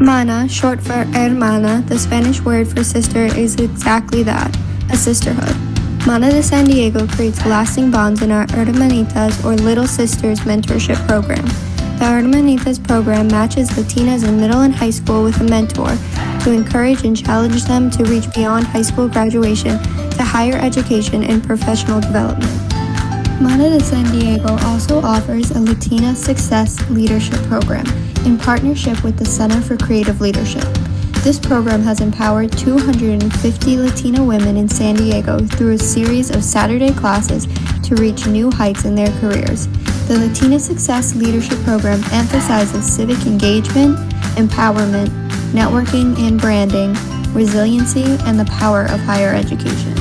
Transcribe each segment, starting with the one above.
Mana, short for hermana, the Spanish word for sister, is exactly that, a sisterhood. Mana de San Diego creates lasting bonds in our Hermanitas or Little Sisters mentorship program. The Hermanitas program matches Latinas in middle and high school with a mentor to encourage and challenge them to reach beyond high school graduation to higher education and professional development. Mana de San Diego also offers a Latina Success Leadership Program in partnership with the Center for Creative Leadership. This program has empowered 250 Latina women in San Diego through a series of Saturday classes to reach new heights in their careers. The Latina Success Leadership Program emphasizes civic engagement, empowerment, networking and branding, resiliency, and the power of higher education.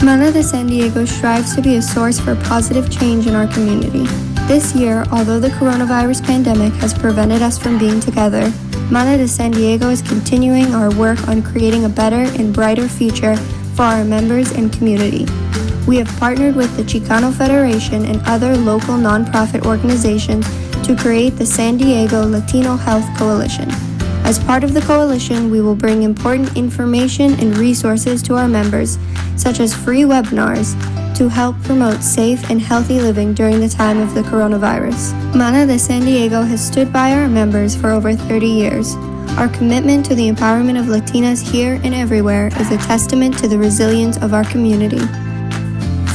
Mana de San Diego strives to be a source for positive change in our community. This year, although the coronavirus pandemic has prevented us from being together, Mana de San Diego is continuing our work on creating a better and brighter future for our members and community. We have partnered with the Chicano Federation and other local nonprofit organizations to create the San Diego Latino Health Coalition. As part of the coalition, we will bring important information and resources to our members, such as free webinars, to help promote safe and healthy living during the time of the coronavirus. Mana de San Diego has stood by our members for over 30 years. Our commitment to the empowerment of Latinas here and everywhere is a testament to the resilience of our community.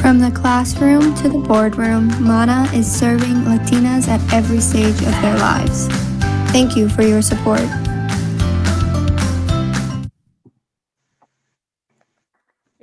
From the classroom to the boardroom, Mana is serving Latinas at every stage of their lives. Thank you for your support.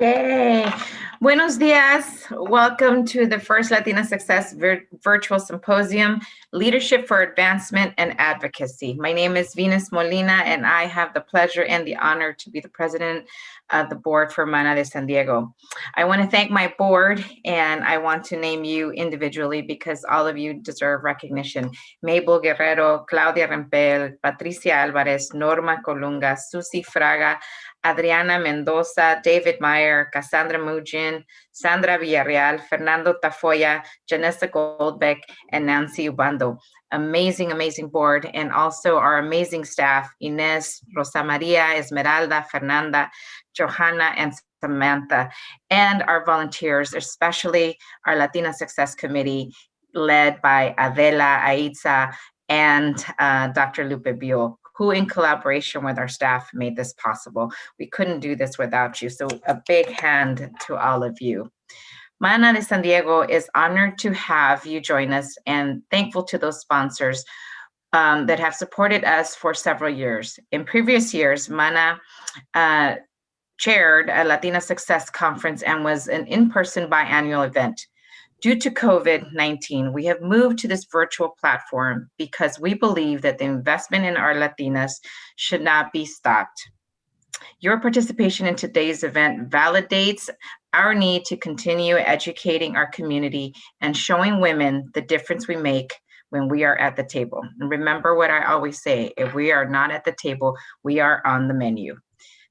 Yay! Buenos dias. Welcome to the first Latina Success Virtual Symposium, Leadership for Advancement and Advocacy. My name is Venus Molina, and I have the pleasure and the honor to be the president of the board for Mana de San Diego. I want to thank my board, and I want to name you individually because all of you deserve recognition. Mabel Guerrero, Claudia Rempel, Patricia Alvarez, Norma Colunga, Susi Fraga, Adriana Mendoza, David Meyer, Cassandra Mujin, Sandra Villarreal, Fernando Tafoya, Janessa Goldbeck, and Nancy Ubando. Amazing, amazing board. And also our amazing staff, Inez, Rosa Maria, Esmeralda, Fernanda, Johanna, and Samantha. And our volunteers, especially our Latina Success Committee, led by Adela, Aitza, and Dr. Lupe Bio, who in collaboration with our staff made this possible. We couldn't do this without you, so a big hand to all of you. Mana de San Diego is honored to have you join us and thankful to those sponsors that have supported us for several years. In previous years, Mana chaired a Latina Success Conference and was an in-person biannual event. Due to COVID-19, we have moved to this virtual platform because we believe that the investment in our Latinas should not be stopped. Your participation in today's event validates our need to continue educating our community and showing women the difference we make when we are at the table. And remember what I always say, if we are not at the table, we are on the menu.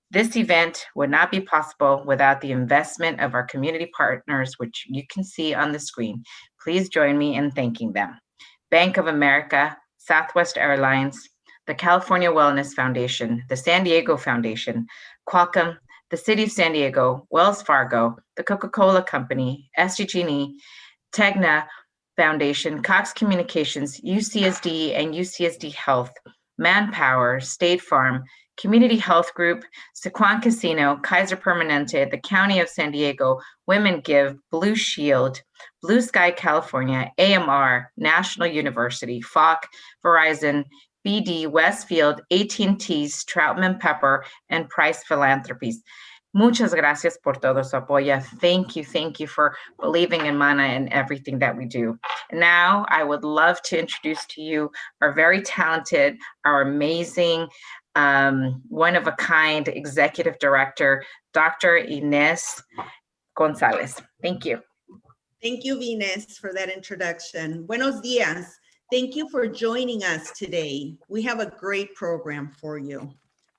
This event would not be possible without the investment of our community partners, which you can see on the screen. Please join me in thanking them. Bank of America, Southwest Airlines, the California Wellness Foundation, the San Diego Foundation, Qualcomm, the City of San Diego, Wells Fargo, the Coca-Cola Company, SDG&E, Tegna Foundation, Cox Communications, UCSD and UCSD Health, Manpower, State Farm, Community Health Group, Sequan Casino, Kaiser Permanente, the County of San Diego, Women Give, Blue Shield, Blue Sky California, AMR, National University, FOC, Verizon, BD, Westfield, AT&T's, Troutman Pepper, and Price Philanthropies. Muchas gracias por todo su apoyo. Thank you for believing in Mana and everything that we do. And now I would love to introduce to you our very talented, our amazing, one-of-a-kind executive director, Dr. Inez Gonzalez. Thank you. Thank you, Venus, for that introduction. Buenos dias. Thank you for joining us today. We have a great program for you.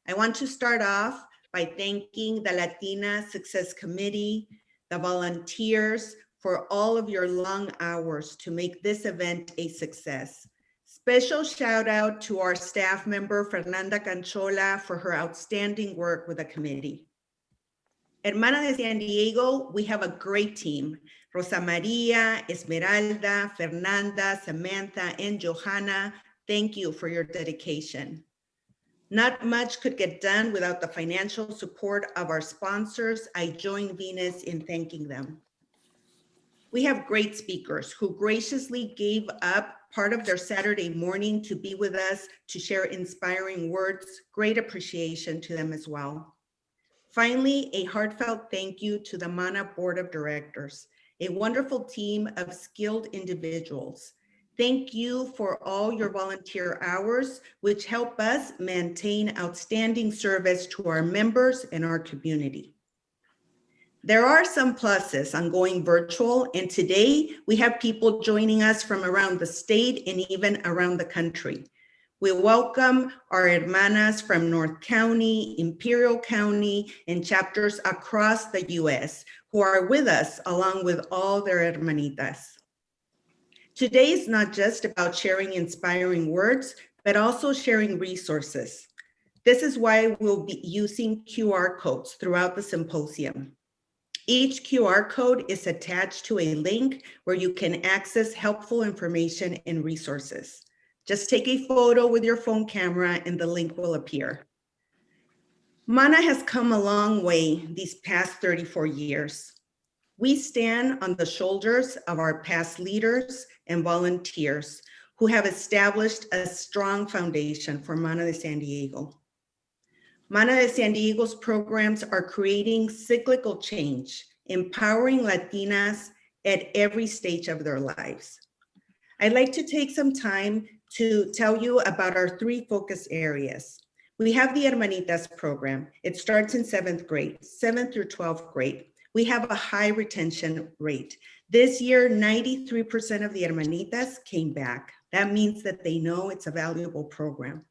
I want to start off by thanking the Latina Success Committee, the volunteers, for all of your long hours to make this event a success. Special shout out to our staff member, Fernanda Canchola, for her outstanding work with the committee. Hermana de San Diego, we have a great team. Rosa Maria, Esmeralda, Fernanda, Samantha, and Johanna, thank you for your dedication. Not much could get done without the financial support of our sponsors. I join Venus in thanking them. We have great speakers who graciously gave up part of their Saturday morning to be with us to share inspiring words. Great appreciation to them as well. Finally, a heartfelt thank you to the MANA Board of Directors, a wonderful team of skilled individuals. Thank you for all your volunteer hours, which help us maintain outstanding service to our members and our community. There are some pluses on going virtual, and today we have people joining us from around the state and even around the country. We welcome our hermanas from North County, Imperial County, and chapters across the US who are with us along with all their hermanitas. Today is not just about sharing inspiring words, but also sharing resources. This is why we'll be using QR codes throughout the symposium. Each QR code is attached to a link where you can access helpful information and resources. Just take a photo with your phone camera and the link will appear. MANA has come a long way these past 34 years. We stand on the shoulders of our past leaders and volunteers who have established a strong foundation for MANA de San Diego. MANA de San Diego's programs are creating cyclical change, empowering Latinas at every stage of their lives. I'd like to take some time to tell you about our 3 focus areas. We have the Hermanitas program. It starts in 7th grade, 7th through 12th grade. We have a high retention rate. This year, 93% of the Hermanitas came back. That means that they know it's a valuable program.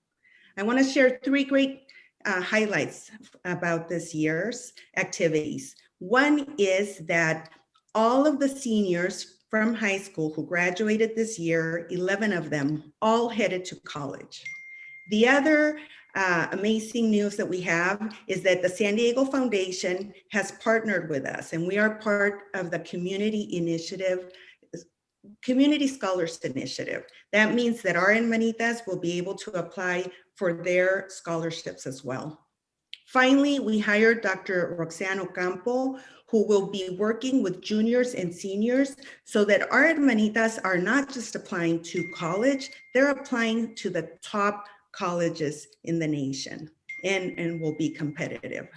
I want to share 3 great highlights about this year's activities. One is that all of the seniors from high school who graduated this year, 11 of them, all headed to college. The other amazing news that we have is that the San Diego Foundation has partnered with us, and we are part of the Community Scholars Initiative. That means that our hermanitas will be able to apply for their scholarships as well. Finally, we hired Dr. Roxanne Ocampo, who will be working with juniors and seniors so that our hermanitas are not just applying to college, they're applying to the top colleges in the nation and will be competitive.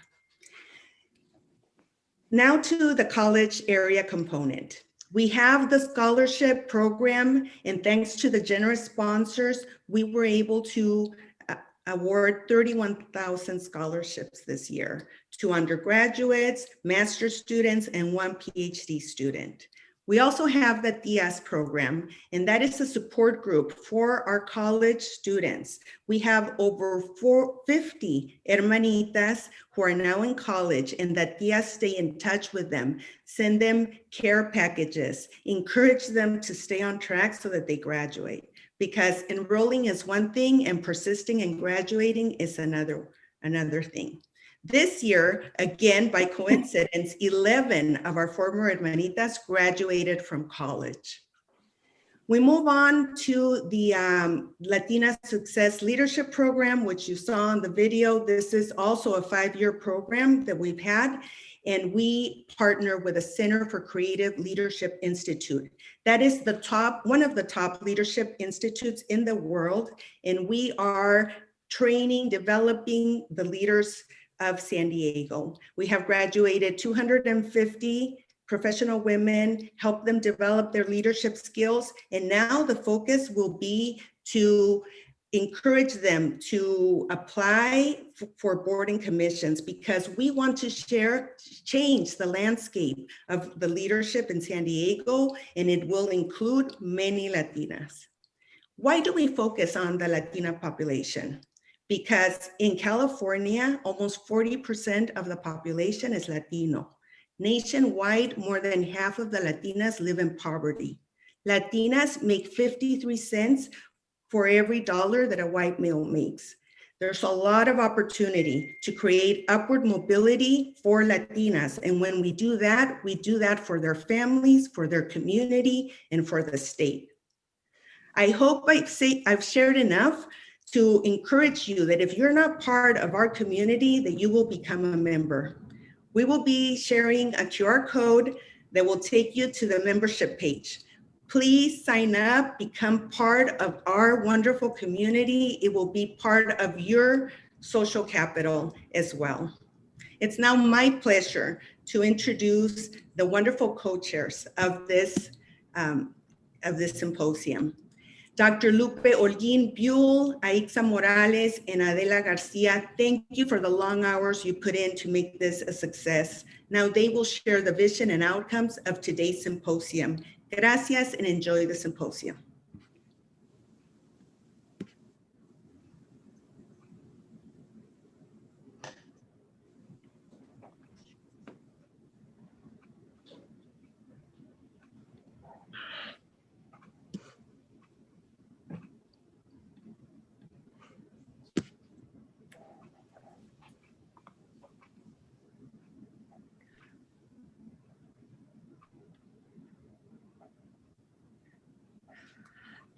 Now to the college area component. We have the scholarship program, and thanks to the generous sponsors, we were able to award 31,000 scholarships this year to undergraduates, master's students, and 1 PhD student. We also have the TIAS program, and that is a support group for our college students. We have over 50 hermanitas who are now in college, and that TIAS stay in touch with them, send them care packages, encourage them to stay on track so that they graduate. Because enrolling is one thing and persisting and graduating is another thing. This year, again, by coincidence, 11 of our former hermanitas graduated from college. We move on to the Latina Success Leadership Program, which you saw in the video. This is also a 5-year program that we've had, and we partner with the Center for Creative Leadership Institute. That is one of the top leadership institutes in the world, and we are training, developing the leaders of San Diego. We have graduated 250 professional women, help them develop their leadership skills, and now the focus will be to encourage them to apply for boarding commissions, because we want to change the landscape of the leadership in San Diego, and it will include many Latinas. Why do we focus on the Latina population? Because in California, almost 40% of the population is Latino. Nationwide, more than half of the Latinas live in poverty. Latinas make 53 cents for every dollar that a white male makes. There's a lot of opportunity to create upward mobility for Latinas. And when we do that for their families, for their community, and for the state. I hope I've shared enough to encourage you that if you're not part of our community, that you will become a member. We will be sharing a QR code that will take you to the membership page. Please sign up, become part of our wonderful community. It will be part of your social capital as well. It's now my pleasure to introduce the wonderful co-chairs of this symposium. Dr. Lupe Holguín Buell, Aixa Morales, and Adela Garcia, thank you for the long hours you put in to make this a success. Now they will share the vision and outcomes of today's symposium. Gracias and enjoy the symposium.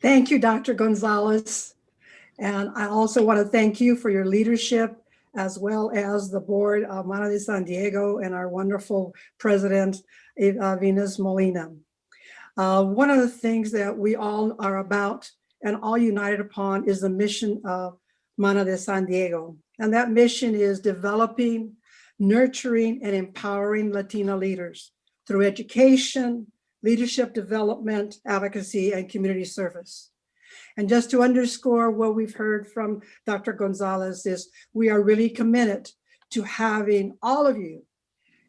Thank you, Dr. Gonzalez. And I also want to thank you for your leadership, as well as the board of Mana de San Diego and our wonderful president, Venus Molina. One of the things that we all are about and all united upon is the mission of Mana de San Diego. And that mission is developing, nurturing, and empowering Latina leaders through education, leadership development, advocacy, and community service. And just to underscore what we've heard from Dr. Gonzalez is we are really committed to having all of you.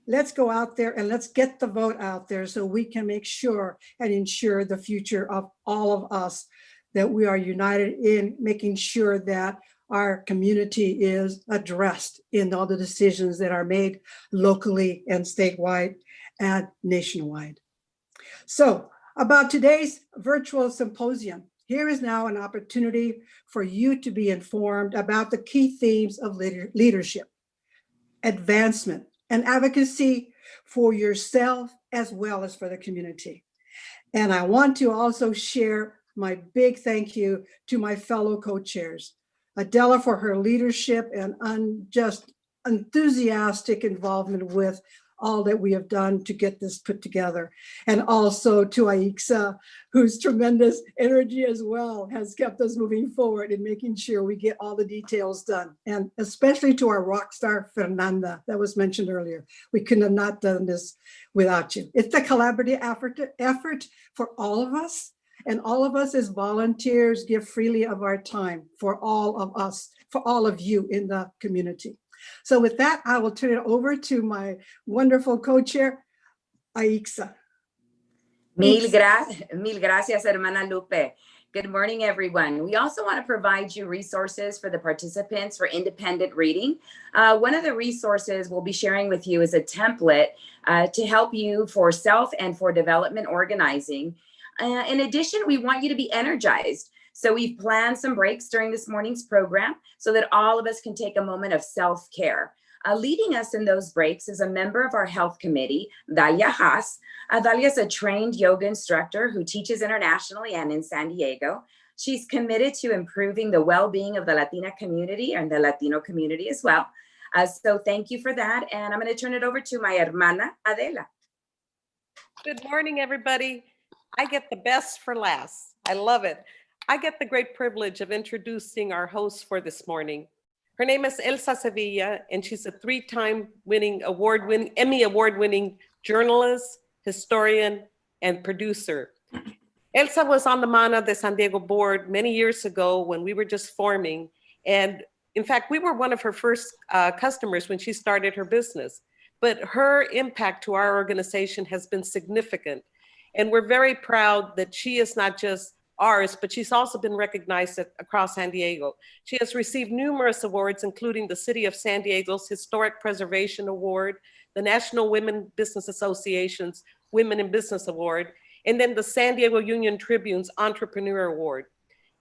Let's go out there and let's get the vote out there so we can make sure and ensure the future of all of us, that we are united in making sure that our community is addressed in all the decisions that are made locally and statewide and nationwide. So about today's virtual symposium, here is now an opportunity for you to be informed about the key themes of leadership, advancement, and advocacy for yourself as well as for the community. And I want to also share my big thank you to my fellow co-chairs, Adela for her leadership and just enthusiastic involvement with all that we have done to get this put together. And also to Aixa, whose tremendous energy as well has kept us moving forward and making sure we get all the details done. And especially to our rock star, Fernanda, that was mentioned earlier. We could have not done this without you. It's a collaborative effort for all of us. And all of us as volunteers give freely of our time for all of us, for all of you in the community. So with that, I will turn it over to my wonderful co-chair, Aixa. Mil gracias, Hermana Lupe. Good morning, everyone. We also want to provide you resources for the participants for independent reading. One of the resources we'll be sharing with you is a template to help you for self and for development organizing. In addition, we want you to be energized. So we've planned some breaks during this morning's program so that all of us can take a moment of self-care. Leading us in those breaks is a member of our health committee, Dalia Haas. Dalia is a trained yoga instructor who teaches internationally and in San Diego. She's committed to improving the well-being of the Latina community and the Latino community as well. So thank you for that. And I'm going to turn it over to my hermana, Adela. Good morning, everybody. I get the best for last. I love it. I get the great privilege of introducing our host for this morning. Her name is Elsa Sevilla, and she's a three-time Emmy award-winning journalist, historian, and producer. Elsa was on the Mana de San Diego board many years ago when we were just forming. And in fact, we were one of her first customers when she started her business. But her impact to our organization has been significant. And we're very proud that she is not just ours, but she's also been recognized across San Diego. She has received numerous awards, including the City of San Diego's Historic Preservation Award, the National Women Business Association's Women in Business Award, and then the San Diego Union Tribune's Entrepreneur Award.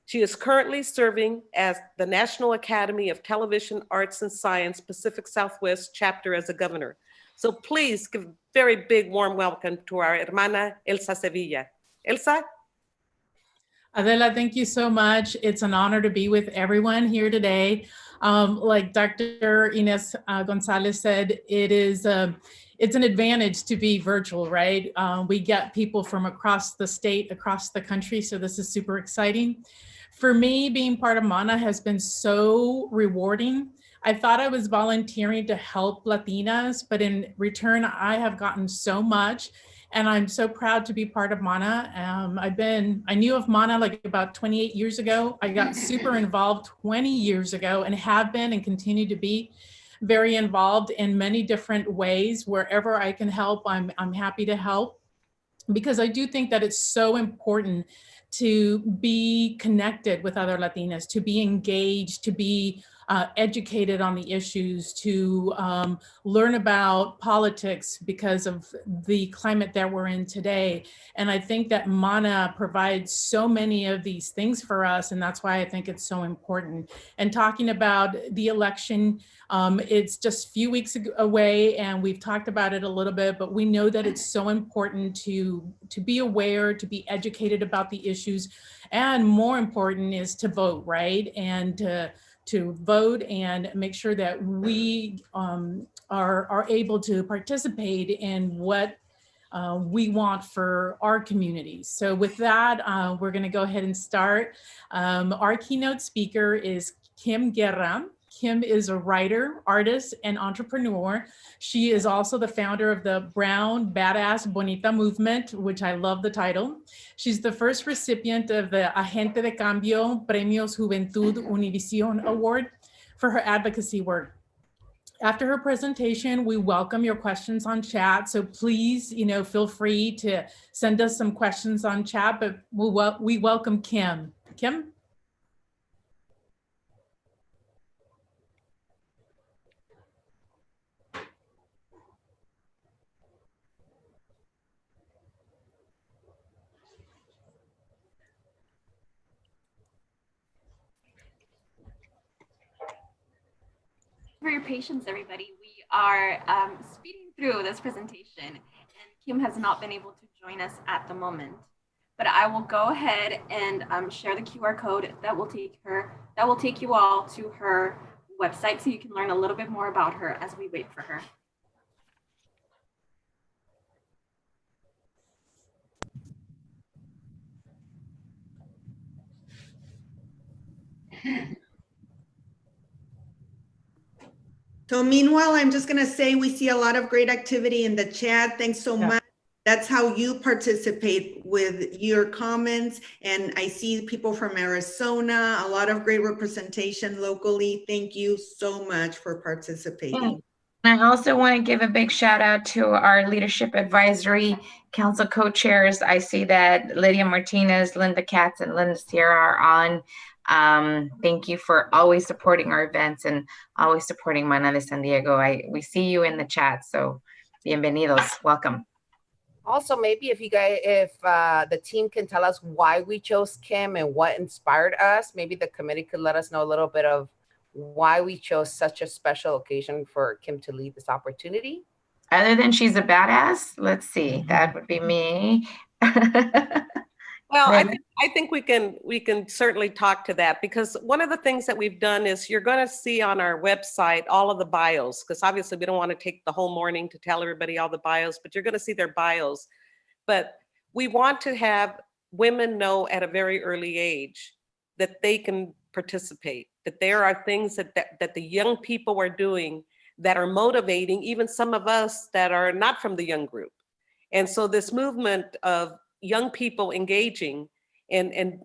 She is currently serving as the National Academy of Television Arts and Science Pacific Southwest chapter as a governor. So please give a very big warm welcome to our hermana Elsa Sevilla. Elsa? Adela, thank you so much. It's an honor to be with everyone here today. Like Dr. Inez Gonzalez said, it's an advantage to be virtual, right? We get people from across the state, across the country, so this is super exciting. For me, being part of MANA has been so rewarding. I thought I was volunteering to help Latinas, but in return, I have gotten so much. And I'm so proud to be part of MANA. I knew of MANA like about 28 years ago. I got super involved 20 years ago and have been and continue to be very involved in many different ways. Wherever I can help, I'm happy to help, because I do think that it's so important to be connected with other Latinas, to be engaged, to be educated on the issues, to learn about politics because of the climate that we're in today. And I think that MANA provides so many of these things for us, and that's why I think it's so important. And talking about the election, it's just a few weeks away, and we've talked about it a little bit, but we know that it's so important to be aware, to be educated about the issues, and more important is to vote, right? And to vote and make sure that we are able to participate in what we want for our communities. So with that, we're going to go ahead and start. Our keynote speaker is Kim Guerra. Kim is a writer, artist, and entrepreneur. She is also the founder of the Brown Badass Bonita movement, which I love the title. She's the first recipient of the Agente de Cambio Premios Juventud Univision Award for her advocacy work. After her presentation, we welcome your questions on chat. So please, feel free to send us some questions on chat, but we welcome Kim. Kim? For your patience, everybody. We are speeding through this presentation, and Kim has not been able to join us at the moment. But I will go ahead and share the QR code that will take you all to her website, so you can learn a little bit more about her as we wait for her. So meanwhile, I'm just going to say we see a lot of great activity in the chat. Thanks so much. That's how you participate with your comments. And I see people from Arizona, a lot of great representation locally. Thank you so much for participating. I also want to give a big shout out to our Leadership Advisory Council co-chairs. I see that Lydia Martinez, Linda Katz, and Linda Sierra are on. Thank you for always supporting our events and always supporting Mana de San Diego. We see you in the chat, so bienvenidos, welcome. Also, maybe if the team can tell us why we chose Kim and what inspired us, maybe the committee could let us know a little bit of why we chose such a special occasion for Kim to lead this opportunity. Other than she's a badass, let's see, that would be me. Well, I think we can certainly talk to that, because one of the things that we've done is you're going to see on our website all of the bios, because obviously we don't want to take the whole morning to tell everybody all the bios, but you're going to see their bios. But we want to have women know at a very early age that they can participate, that there are things that the young people are doing that are motivating even some of us that are not from the young group. And so this movement of young people engaging and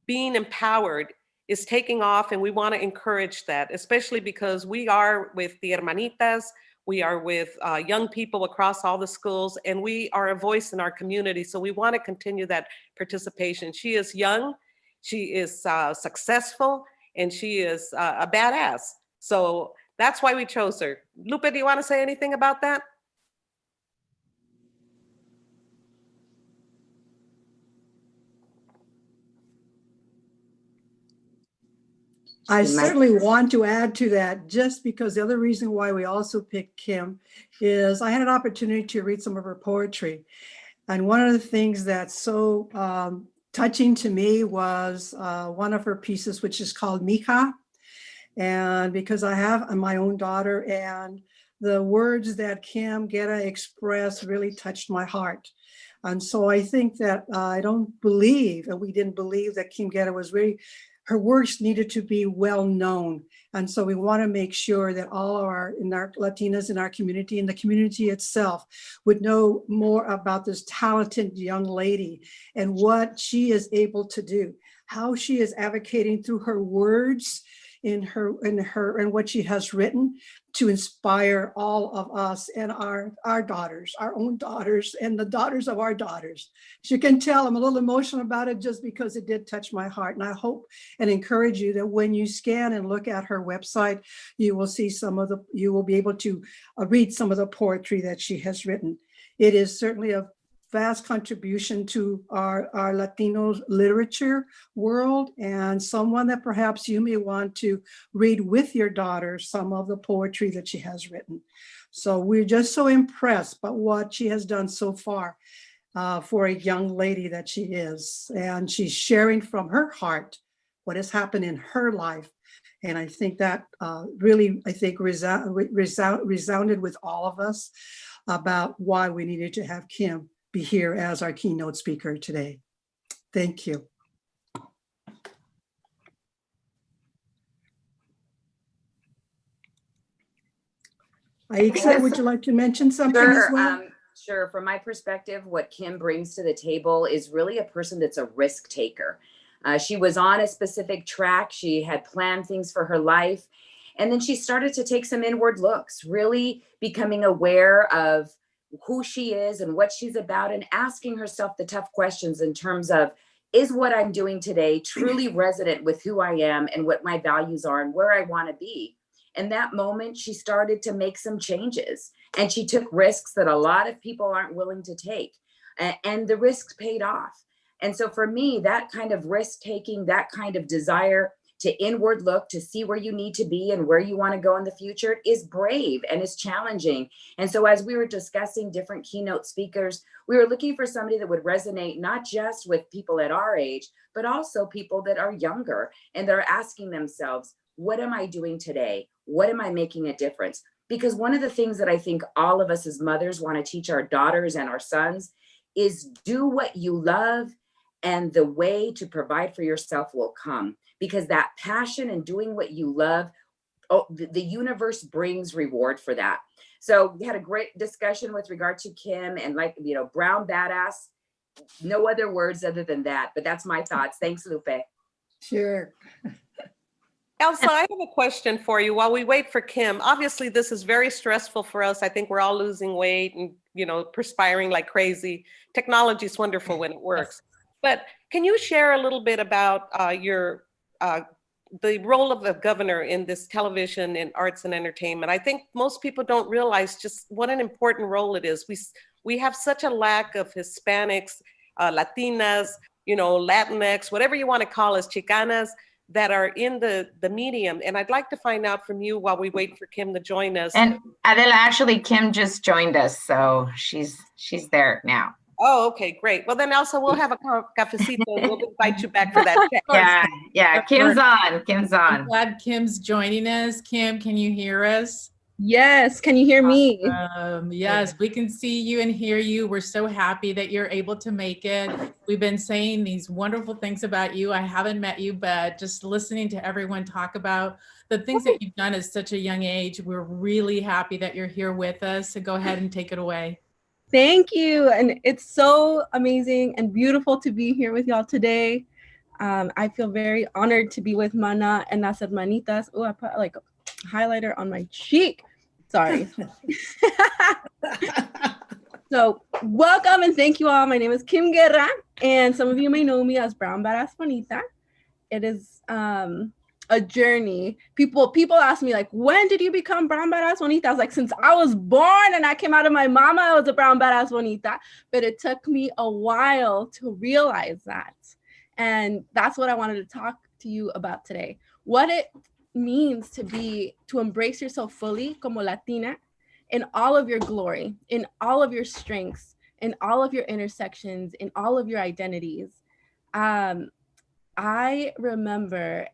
being empowered is taking off, and we want to encourage that, especially because we are with the Hermanitas, we are with young people across all the schools, and we are a voice in our community. So we want to continue that participation. She is young, she is successful, and she is a badass. So that's why we chose her. Lupe, do you want to say anything about that? I certainly want to add to that, just because the other reason why we also picked Kim is I had an opportunity to read some of her poetry. And one of the things that's so touching to me was one of her pieces, which is called Mija. And because I have my own daughter, and the words that Kim Guerra expressed really touched my heart. And so I think that I don't believe, and we didn't believe that Kim Guerra was really, her works needed to be well known. And so we want to make sure that all of our Latinas in our community and the community itself would know more about this talented young lady and what she is able to do, how she is advocating through her words in what she has written to inspire all of us and our daughters, our own daughters, and the daughters of our daughters. As you can tell, I'm a little emotional about it just because it did touch my heart. And I hope and encourage you that when you scan and look at her website, you will see you will be able to read some of the poetry that she has written. It is certainly a vast contribution to our Latino literature world, and someone that perhaps you may want to read with your daughter some of the poetry that she has written. So we're just so impressed by what she has done so far for a young lady that she is. And she's sharing from her heart what has happened in her life. And I think that really, resounded with all of us about why we needed to have Kim be here as our keynote speaker today. Thank you. Aixa, would you like to mention something as well? Sure. From my perspective, what Kim brings to the table is really a person that's a risk taker. She was on a specific track. She had planned things for her life. And then she started to take some inward looks, really becoming aware of who she is and what she's about, and asking herself the tough questions in terms of, is what I'm doing today truly resonant with who I am and what my values are and where I want to be? And that moment, she started to make some changes, and she took risks that a lot of people aren't willing to take, and the risks paid off. And so for me, that kind of risk taking, that kind of desire to inward look, to see where you need to be and where you want to go in the future, is brave and is challenging. And so as we were discussing different keynote speakers, we were looking for somebody that would resonate not just with people at our age, but also people that are younger and that are asking themselves, what am I doing today? What am I making a difference? Because one of the things that I think all of us as mothers want to teach our daughters and our sons is do what you love, and the way to provide for yourself will come. Because that passion and doing what you love, the universe brings reward for that. So we had a great discussion with regard to Kim, and brown badass, no other words other than that, but that's my thoughts. Thanks, Lupe. Sure. Elsa, I have a question for you while we wait for Kim. Obviously, this is very stressful for us. I think we're all losing weight and, perspiring like crazy. Technology is wonderful when it works. But can you share a little bit about the role of the governor in this television and arts and entertainment? I think most people don't realize just what an important role it is. We have such a lack of Hispanics, Latinas, Latinx, whatever you want to call us, Chicanas, that are in the medium. And I'd like to find out from you while we wait for Kim to join us. And Adela, actually, Kim just joined us, so she's there now. Oh, okay, great. Well, then Elsa, we'll have a cafecito. We'll invite you back for that. Yeah, Kim's on. I'm glad Kim's joining us. Kim, can you hear us? Yes, can you hear me? Yes, we can see you and hear you. We're so happy that you're able to make it. We've been saying these wonderful things about you. I haven't met you, but just listening to everyone talk about the things that you've done at such a young age, we're really happy that you're here with us. So go ahead and take it away. Thank you. And it's so amazing and beautiful to be here with y'all today. I feel very honored to be with Mana and las hermanitas. Oh, I put like a highlighter on my cheek. Sorry. So welcome and thank you all. My name is Kim Guerra, and some of you may know me as Brown Badass Bonita. It is a journey. People ask me, like, when did you become Brown Badass Bonita? I was like, since I was born and I came out of my mama, I was a Brown Badass Bonita. But it took me a while to realize that. And that's what I wanted to talk to you about today, what it means to embrace yourself fully como Latina in all of your glory, in all of your strengths, in all of your intersections, in all of your identities. I remember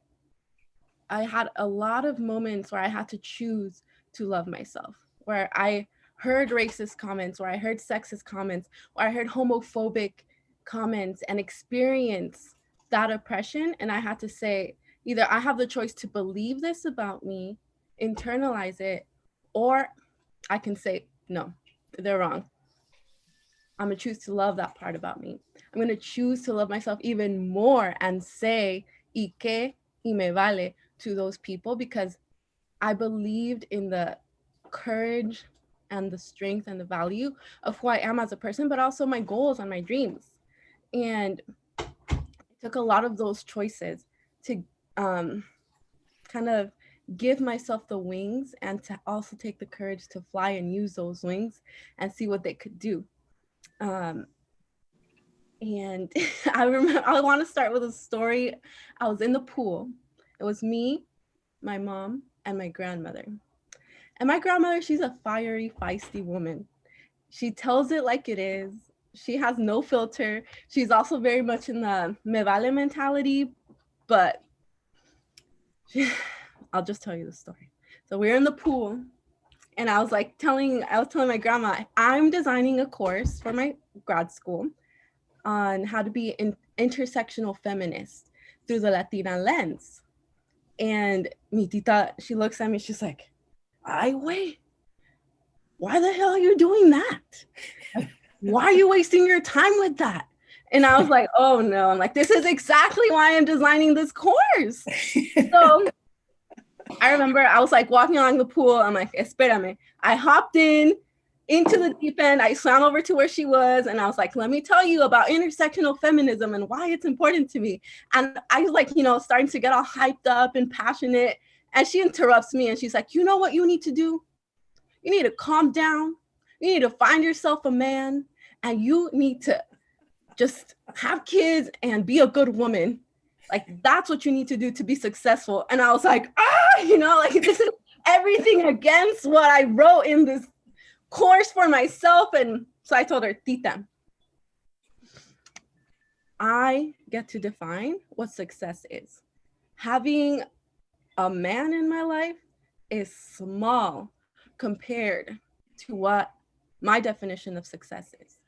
I had a lot of moments where I had to choose to love myself, where I heard racist comments, where I heard sexist comments, where I heard homophobic comments and experience that oppression. And I had to say, either I have the choice to believe this about me, internalize it, or I can say, no, they're wrong. I'm gonna choose to love that part about me. I'm gonna choose to love myself even more and say, y que, y me vale, to those people, because I believed in the courage and the strength and the value of who I am as a person, but also my goals and my dreams. And it took a lot of those choices to kind of give myself the wings and to also take the courage to fly and use those wings and see what they could do. And I remember, I want to start with a story. I was in the pool. It was me, my mom, and my grandmother. And my grandmother, she's a fiery, feisty woman. She tells it like it is. She has no filter. She's also very much in the me vale mentality, but I'll just tell you the story. So we were in the pool, and I was telling my grandma, I'm designing a course for my grad school on how to be an intersectional feminist through the Latina lens. And mi tita, she looks at me, she's like, ay, wait, why the hell are you doing that? Why are you wasting your time with that? And I was like, oh no, I'm like, this is exactly why I'm designing this course. So I remember I was walking along the pool. I'm like, espérame. I hopped into the deep end. I swam over to where she was. And I was like, let me tell you about intersectional feminism and why it's important to me. And I was starting to get all hyped up and passionate. And she interrupts me and she's like, you know what you need to do? You need to calm down. You need to find yourself a man. And you need to just have kids and be a good woman. That's what you need to do to be successful. And I was like, this is everything against what I wrote in this course for myself. And so I told her, Tita, I get to define what success is. Having a man in my life is small compared to what my definition of success is.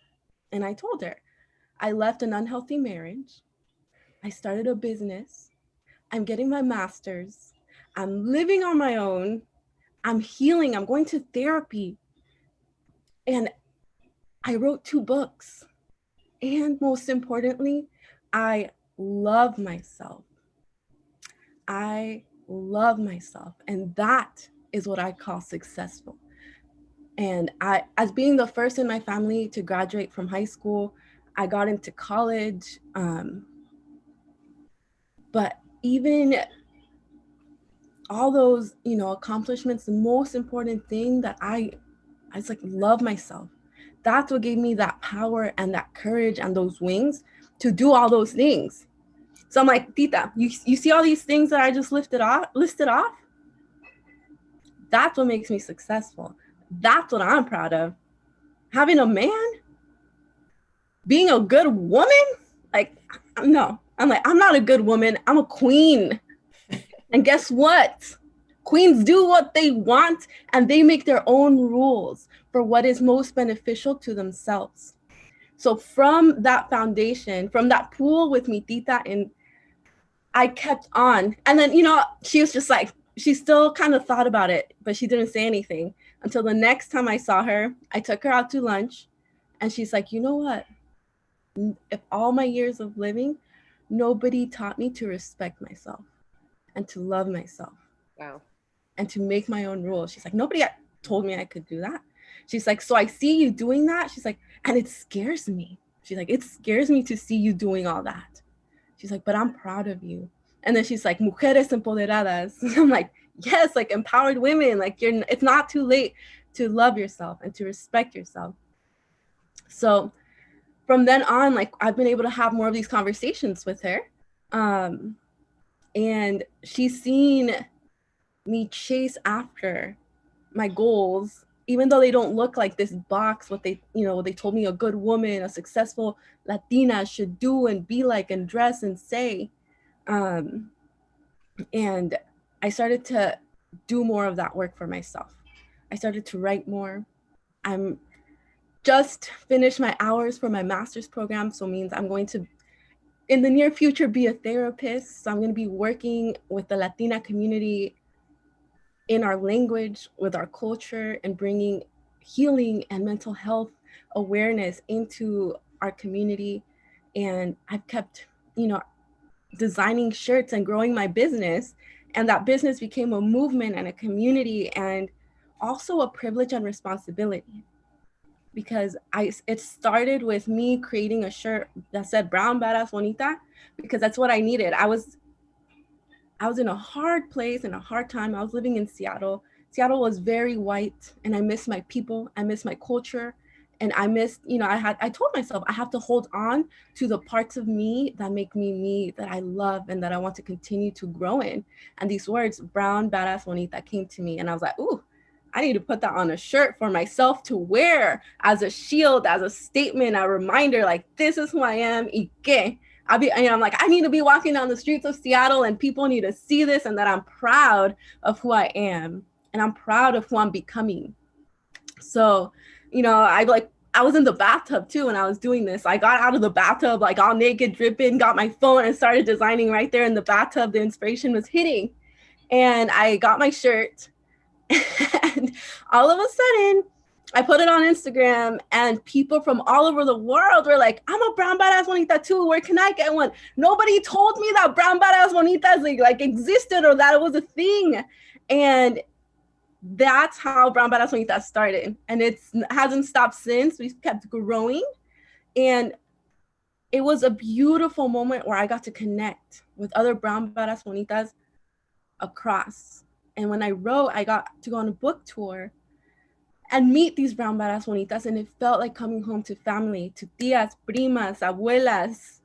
And I told her, I left an unhealthy marriage. I started a business. I'm getting my master's. I'm living on my own. I'm healing. I'm going to therapy. And I wrote 2 books. And most importantly, I love myself. I love myself. And that is what I call successful. And as being the first in my family to graduate from high school, I got into college. But even all those, accomplishments, the most important thing that I love myself. That's what gave me that power and that courage and those wings to do all those things. So I'm like, Tita, you see all these things that I just listed off? That's what makes me successful. That's what I'm proud of. Having a man, being a good woman, no. I'm like, I'm not a good woman. I'm a queen. And guess what? Queens do what they want and they make their own rules for what is most beneficial to themselves. So from that foundation, from that pool with mi tita, and I kept on. And then, she was just she still kind of thought about it, but she didn't say anything until the next time I saw her. I took her out to lunch and she's like, you know what? If all my years of living, nobody taught me to respect myself and to love myself. Wow. And to make my own rules. She's like, nobody told me I could do that. She's like, so I see you doing that. She's like, and it scares me. She's like, it scares me to see you doing all that. She's like, but I'm proud of you. And then she's like, mujeres empoderadas. I'm like, yes, empowered women. It's not too late to love yourself and to respect yourself. So from then on, I've been able to have more of these conversations with her. And she's seen me chase after my goals, even though they don't look like this box, what they, they told me a good woman, a successful Latina should do and be like and dress and say. And I started to do more of that work for myself. I started to write more. I'm just finished my hours for my master's program. So it means I'm going to, in the near future, be a therapist. So I'm going to be working with the Latina community in our language, with our culture, and bringing healing and mental health awareness into our community. And I've kept, designing shirts and growing my business. And that business became a movement and a community, and also a privilege and responsibility. Because it started with me creating a shirt that said "Brown Badass Bonita," because that's what I needed. I was in a hard place, in a hard time. I was living in Seattle. Seattle was very white, and I missed my people. I missed my culture. And I missed, I told myself I have to hold on to the parts of me that make me me, that I love and that I want to continue to grow in. And these words, "Brown Badass Bonita," came to me, and I was like, ooh, I need to put that on a shirt for myself to wear as a shield, as a statement, a reminder, like, this is who I am, y que. I'm like, I need to be walking down the streets of Seattle and people need to see this, and that I'm proud of who I am and I'm proud of who I'm becoming. So, I was in the bathtub too when I was doing this. I got out of the bathtub, like all naked, dripping, got my phone and started designing right there in the bathtub. The inspiration was hitting. And I got my shirt. And all of a sudden, I put it on Instagram, and people from all over the world were like, "I'm a brown badass bonita too. Where can I get one?" Nobody told me that brown badass bonitas like existed, or that it was a thing. And that's how Brown Badass Bonita started. And it hasn't stopped since. We've kept growing. And it was a beautiful moment where I got to connect with other Brown Badass Bonitas across. And when I wrote, I got to go on a book tour and meet these Brown Badass Bonitas. And it felt like coming home to family, to tias, primas, abuelas,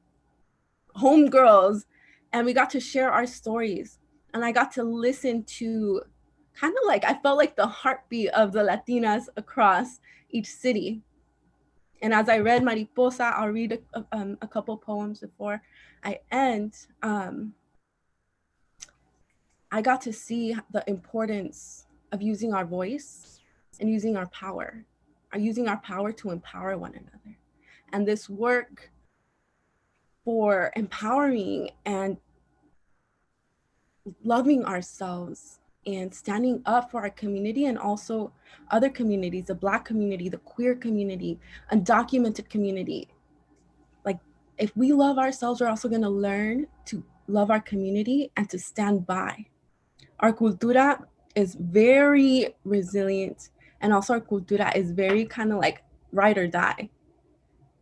homegirls. And we got to share our stories. And I got to listen to kind of like, I felt like the heartbeat of the Latinas across each city. And as I read Mariposa, I'll read a couple poems before I end. I got to see the importance of using our voice and using our power to empower one another. And this work for empowering and loving ourselves and standing up for our community and also other communities, the Black community, the queer community, undocumented community. Like, if we love ourselves, we're also gonna learn to love our community and to stand by. Our cultura is very resilient, and also our cultura is very kind of like ride or die.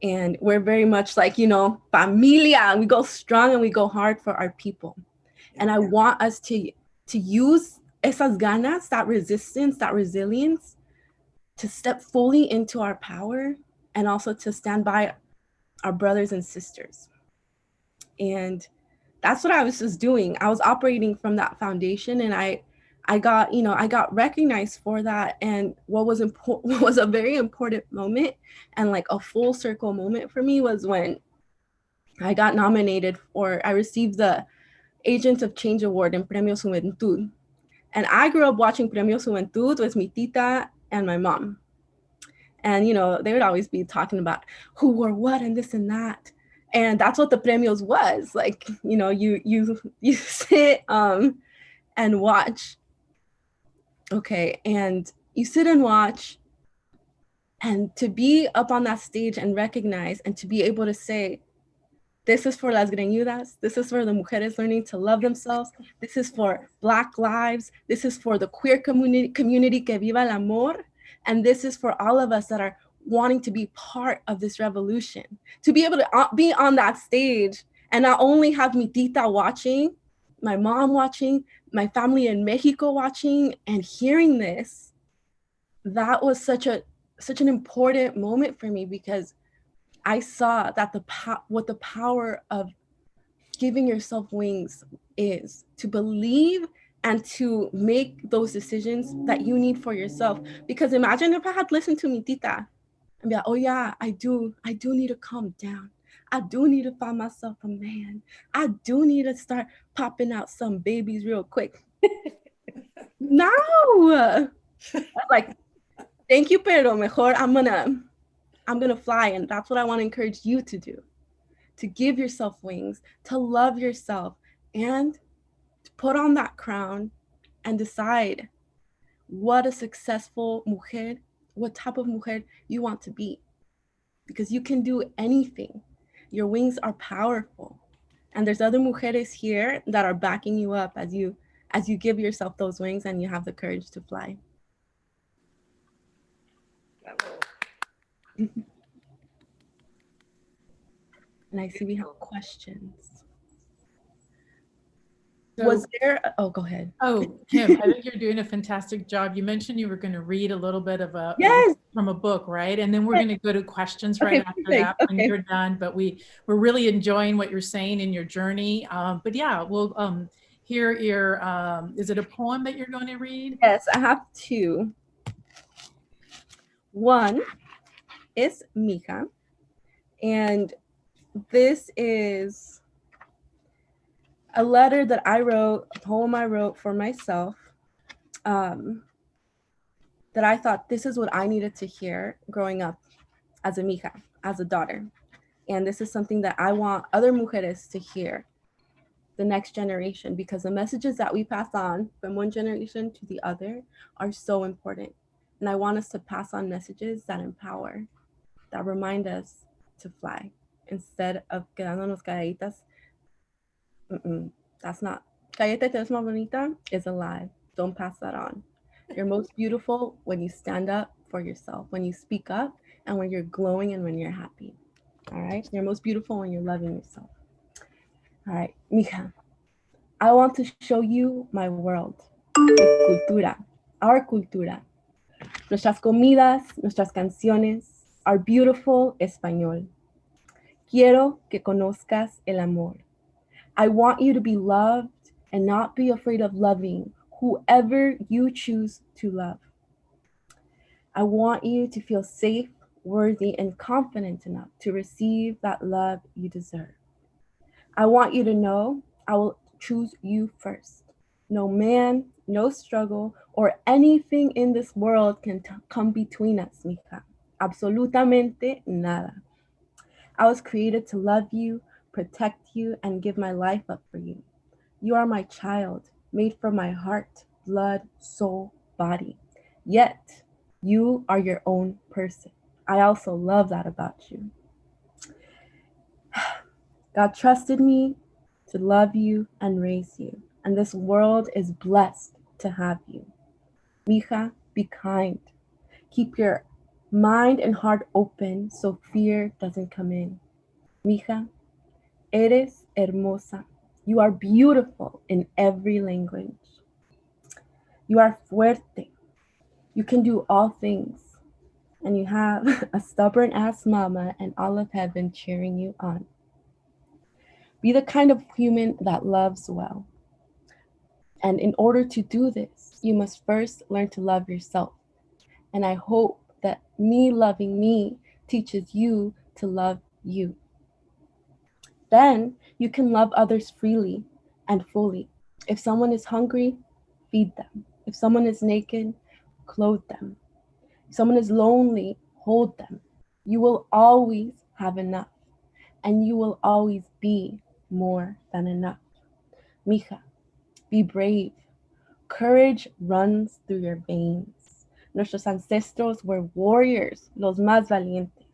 And we're very much like, familia, and we go strong and we go hard for our people. And I want us to use esas ganas, that resistance, that resilience, to step fully into our power and also to stand by our brothers and sisters. And that's what I was just doing. I was operating from that foundation, and I got recognized for that. And what was a very important moment and like a full circle moment for me was when I got nominated, or I received the Agent of Change Award in Premio Juventud. And I grew up watching Premio Juventud with mi tita and my mom. And, they would always be talking about who wore what and this and that. And that's what the premios was. Like, you sit and watch. Okay, and you sit and watch, and to be up on that stage and recognize and to be able to say, this is for las greñudas. This is for the mujeres learning to love themselves. This is for Black lives. This is for the queer community que viva el amor. And this is for all of us that are wanting to be part of this revolution. To be able to be on that stage and not only have mi tita watching, my mom watching, my family in Mexico watching and hearing this, that was such an important moment for me, because I saw that what the power of giving yourself wings is to believe and to make those decisions that you need for yourself. Because imagine if I had listened to mi tita and be like, oh yeah, I do need to calm down. I do need to find myself a man. I do need to start popping out some babies real quick. No. Like, thank you, pero mejor I'm gonna fly. And that's what I want to encourage you to do. To give yourself wings, to love yourself, and to put on that crown and decide what a successful mujer, what type of mujer you want to be. Because you can do anything. Your wings are powerful. And there's other mujeres here that are backing you up as you give yourself those wings and you have the courage to fly. And I see we have questions. So, was there, oh, go ahead. Oh, Kim, I think you're doing a fantastic job. You mentioned you were going to read a little bit of Yes. From a book, right? And then we're going to go to questions right after that when you're done. But we're really enjoying what you're saying in your journey. But yeah, we'll hear your, is it a poem that you're going to read? Yes, I have two. One is Mija, and this is a letter that I wrote, a poem I wrote for myself, that I thought this is what I needed to hear growing up as a mija, as a daughter. And this is something that I want other mujeres to hear, the next generation, because the messages that we pass on from one generation to the other are so important. And I want us to pass on messages that empower, that remind us to fly instead of quedándonos calladitas. That's not, cállate, te ves más bonita is a lie. Don't pass that on. You're most beautiful when you stand up for yourself, when you speak up, and when you're glowing and when you're happy. All right? You're most beautiful when you're loving yourself. All right, mija, I want to show you my world, cultura, our cultura, nuestras comidas, nuestras canciones, our beautiful español. Quiero que conozcas el amor. I want you to be loved and not be afraid of loving whoever you choose to love. I want you to feel safe, worthy, and confident enough to receive that love you deserve. I want you to know I will choose you first. No man, no struggle, or anything in this world can come between us, mija. Absolutamente nada. I was created to love you, protect you, and give my life up for you. You are my child, made from my heart, blood, soul, body. Yet, you are your own person. I also love that about you. God trusted me to love you and raise you, and this world is blessed to have you. Mija, be kind. Keep your mind and heart open so fear doesn't come in. Mija, eres hermosa. You are beautiful in every language. You are fuerte. You can do all things. And you have a stubborn ass mama and all of heaven cheering you on. Be the kind of human that loves well. And in order to do this, you must first learn to love yourself. And I hope that me loving me teaches you to love you. Then you can love others freely and fully. If someone is hungry, feed them. If someone is naked, clothe them. If someone is lonely, hold them. You will always have enough, and you will always be more than enough. Mija, be brave. Courage runs through your veins. Nuestros ancestros were warriors, los más valientes.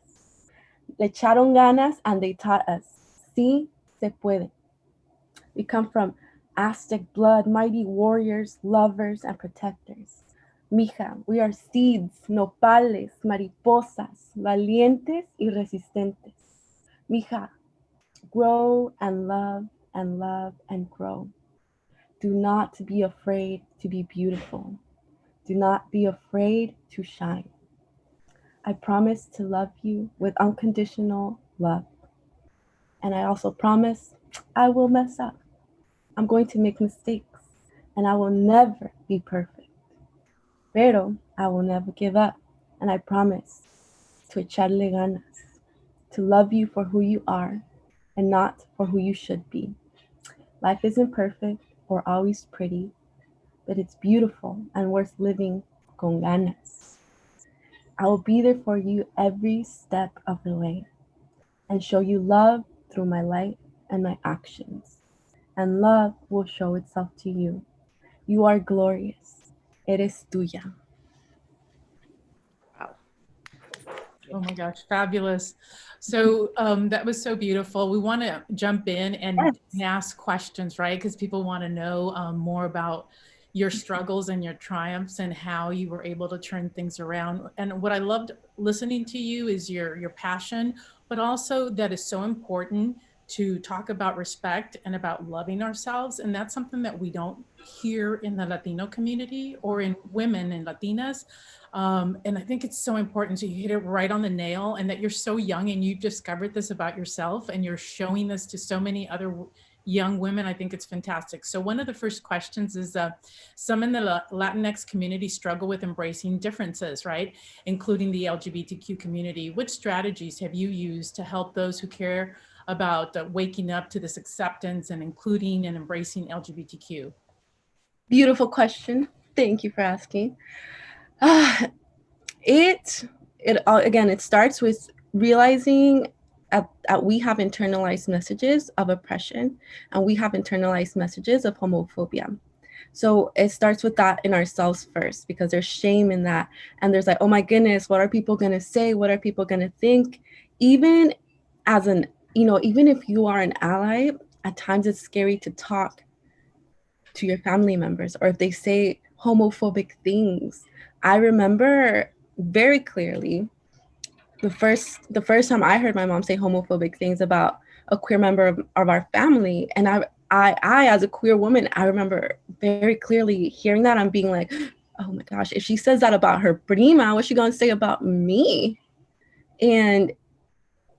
Le echaron ganas and they taught us, sí se puede. We come from Aztec blood, mighty warriors, lovers, and protectors. Mija, we are seeds, nopales, mariposas, valientes y resistentes. Mija, grow and love and love and grow. Do not be afraid to be beautiful. Do not be afraid to shine. I promise to love you with unconditional love. And I also promise I will mess up. I'm going to make mistakes, and I will never be perfect. Pero I will never give up, and I promise to echarle ganas, to love you for who you are and not for who you should be. Life isn't perfect or always pretty, but it's beautiful and worth living con ganas. I will be there for you every step of the way and show you love through my light and my actions. And love will show itself to you. You are glorious. Eres tuya. Oh my gosh, fabulous. So that was so beautiful. We want to jump in and ask questions, right? Because people want to know more about your struggles and your triumphs and how you were able to turn things around. And what I loved listening to you is your passion, but also that is so important to talk about respect and about loving ourselves. And that's something that we don't hear in the Latino community or in women and Latinas. And I think it's so important. So you hit it right on the nail, and that you're so young and you've discovered this about yourself and you're showing this to so many other young women. I think it's fantastic. So one of the first questions is some in the Latinx community struggle with embracing differences, right? Including the LGBTQ community. Which strategies have you used to help those who care about waking up to this acceptance and including and embracing LGBTQ? Beautiful question. Thank you for asking. It starts with realizing that we have internalized messages of oppression and we have internalized messages of homophobia. So it starts with that in ourselves first, because there's shame in that. And there's like, oh my goodness, what are people going to say? What are people going to think? Even even if you are an ally, at times it's scary to talk to your family members, or if they say homophobic things. I remember very clearly the first time I heard my mom say homophobic things about a queer member of our family. And I as a queer woman, I remember very clearly hearing that and being like, oh my gosh, if she says that about her prima, what's she gonna say about me? And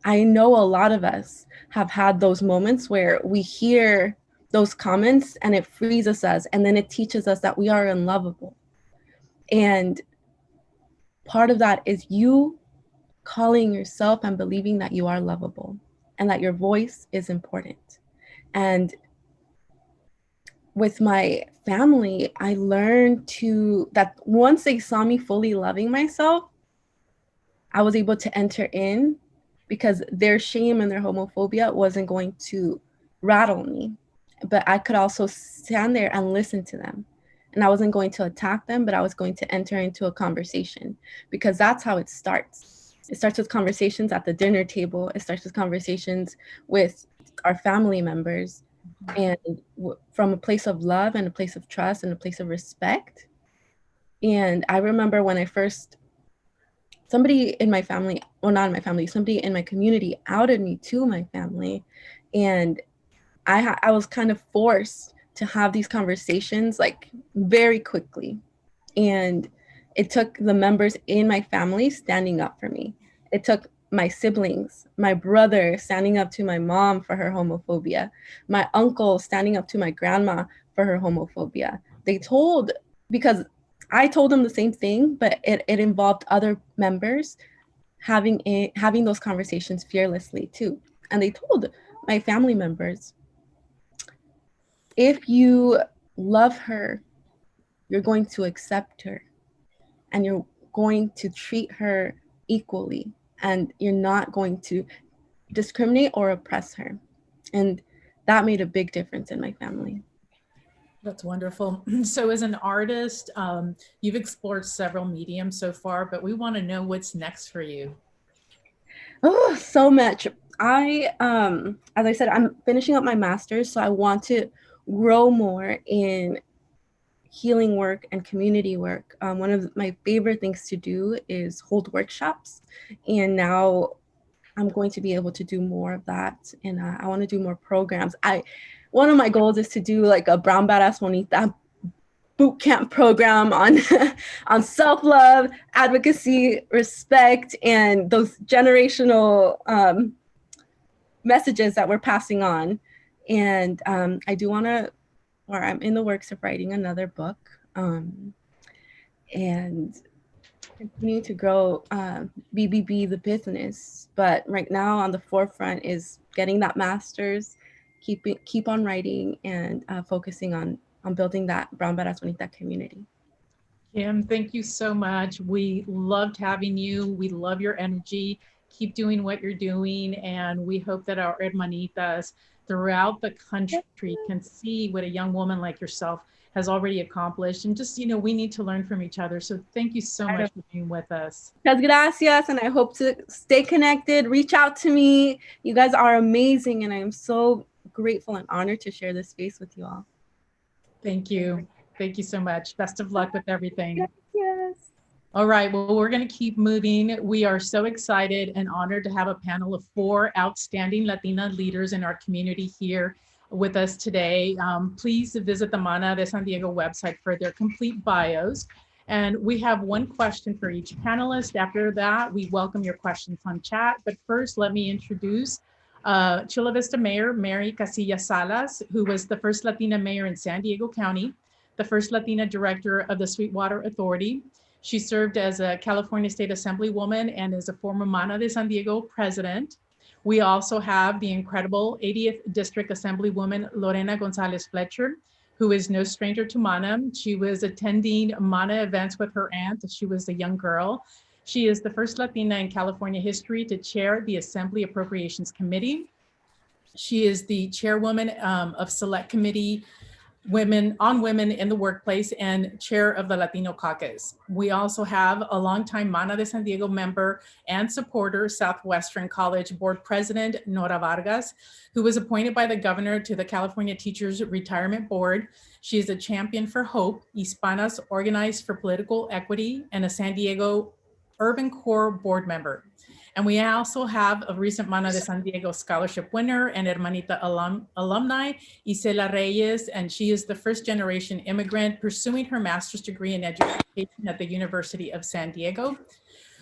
I know a lot of us have had those moments where we hear those comments and it freezes us, and then it teaches us that we are unlovable. And part of that is you calling yourself and believing that you are lovable and that your voice is important. And with my family, I learned that once they saw me fully loving myself, I was able to enter in, because their shame and their homophobia wasn't going to rattle me. But I could also stand there and listen to them. And I wasn't going to attack them, but I was going to enter into a conversation, because that's how it starts. It starts with conversations at the dinner table. It starts with conversations with our family members, and from a place of love and a place of trust and a place of respect. And I remember when somebody in my family, well, not in my family, somebody in my community outed me to my family. And I was kind of forced to have these conversations like very quickly. And it took the members in my family standing up for me. It took my siblings, my brother standing up to my mom for her homophobia, my uncle standing up to my grandma for her homophobia. Because I told them the same thing, but it involved other members having those conversations fearlessly too. And they told my family members, if you love her, you're going to accept her and you're going to treat her equally, and you're not going to discriminate or oppress her. And that made a big difference in my family. That's wonderful. So as an artist, you've explored several mediums so far, but we want to know what's next for you. Oh, so much. As I said, I'm finishing up my master's, so I want to grow more in healing work and community work. One of my favorite things to do is hold workshops, and now I'm going to be able to do more of that. And I want to do more programs. One of my goals is to do like a Brown Badass Bonita boot camp program on on self-love, advocacy, respect, and those generational messages that we're passing on. And I do want to or I'm in the works of writing another book, and continue to grow BBB, the business. But right now on the forefront is getting that master's, keep on writing, and focusing on building that Brown Badass Bonita community. Kim, thank you so much. We loved having you. We love your energy. Keep doing what you're doing. And we hope that our hermanitas throughout the country can see what a young woman like yourself has already accomplished. And just, we need to learn from each other. So thank you so much for being with us. Muchas gracias. And I hope to stay connected. Reach out to me. You guys are amazing. And I am so grateful and honored to share this space with you all. Thank you. Thank you so much. Best of luck with everything. Yes. All right, well, we're going to keep moving. We are so excited and honored to have a panel of 4 outstanding Latina leaders in our community here with us today. Please visit the Mana de San Diego website for their complete bios. And we have one question for each panelist. After that, we welcome your questions on chat. But first, let me introduce Chula Vista Mayor Mary Casillas Salas, who was the first Latina mayor in San Diego County, the first Latina director of the Sweetwater Authority. She served as a California State Assemblywoman and is a former Mana de San Diego president. We also have the incredible 80th District Assemblywoman Lorena Gonzalez Fletcher, who is no stranger to Mana. She was attending Mana events with her aunt as she was a young girl. She is the first Latina in California history to chair the Assembly Appropriations Committee. She is the chairwoman of Select Committee on Women in the Workplace and chair of the Latino Caucus. We also have a longtime Mana de San Diego member and supporter, Southwestern College Board President Nora Vargas, who was appointed by the governor to the California Teachers Retirement Board. She is a champion for Hope, Hispanas Organized for Political Equity, and a San Diego Urban Core board member. And we also have a recent Mana de San Diego scholarship winner and Hermanita alumni, Isela Reyes, and she is the first generation immigrant pursuing her master's degree in education at the University of San Diego.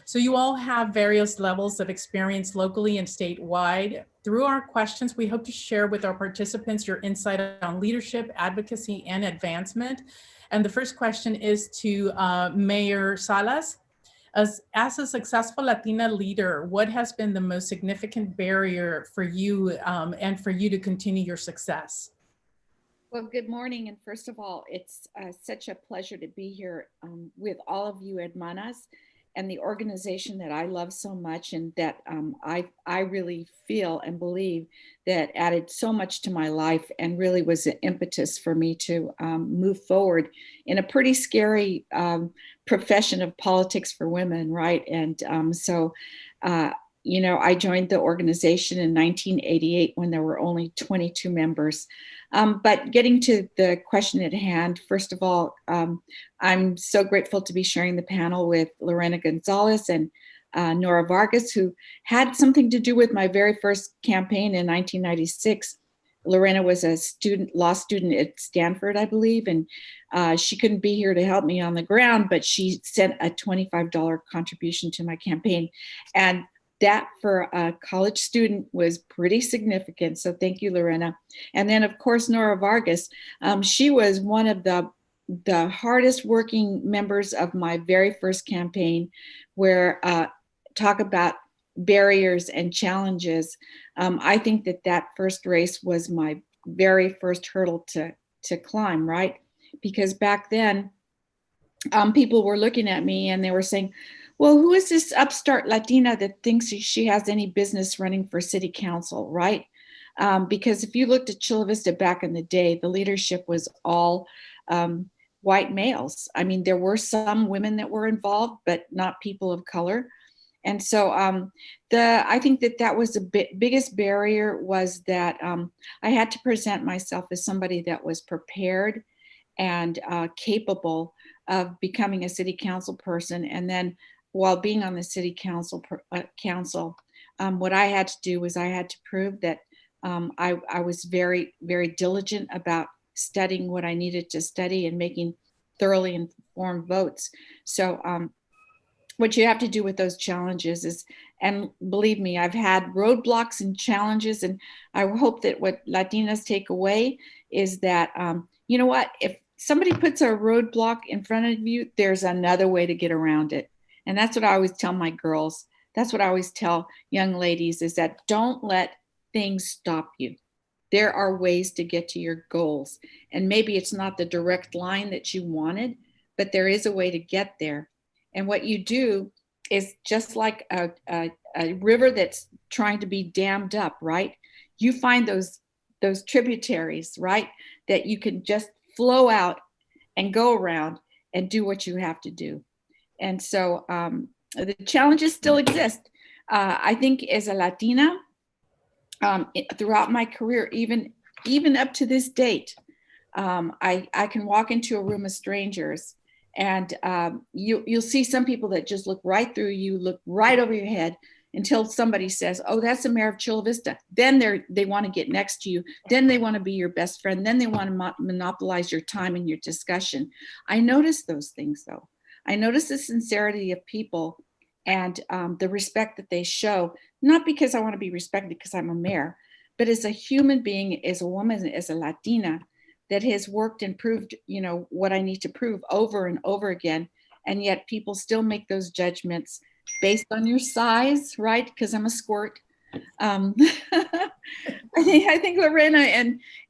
So you all have various levels of experience locally and statewide. Through our questions, we hope to share with our participants your insight on leadership, advocacy, and advancement. And the first question is to Mayor Salas. As a successful Latina leader, what has been the most significant barrier for you and for you to continue your success? Well, good morning. And first of all, it's such a pleasure to be here with all of you at Manas and the organization that I love so much, and that I really feel and believe that added so much to my life and really was an impetus for me to move forward in a pretty scary profession of politics for women, right? And I joined the organization in 1988 when there were only 22 members. But getting to the question at hand, first of all, I'm so grateful to be sharing the panel with Lorena Gonzalez and Nora Vargas, who had something to do with my very first campaign in 1996. Lorena was a law student at Stanford, I believe, and she couldn't be here to help me on the ground, but she sent a $25 contribution to my campaign. And that for a college student was pretty significant. So thank you, Lorena. And then of course, Nora Vargas, she was one of the hardest working members of my very first campaign, where talk about barriers and challenges. I think that first race was my very first hurdle to climb, right? Because back then, people were looking at me and they were saying, well, who is this upstart Latina that thinks she has any business running for city council, right? Because if you looked at Chula Vista back in the day, the leadership was all white males. I mean, there were some women that were involved, but not people of color. And so I think that was the biggest barrier, was that I had to present myself as somebody that was prepared and capable of becoming a city council person. And then while being on the city council, what I had to do was I had to prove that I was very, very diligent about studying what I needed to study and making thoroughly informed votes. So what you have to do with those challenges is, and believe me, I've had roadblocks and challenges, and I hope that what Latinas take away is that you know what? If somebody puts a roadblock in front of you, there's another way to get around it. And that's what I always tell my girls. That's what I always tell young ladies, is that don't let things stop you. There are ways to get to your goals. And maybe it's not the direct line that you wanted, but there is a way to get there. And what you do is just like a river that's trying to be dammed up, right? You find those tributaries, right? That you can just flow out and go around and do what you have to do. And so the challenges still exist. I think as a Latina, throughout my career, even up to this date, I can walk into a room of strangers, and you'll see some people that just look right through you, look right over your head, until somebody says, "Oh, that's the mayor of Chula Vista." Then they want to get next to you. Then they want to be your best friend. Then they want to monopolize your time and your discussion. I notice those things, though. I notice the sincerity of people and the respect that they show, not because I want to be respected because I'm a mayor, but as a human being, as a woman, as a Latina, that has worked and proved, what I need to prove over and over again. And yet people still make those judgments based on your size, right? Because I'm a squirt. I think Lorena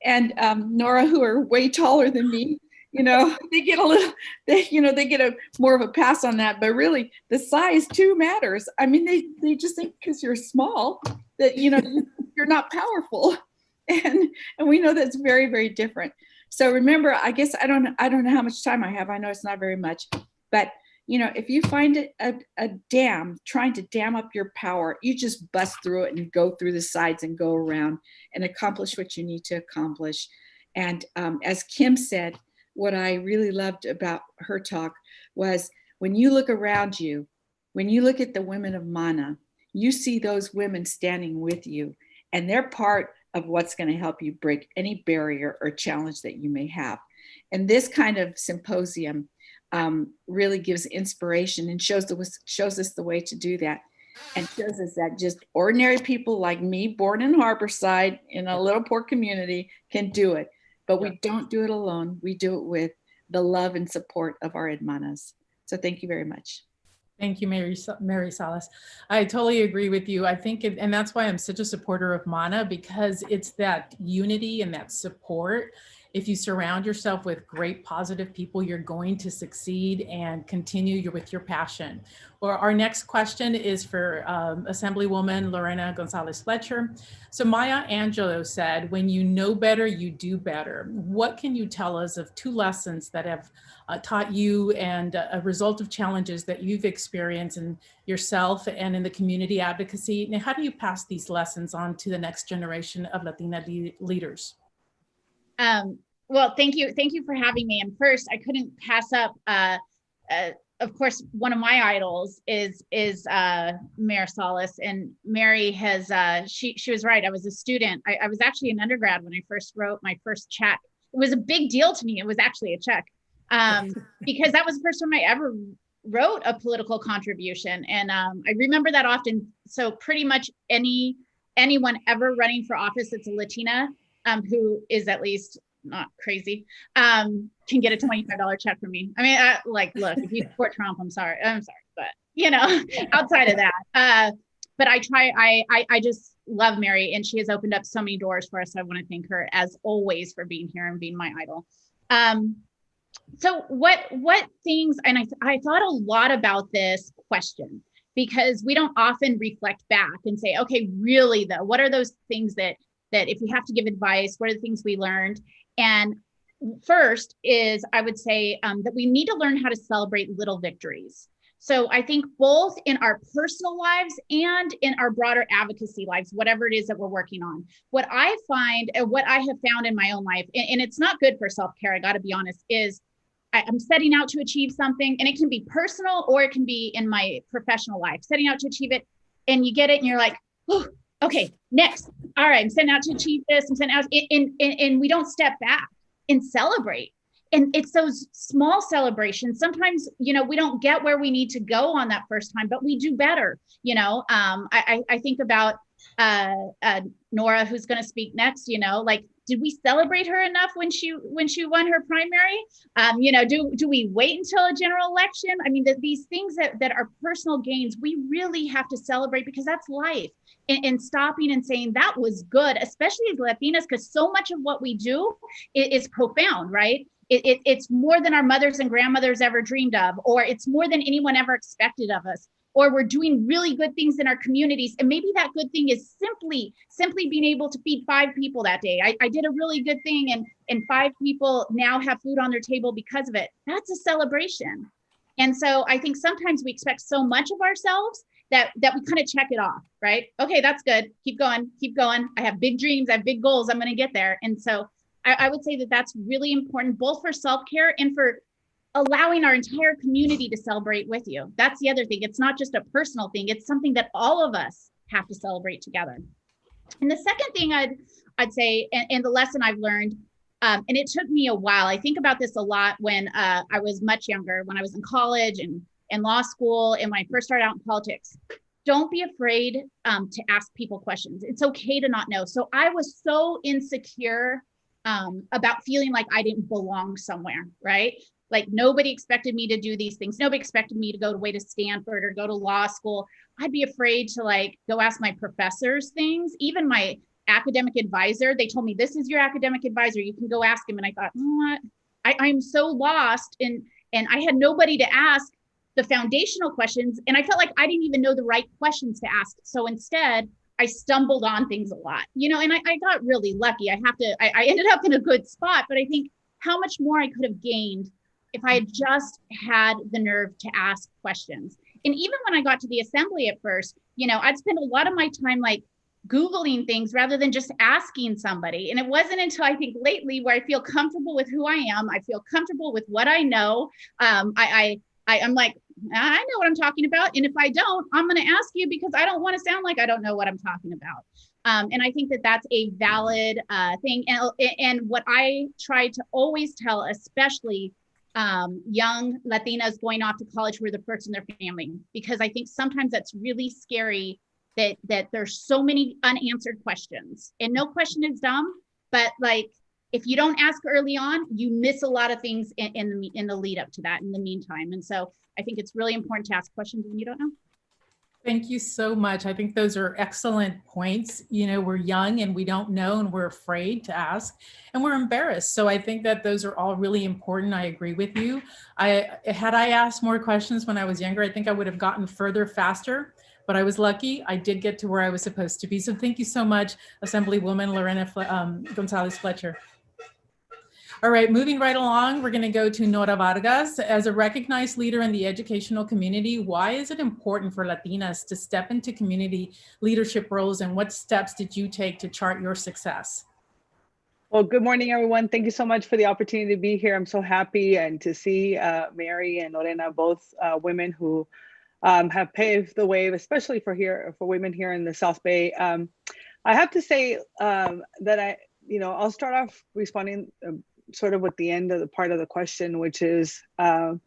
and Nora, who are way taller than me, they get they get a more of a pass on that. But really, the size too matters. I mean, they just think because you're small that you're not powerful, and we know that's very, very different. So remember, I guess I don't know how much time I have. I know it's not very much, but if you find it a dam trying to dam up your power, you just bust through it and go through the sides and go around and accomplish what you need to accomplish. And as Kim said, what I really loved about her talk was when you look around you, when you look at the women of Mana, you see those women standing with you, and they're part of what's going to help you break any barrier or challenge that you may have. And this kind of symposium really gives inspiration and shows us the way to do that, and shows us that just ordinary people like me, born in Harborside in a little poor community, can do it. But we don't do it alone. We do it with the love and support of our hermanas. So thank you very much. Thank you, Mary Salas. I totally agree with you. I think, and that's why I'm such a supporter of Mana, because it's that unity and that support. If you surround yourself with great positive people, you're going to succeed and continue with your passion. Well, our next question is for Assemblywoman Lorena Gonzalez Fletcher. So Maya Angelou said, "When you know better, you do better." What can you tell us of 2 lessons that have taught you and a result of challenges that you've experienced in yourself and in the community advocacy? Now, how do you pass these lessons on to the next generation of Latina leaders? Well, thank you for having me. And first, I couldn't pass up, of course, one of my idols is Mayor Salas, and Mary has, she was right. I was a student. I was actually an undergrad when I first wrote my first check. It was a big deal to me. It was actually a check because that was the first time I ever wrote a political contribution. And I remember that often. So pretty much anyone ever running for office that's a Latina who is at least not crazy, can get a $25 check from me. I mean, look, if you support Trump, I'm sorry, but outside of that, but I just love Mary, and she has opened up so many doors for us. So I want to thank her as always for being here and being my idol. So what things, and I thought a lot about this question, because we don't often reflect back and say, okay, really though, what are those things that if we have to give advice, what are the things we learned? And first is, I would say that we need to learn how to celebrate little victories. So I think both in our personal lives and in our broader advocacy lives, whatever it is that we're working on, what I find, what I have found in my own life, and it's not good for self-care, I gotta be honest, is I'm setting out to achieve something, and it can be personal or it can be in my professional life, setting out to achieve it, and you get it and you're like, oh, okay, next. All right, I'm setting out to achieve this. I'm setting out, and we don't step back and celebrate. And it's those small celebrations. Sometimes, we don't get where we need to go on that first time, but we do better. I think about Nora, who's going to speak next. Did we celebrate her enough when she won her primary? Do we wait until a general election? I mean, these things that are personal gains, we really have to celebrate, because that's life. And stopping and saying that was good, especially as Latinas, because so much of what we do is profound, right? It's more than our mothers and grandmothers ever dreamed of, or it's more than anyone ever expected of us, or we're doing really good things in our communities. And maybe that good thing is simply being able to feed 5 people that day. I did a really good thing, and 5 people now have food on their table because of it. That's a celebration. And so I think sometimes we expect so much of ourselves that we kind of check it off, right? Okay, that's good. Keep going. I have big dreams. I have big goals. I'm going to get there. And so I would say that that's really important, both for self-care and for allowing our entire community to celebrate with you. That's the other thing. It's not just a personal thing. It's something that all of us have to celebrate together. And the second thing I'd say, and the lesson I've learned, and it took me a while. I think about this a lot when I was much younger, when I was in college and law school, and when I first started out in politics. Don't be afraid to ask people questions. It's okay to not know. So I was so insecure about feeling like I didn't belong somewhere, right? Like nobody expected me to do these things. Nobody expected me to go away to Stanford or go to law school. I'd be afraid to like go ask my professors things. Even my academic advisor, they told me, this is your academic advisor, you can go ask him. And I thought, what? I'm so lost, and I had nobody to ask the foundational questions. And I felt like I didn't even know the right questions to ask. So instead, I stumbled on things a lot, and I got really lucky. I ended up in a good spot, but I think how much more I could have gained if I had just had the nerve to ask questions. And even when I got to the assembly at first, I'd spend a lot of my time like Googling things rather than just asking somebody. And it wasn't until I think lately where I feel comfortable with who I am. I feel comfortable with what I know. I'm like, I know what I'm talking about. And if I don't, I'm going to ask you, because I don't want to sound like I don't know what I'm talking about. And I think that that's a valid thing. And what I try to always tell, especially young Latinas going off to college who are the first in their family, because I think sometimes that's really scary that there's so many unanswered questions, and no question is dumb, but like, if you don't ask early on, you miss a lot of things in the lead up to that in the meantime. And so I think it's really important to ask questions when you don't know. Thank you so much. I think those are excellent points. We're young and we don't know, and we're afraid to ask, and we're embarrassed. So I think that those are all really important. I agree with you. Had I asked more questions when I was younger, I think I would have gotten further faster, but I was lucky. I did get to where I was supposed to be. So thank you so much, Assemblywoman Lorena Gonzalez Fletcher. All right, moving right along, we're going to go to Nora Vargas. As a recognized leader in the educational community, why is it important for Latinas to step into community leadership roles, and what steps did you take to chart your success? Well, good morning, everyone. Thank you so much for the opportunity to be here. I'm so happy and to see Mary and Lorena, both women who have paved the way, especially for women here in the South Bay. I have to say that I'll start off responding sort of with the end of the part of the question, which is, the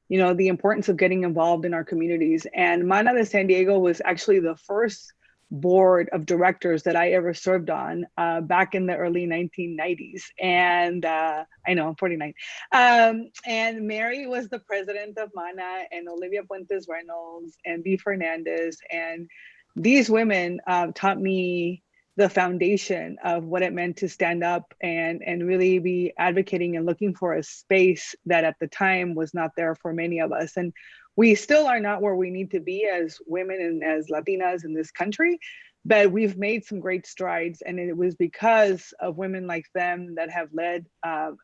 importance of getting involved in our communities. And Mana de San Diego was actually the first board of directors that I ever served on back in the early 1990s. And I know, I'm 49. And Mary was the president of Mana, and Olivia Puentes Reynolds and B. Fernandez. And these women taught me the foundation of what it meant to stand up and really be advocating and looking for a space that at the time was not there for many of us. And we still are not where we need to be as women and as Latinas in this country, but we've made some great strides. And it was because of women like them that have led, that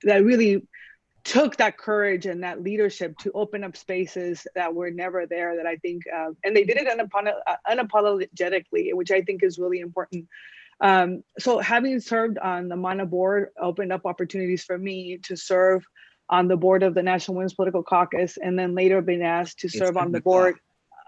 really took that courage and that leadership to open up spaces that were never there, that I think, and they did it unapologetically, which I think is really important. So having served on the Mana board opened up opportunities for me to serve on the board of the National Women's Political Caucus, and then later been asked to serve on the board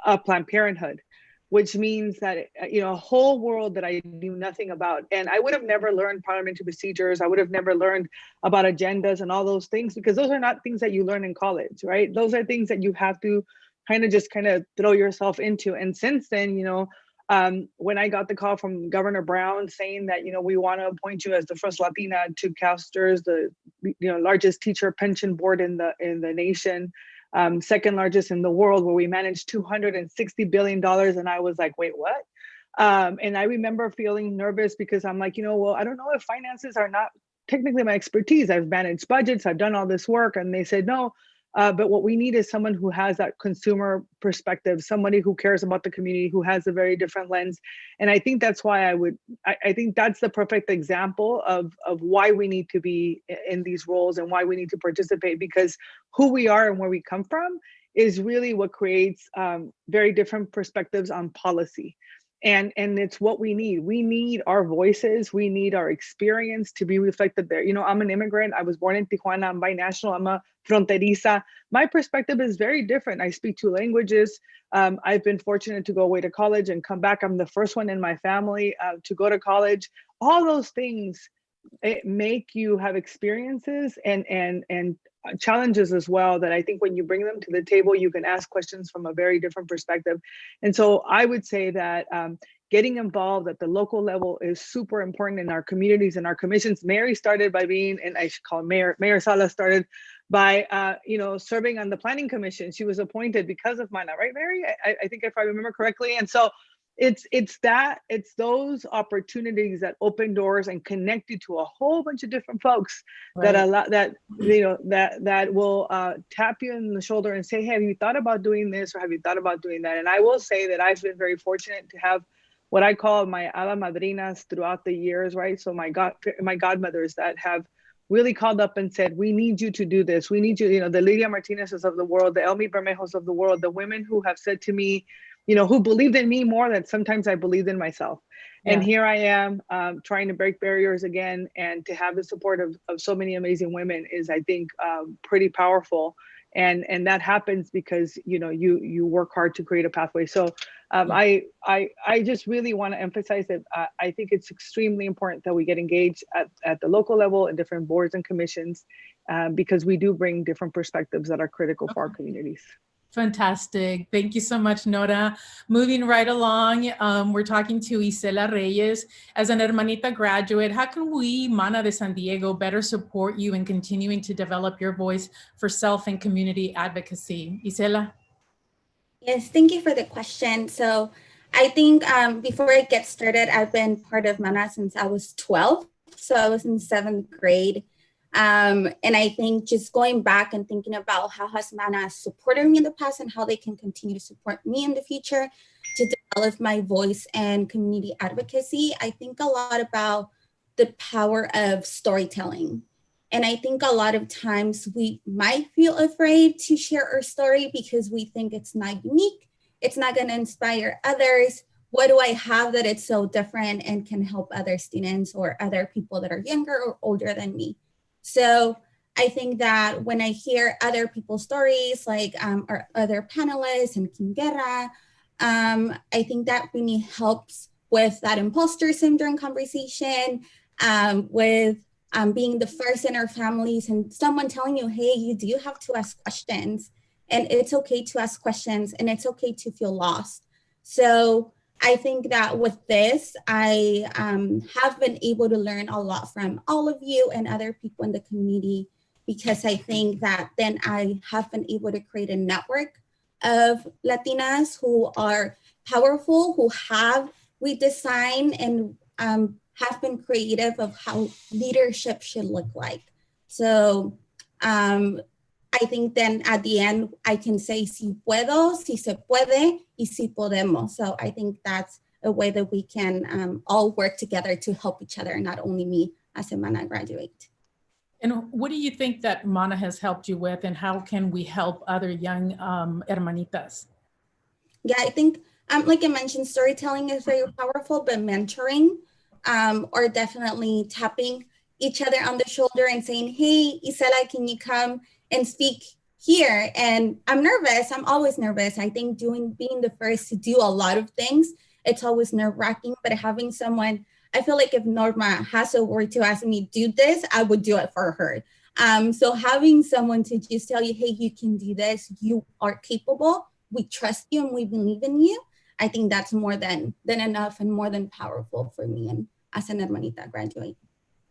of Planned Parenthood, which means that, a whole world that I knew nothing about. And I would have never learned parliamentary procedures. I would have never learned about agendas and all those things, because those are not things that you learn in college, right? Those are things that you have to kind of throw yourself into. And since then, When I got the call from Governor Brown saying that, you know, we want to appoint you as the first Latina to CalSTRS, the largest teacher pension board in the nation, second largest in the world, where we managed $260 billion. And I was like, wait, what? And I remember feeling nervous because I'm like, well, I don't know if finances are not technically my expertise. I've managed budgets, I've done all this work. And they said, no, but what we need is someone who has that consumer perspective, somebody who cares about the community, who has a very different lens. And I think that's why I think that's the perfect example of why we need to be in these roles and why we need to participate, because who we are and where we come from is really what creates very different perspectives on policy. And it's what we need. We need our voices. We need our experience to be reflected there. I'm an immigrant. I was born in Tijuana. I'm binational. I'm a fronteriza. My perspective is very different. I speak 2 languages. I've been fortunate to go away to college and come back. I'm the first one in my family to go to college. All those things make you have experiences and challenges as well, that I think when you bring them to the table, you can ask questions from a very different perspective. And so I would say that getting involved at the local level is super important in our communities and our commissions. Mary started by being, and I should call Mayor Sala started by, serving on the planning commission. She was appointed because of Mana, right, Mary? I think if I remember correctly. And so it's those opportunities that open doors and connect you to a whole bunch of different folks, right, that will tap you in the shoulder and say, hey, have you thought about doing this, or have you thought about doing that? And I will say that I've been very fortunate to have what I call my ala madrinas throughout the years, right? So my godmothers that have really called up and said, we need you to do this. We need you, the Lidia Martinez's of the world, the Elmi Bermejos of the world, the women who have said to me, who believed in me more than sometimes I believed in myself. Yeah. And here I am trying to break barriers again, and to have the support of so many amazing women is, I think, pretty powerful. And that happens because, you work hard to create a pathway. So I just really want to emphasize that I think it's extremely important that we get engaged at the local level in different boards and commissions, because we do bring different perspectives that are critical for our communities. Fantastic. Thank you so much, Nora. Moving right along, we're talking to Isela Reyes. As an Hermanita graduate, how can we, Mana de San Diego, better support you in continuing to develop your voice for self and community advocacy? Isela? Yes, thank you for the question. So I think before I get started, I've been part of Mana since I was 12. So I was in 7th grade. And I think just going back and thinking about how has Mana supported me in the past and how they can continue to support me in the future to develop my voice and community advocacy, I think a lot about the power of storytelling. And I think a lot of times we might feel afraid to share our story because we think it's not unique, it's not going to inspire others. What do I have that it's so different and can help other students or other people that are younger or older than me? So I think that when I hear other people's stories, like our other panelists and Kim Guerra, I think that really helps with that imposter syndrome conversation, with being the first in our families and someone telling you, hey, you do have to ask questions, and it's okay to ask questions and it's okay to feel lost. So I think that with this, I have been able to learn a lot from all of you and other people in the community, because I think that then I have been able to create a network of Latinas who are powerful, who have redesigned and have been creative of how leadership should look like. So I think then at the end, I can say, si puedo, si se puede, y si podemos. So I think that's a way that we can all work together to help each other, not only me as a Mana graduate. And what do you think that Mana has helped you with, and how can we help other young hermanitas? Yeah, I think, like I mentioned, storytelling is very powerful, but mentoring or definitely tapping each other on the shoulder and saying, hey, Isela, can you come and speak here? And I'm nervous. I'm always nervous. I think being the first to do a lot of things, it's always nerve-wracking, but having someone, I feel like if Norma has a word to ask me do this, I would do it for her. So having someone to just tell you, hey, you can do this, you are capable, we trust you and we believe in you. I think that's more than enough and more than powerful for me and as an hermanita graduate.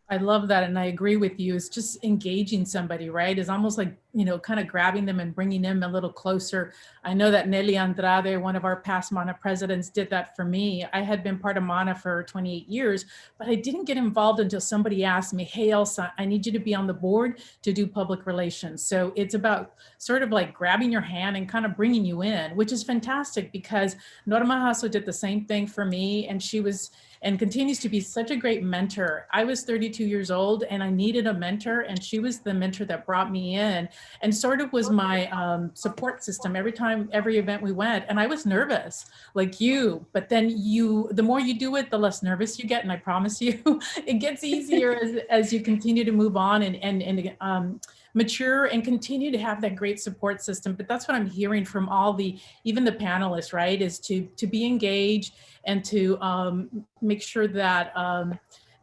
I love that. And I agree with you. It's just engaging somebody, right? It's almost like, you know, kind of grabbing them and bringing them a little closer. I know that Nelly Andrade, one of our past MANA presidents, did that for me. I had been part of MANA for 28 years, but I didn't get involved until somebody asked me, hey, Elsa, I need you to be on the board to do public relations. So it's about sort of like grabbing your hand and kind of bringing you in, which is fantastic because Norma Hasso did the same thing for me. And she was and continues to be such a great mentor. I was 32 years old and I needed a mentor, and she was the mentor that brought me in and sort of was my support system every event we went. And I was nervous like you, but then the more you do it, the less nervous you get. And I promise you, it gets easier as you continue to move on and mature and continue to have that great support system. But that's what I'm hearing from even the panelists, right? Is to be engaged and to make sure that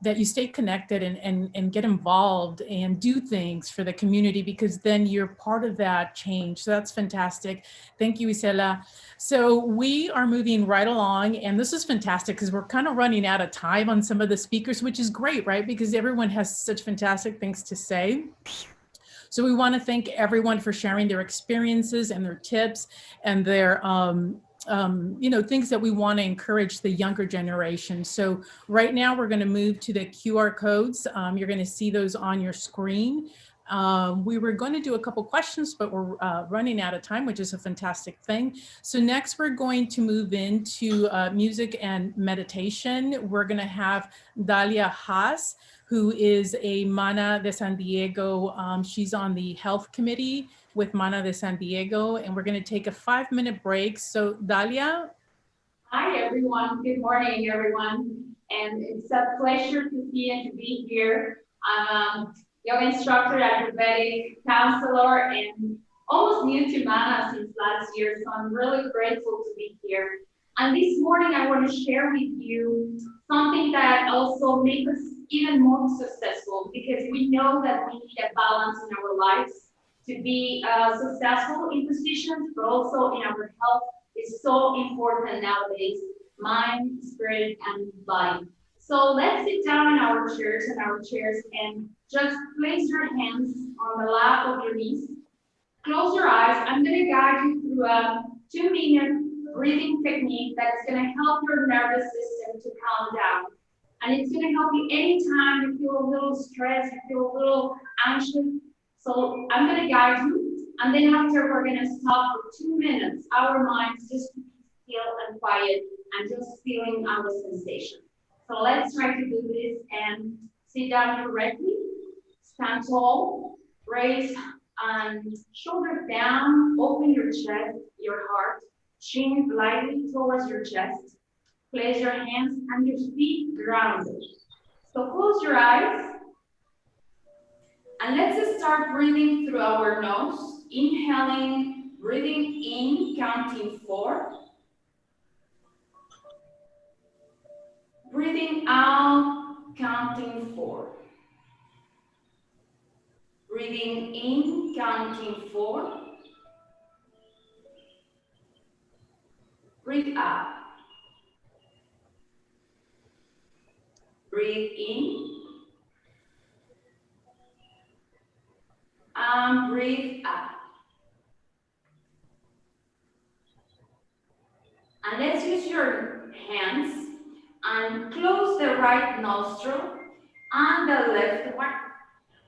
that you stay connected and get involved and do things for the community, because then you're part of that change. So that's fantastic. Thank you, Isela. So we are moving right along, and this is fantastic because we're kind of running out of time on some of the speakers, which is great, right? Because everyone has such fantastic things to say. So we want to thank everyone for sharing their experiences and their tips and their things that we want to encourage the younger generation. So right now we're going to move to the QR codes. You're going to see those on your screen. We were going to do a couple questions, but we're running out of time, which is a fantastic thing. So next we're going to move into music and meditation. We're going to have Dalia Haas, who is a MANA de San Diego. She's on the health committee with MANA de San Diego, and we're going to take a 5-minute break. So Dalia. Hi, everyone. Good morning, everyone. And it's a pleasure to see and to be here. I'm a yoga instructor, Ayurvedic counselor, and almost new to MANA since last year. So I'm really grateful to be here. And this morning, I want to share with you something that also makes us even more successful, because we know that we need a balance in our lives to be successful in positions, but also in our health is so important nowadays, mind, spirit, and body. So let's sit down in our chairs and just place your hands on the lap of your knees. Close your eyes. I'm going to guide you through a 2-minute breathing technique that's going to help your nervous system to calm down. And it's going to help you anytime you feel a little stressed, you feel a little anxious. So I'm going to guide you, and then after we're going to stop for 2 minutes, our minds just still and quiet and just feeling our sensation. So let's try to do this and sit down correctly, stand tall, raise and shoulders down, open your chest, your heart, chin lightly towards your chest. Place your hands and your feet grounded. So close your eyes. And let's start breathing through our nose, inhaling, breathing in, counting 4. Breathing out, counting 4. Breathing in, counting 4. Breathe out. Breathe in. And breathe out. And let's use your hands and close the right nostril and the left one.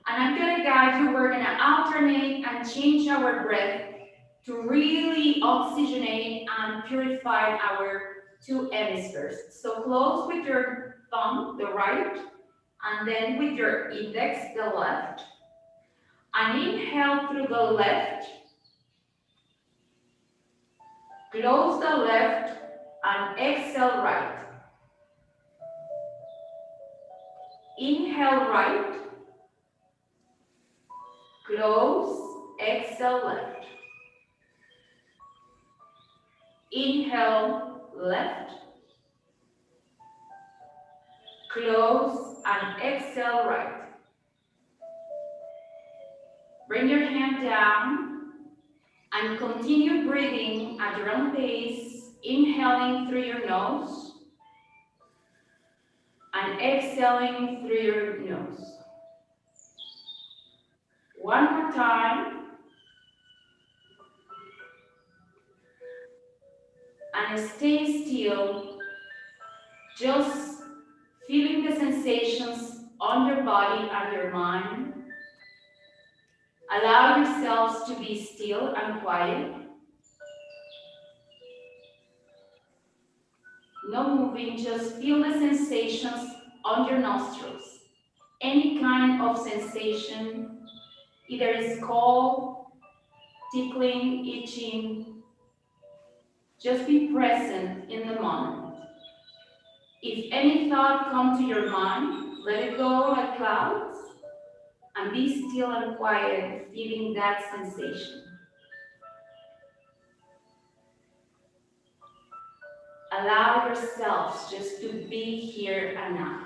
And I'm going to guide you. We're going to alternate and change our breath to really oxygenate and purify our 2 hemispheres. So close with your thumb, the right, and then with your index, the left. And inhale through the left. Close the left and exhale right. Inhale right. Close, exhale left. Inhale left. Close and exhale right. Bring your hand down and continue breathing at your own pace inhaling through your nose and exhaling through your nose. One more time. And stay still, just feeling the sensations on your body and your mind. Allow yourselves to be still and quiet. No moving, just feel the sensations on your nostrils. Any kind of sensation, either it's cold, tickling, itching, just be present in the moment. If any thought comes to your mind, let it go like clouds and be still and quiet, feeling that sensation. Allow yourselves just to be here and now.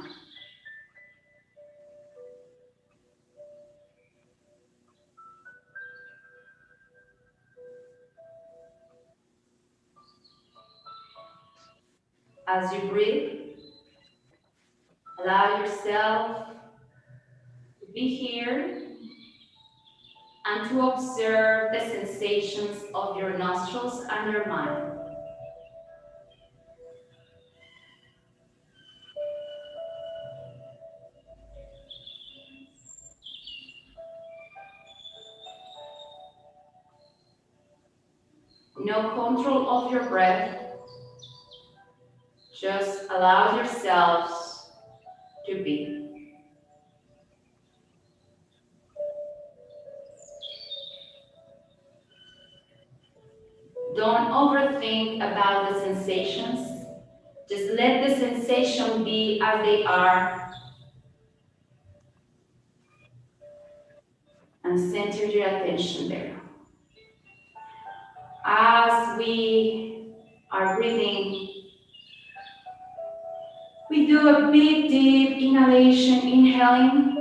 As you breathe, allow yourself to be here and to observe the sensations of your nostrils and your mind. No control of your breath. Just allow yourselves to be. Don't overthink about the sensations. Just let the sensation be as they are. And center your attention there. As we are breathing, we do a big, deep inhalation, inhaling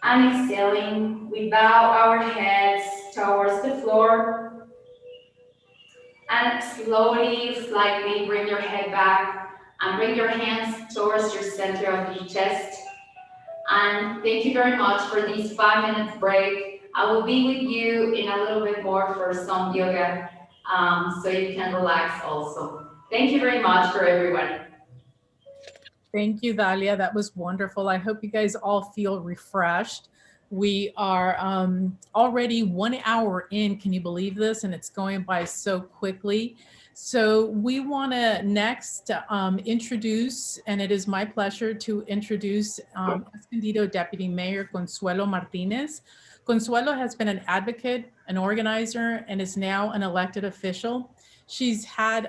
and exhaling. We bow our heads towards the floor and slowly, slightly bring your head back and bring your hands towards your center of your chest. And thank you very much for this 5 minutes break. I will be with you in a little bit more for some yoga, so you can relax also. Thank you very much for everyone. Thank you, Dalia. That was wonderful. I hope you guys all feel refreshed. We are already 1 hour in. Can you believe this? And it's going by so quickly. So we want to next introduce, and it is my pleasure to introduce Escondido Deputy Mayor Consuelo Martinez. Consuelo has been an advocate, an organizer, and is now an elected official. She has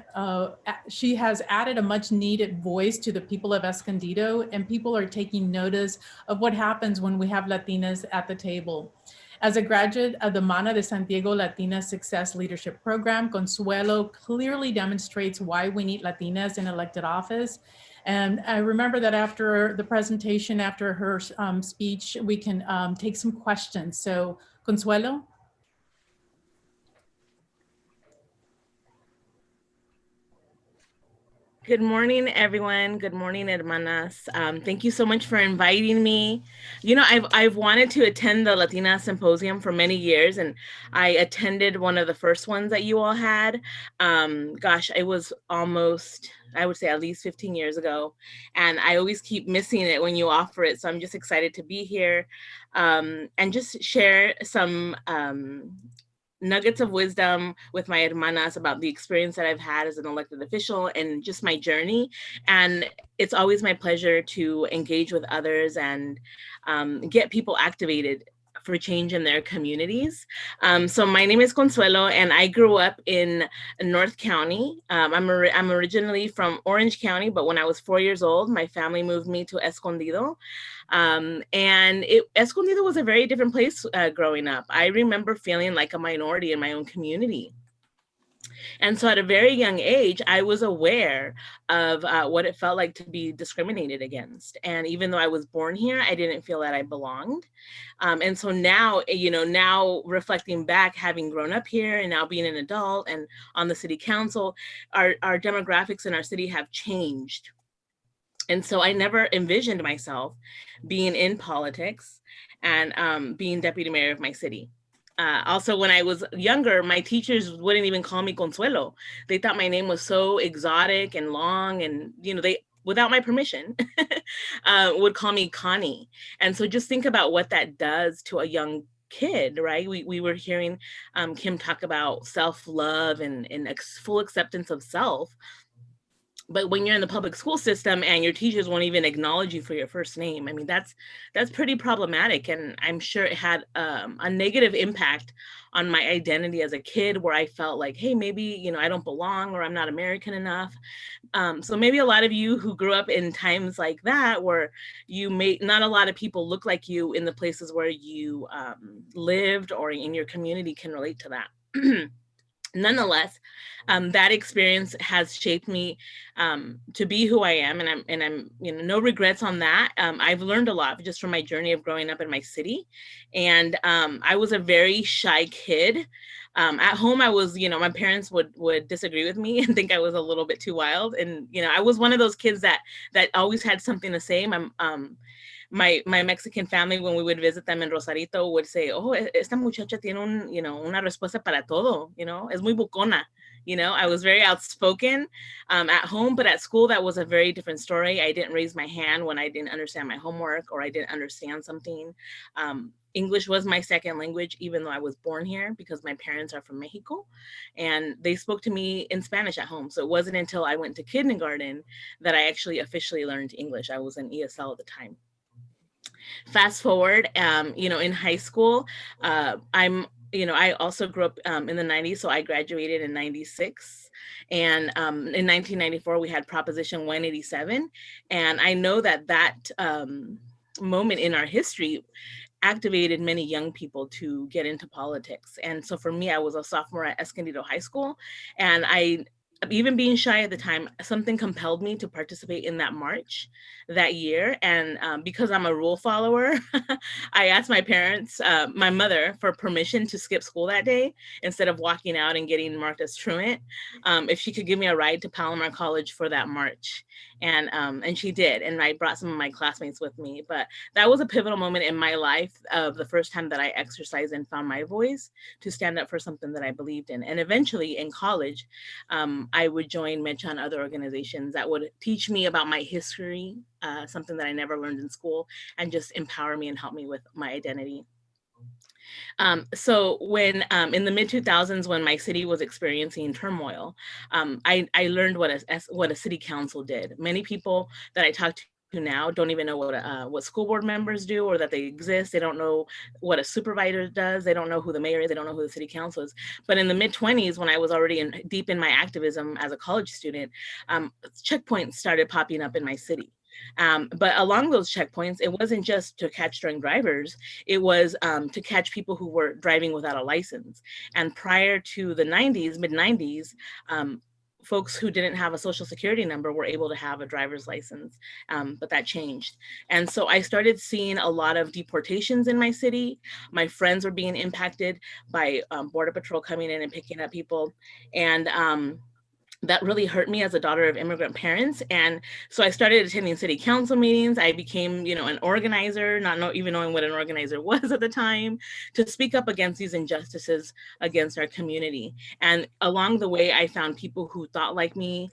added a much needed voice to the people of Escondido, and people are taking notice of what happens when we have Latinas at the table. As a graduate of the Mana de San Diego Latina Success Leadership Program, Consuelo clearly demonstrates why we need Latinas in elected office. And I remember that after the presentation, after her speech, we can take some questions. So Consuelo? Good morning, everyone. Good morning, hermanas. Thank you so much for inviting me. You know, I've wanted to attend the Latina Symposium for many years, and I attended one of the first ones that you all had. Gosh, it was almost, I would say at least 15 years ago, and I always keep missing it when you offer it. So I'm just excited to be here and just share some nuggets of wisdom with my hermanas about the experience that I've had as an elected official and just my journey. And it's always my pleasure to engage with others and get people activated for change in their communities. So my name is Consuelo, and I grew up in North County. I'm originally from Orange County, but when I was 4 years old, my family moved me to Escondido. And Escondido was a very different place growing up. I remember feeling like a minority in my own community. And so at a very young age, I was aware of what it felt like to be discriminated against. And even though I was born here, I didn't feel that I belonged. And so now, now reflecting back, having grown up here and now being an adult and on the city council, our demographics in our city have changed. And so I never envisioned myself being in politics and being deputy mayor of my city. Also, when I was younger, my teachers wouldn't even call me Consuelo. They thought my name was so exotic and long, and they, without my permission, would call me Connie. And so just think about what that does to a young kid, right? We were hearing Kim talk about self-love and full acceptance of self. But when you're in the public school system and your teachers won't even acknowledge you for your first name, I mean, that's pretty problematic. And I'm sure it had a negative impact on my identity as a kid, where I felt like, hey, maybe, I don't belong, or I'm not American enough. So maybe a lot of you who grew up in times like that, where not a lot of people look like you in the places where you lived or in your community, can relate to that. Nonetheless, that experience has shaped me to be who I am, and I'm no regrets on that. I've learned a lot just from my journey of growing up in my city, and I was a very shy kid. At home, I was, my parents would disagree with me and think I was a little bit too wild, and I was one of those kids that always had something to say. My Mexican family, when we would visit them in Rosarito, would say, oh, esta muchacha tiene una respuesta para todo, es muy bucona. I was very outspoken at home, but at school, that was a very different story. I didn't raise my hand when I didn't understand my homework or I didn't understand something. English was my second language, even though I was born here, because my parents are from Mexico and they spoke to me in Spanish at home. So it wasn't until I went to kindergarten that I actually officially learned English. I was in ESL at the time. Fast forward, in high school, I also grew up in the 90s, so I graduated in 96. And in 1994, we had Proposition 187. And I know that moment in our history activated many young people to get into politics. And so for me, I was a sophomore at Escondido High School, and even being shy at the time, something compelled me to participate in that march that year. And because I'm a rule follower, I asked my parents, my mother, for permission to skip school that day instead of walking out and getting marked as truant, if she could give me a ride to Palomar College for that march. And she did, and I brought some of my classmates with me. But that was a pivotal moment in my life of the first time that I exercised and found my voice to stand up for something that I believed in. And eventually in college, I would join Mecha and other organizations that would teach me about my history, something that I never learned in school, and just empower me and help me with my identity. So when in the mid-2000s, when my city was experiencing turmoil, I learned what a city council did. Many people that I talked to now don't even know what school board members do, or that they exist. They don't know what a supervisor does. They don't know who the mayor is. They don't know who the city council is. But in the mid-20s, when I was already deep in my activism as a college student, checkpoints started popping up in my city. But along those checkpoints, it wasn't just to catch drunk drivers, it was to catch people who were driving without a license. And prior to the 90s, mid-90s, folks who didn't have a social security number were able to have a driver's license, but that changed. And so I started seeing a lot of deportations in my city. My friends were being impacted by Border Patrol coming in and picking up people. And that really hurt me as a daughter of immigrant parents. And so I started attending city council meetings. I became, an organizer, not even knowing what an organizer was at the time, to speak up against these injustices against our community. And along the way, I found people who thought like me,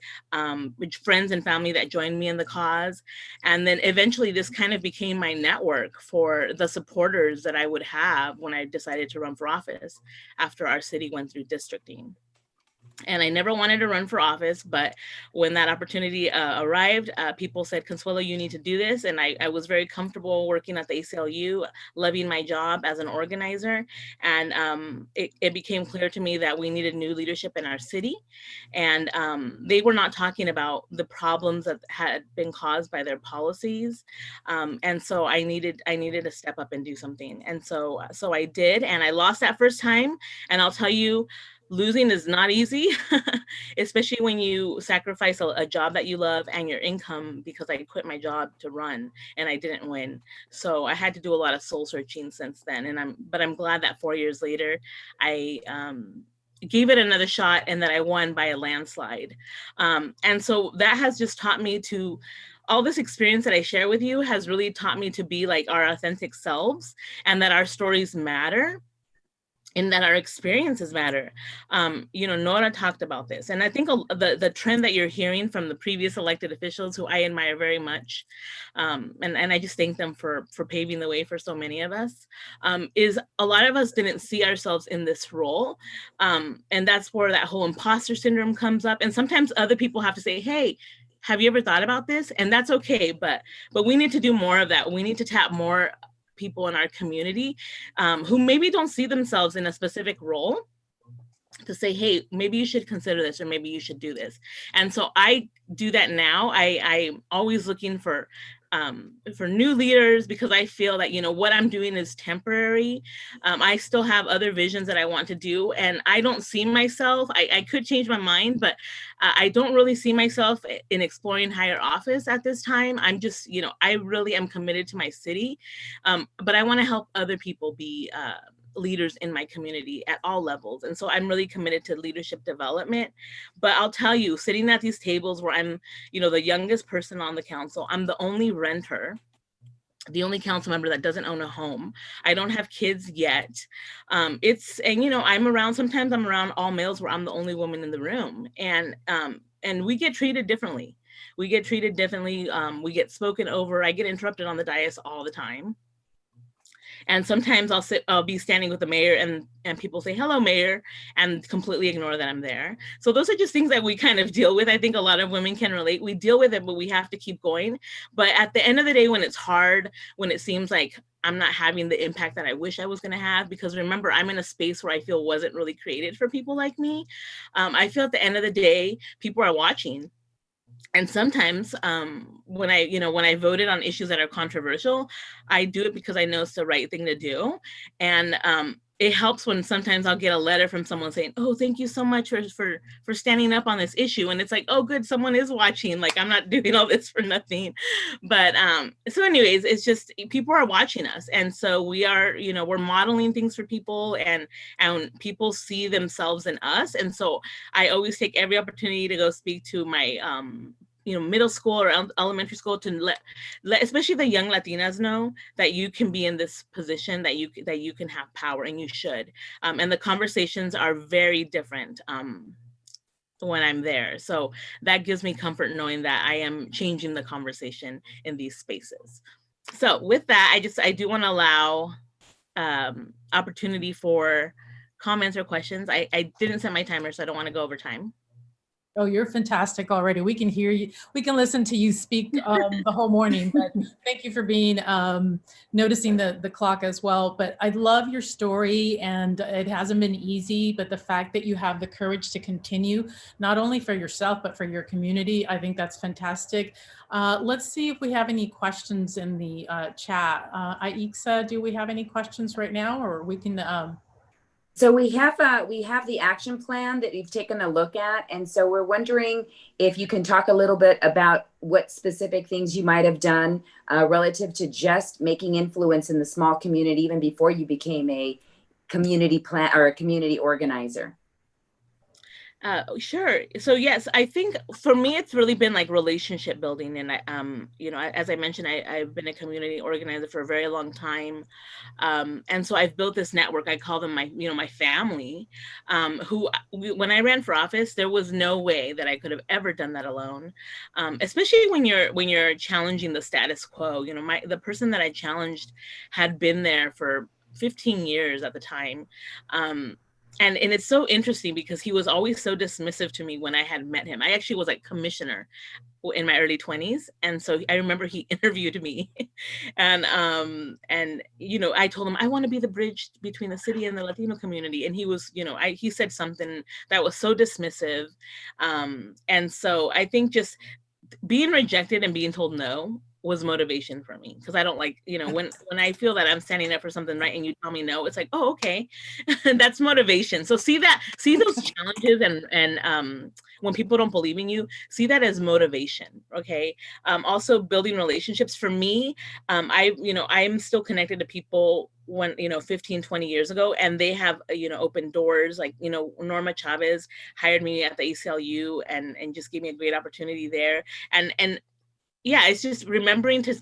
friends and family that joined me in the cause. And then eventually this kind of became my network for the supporters that I would have when I decided to run for office after our city went through districting. And I never wanted to run for office, but when that opportunity arrived, people said, Consuelo, you need to do this. And I was very comfortable working at the ACLU, loving my job as an organizer. And it became clear to me that we needed new leadership in our city. And they were not talking about the problems that had been caused by their policies. And so I needed to step up and do something. And so I did, and I lost that first time. And I'll tell you, losing is not easy, especially when you sacrifice a job that you love and your income, because I quit my job to run and I didn't win. So I had to do a lot of soul searching since then. And I'm glad that 4 years later, I gave it another shot and that I won by a landslide. And so that has just taught me to, all this experience that I share with you has really taught me to be like our authentic selves, and that our stories matter, and that our experiences matter. You know, Nora talked about this, and I think the trend that you're hearing from the previous elected officials, who I admire very much, and I just thank them for paving the way for so many of us, is a lot of us didn't see ourselves in this role, and that's where that whole imposter syndrome comes up. And sometimes other people have to say, hey, have you ever thought about this? And that's okay, but we need to do more of that. We need to tap more people in our community who maybe don't see themselves in a specific role, to say, hey, maybe you should consider this, or maybe you should do this. And so I do that now. I'm always looking for new leaders, because I feel that, you know, what I'm doing is temporary. I still have other visions that I want to do, and I don't see myself, I could change my mind, but I don't really see myself in exploring higher office at this time. I'm just, you know, I really am committed to my city, but I want to help other people be leaders in my community at all levels. And so I'm really committed to leadership development. But I'll tell you, sitting at these tables where I'm, you know, the youngest person on the council, I'm the only renter, the only council member that doesn't own a home. I don't have kids yet. And you know, sometimes I'm around all males where I'm the only woman in the room. And we get treated differently. We get treated differently. We get spoken over. I get interrupted on the dais all the time. And sometimes I'll be standing with the mayor, and people say, hello, mayor, and completely ignore that I'm there. So those are just things that we kind of deal with. I think a lot of women can relate. We deal with it, but we have to keep going. But at the end of the day, when it's hard, when it seems like I'm not having the impact that I wish I was going to have, because remember, I'm in a space where I feel wasn't really created for people like me. I feel at the end of the day, people are watching. And sometimes when I voted on issues that are controversial, I do it because I know it's the right thing to do. And it helps when sometimes I'll get a letter from someone saying, oh, thank you so much for standing up on this issue. And it's like, oh, good, someone is watching. Like, I'm not doing all this for nothing. But so anyways, it's just people are watching us. And so we are, you know, we're modeling things for people, and people see themselves in us. And so I always take every opportunity to go speak to my middle school or elementary school, to let especially the young Latinas know that you can be in this position, that you can have power, and you should. And the conversations are very different when I'm there. So that gives me comfort knowing that I am changing the conversation in these spaces. So with that, I do want to allow opportunity for comments or questions. I didn't set my timer, so I don't want to go over time. Oh, you're fantastic already. We can hear you. We can listen to you speak the whole morning. But thank you for being noticing the clock as well. But I love your story, and it hasn't been easy. But the fact that you have the courage to continue, not only for yourself but for your community, I think that's fantastic. Let's see if we have any questions in the chat. Aixa, do we have any questions right now, or we can? So we have the action plan that you've taken a look at. And so we're wondering if you can talk a little bit about what specific things you might have done relative to just making influence in the small community, even before you became a community plan or a community organizer. Sure. So yes, I think for me, it's really been like relationship building. And as I mentioned, I've been a community organizer for a very long time. And so I've built this network. I call them my family, when I ran for office, there was no way that I could have ever done that alone. Especially when you're challenging the status quo. The person that I challenged had been there for 15 years at the time. And it's so interesting because he was always so dismissive to me when I had met him. I actually was like commissioner in my early 20s. And so I remember he interviewed me and I told him, I want to be the bridge between the city and the Latino community. And he was, he said something that was so dismissive. And so I think just being rejected and being told no was motivation for me, because I don't like, when I feel that I'm standing up for something right and you tell me no, it's like, oh, okay. That's motivation. So see those challenges and when people don't believe in you, see that as motivation. Okay. Also building relationships for me. I'm still connected to people when 15, 20 years ago, and they have opened doors. Like Norma Chavez hired me at the ACLU and just gave me a great opportunity there. And yeah, it's just remembering to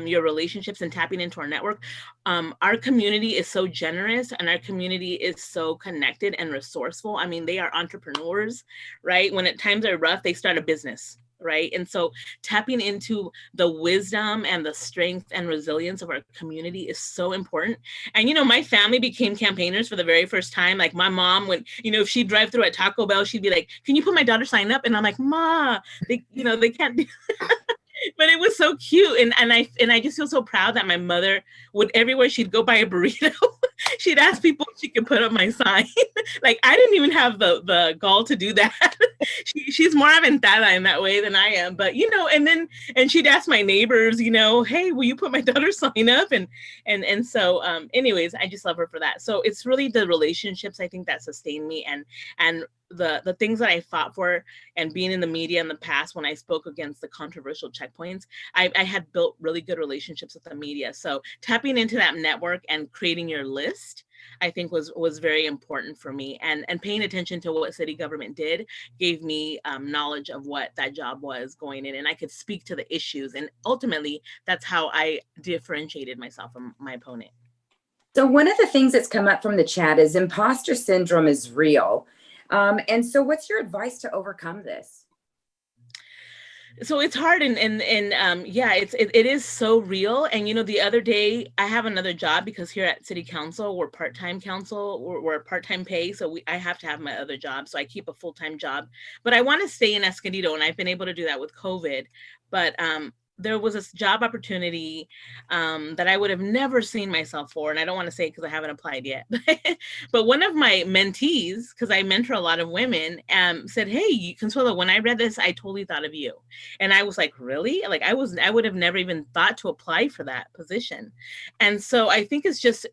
your relationships and tapping into our network. Our community is so generous, and our community is so connected and resourceful. I mean, they are entrepreneurs, right? When at times are rough, they start a business, right? And so tapping into the wisdom and the strength and resilience of our community is so important. And, my family became campaigners for the very first time. Like my mom, when, if she'd drive through at Taco Bell, she'd be like, can you put my daughter's sign up? And I'm like, Ma, they can't do but it was so cute. And I just feel so proud that my mother would, everywhere she'd go buy a burrito, she'd ask people if she could put up my sign. Like I didn't even have the gall to do that. She's more aventada in that way than I am. But and she'd ask my neighbors, hey, will you put my daughter's sign up? And so anyways, I just love her for that. So it's really the relationships, I think, that sustain me, and the things that I fought for, and being in the media in the past when I spoke against the controversial checkpoints, I had built really good relationships with the media. So tapping into that network and creating your list, I think was very important for me, and paying attention to what city government did gave me knowledge of what that job was going in, and I could speak to the issues, and ultimately that's how I differentiated myself from my opponent. So one of the things that's come up from the chat is imposter syndrome is real. And so what's your advice to overcome this? So it's hard, and yeah, it is so real. And the other day I have another job, because here at City Council we're part-time council, we're part-time pay, so I have to have my other job, so I keep a full-time job. But I want to stay in Escondido, and I've been able to do that with COVID. But there was this job opportunity that I would have never seen myself for. And I don't want to say it because I haven't applied yet. But one of my mentees, because I mentor a lot of women, said, hey, Consuelo, when I read this, I totally thought of you. And I was like, really? Like I would have never even thought to apply for that position. And so I think it's just,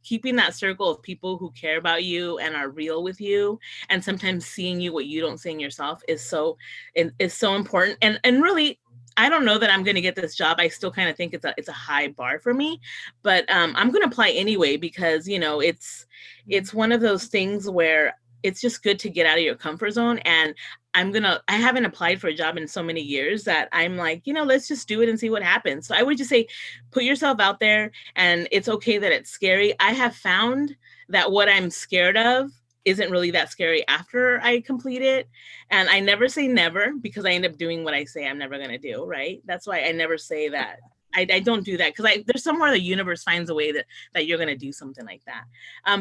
keeping that circle of people who care about you and are real with you, and sometimes seeing you what you don't see in yourself is so important. And really, I don't know that I'm going to get this job. I still kind of think it's a high bar for me, but I'm going to apply anyway, because, it's one of those things where it's just good to get out of your comfort zone. And I haven't applied for a job in so many years that I'm like, let's just do it and see what happens. So I would just say, put yourself out there, and it's okay that it's scary. I have found that what I'm scared of isn't really that scary after I complete it. And I never say never, because I end up doing what I say I'm never going to do, right? That's why I never say that. I don't do that, because there's somewhere the universe finds a way that you're going to do something like that.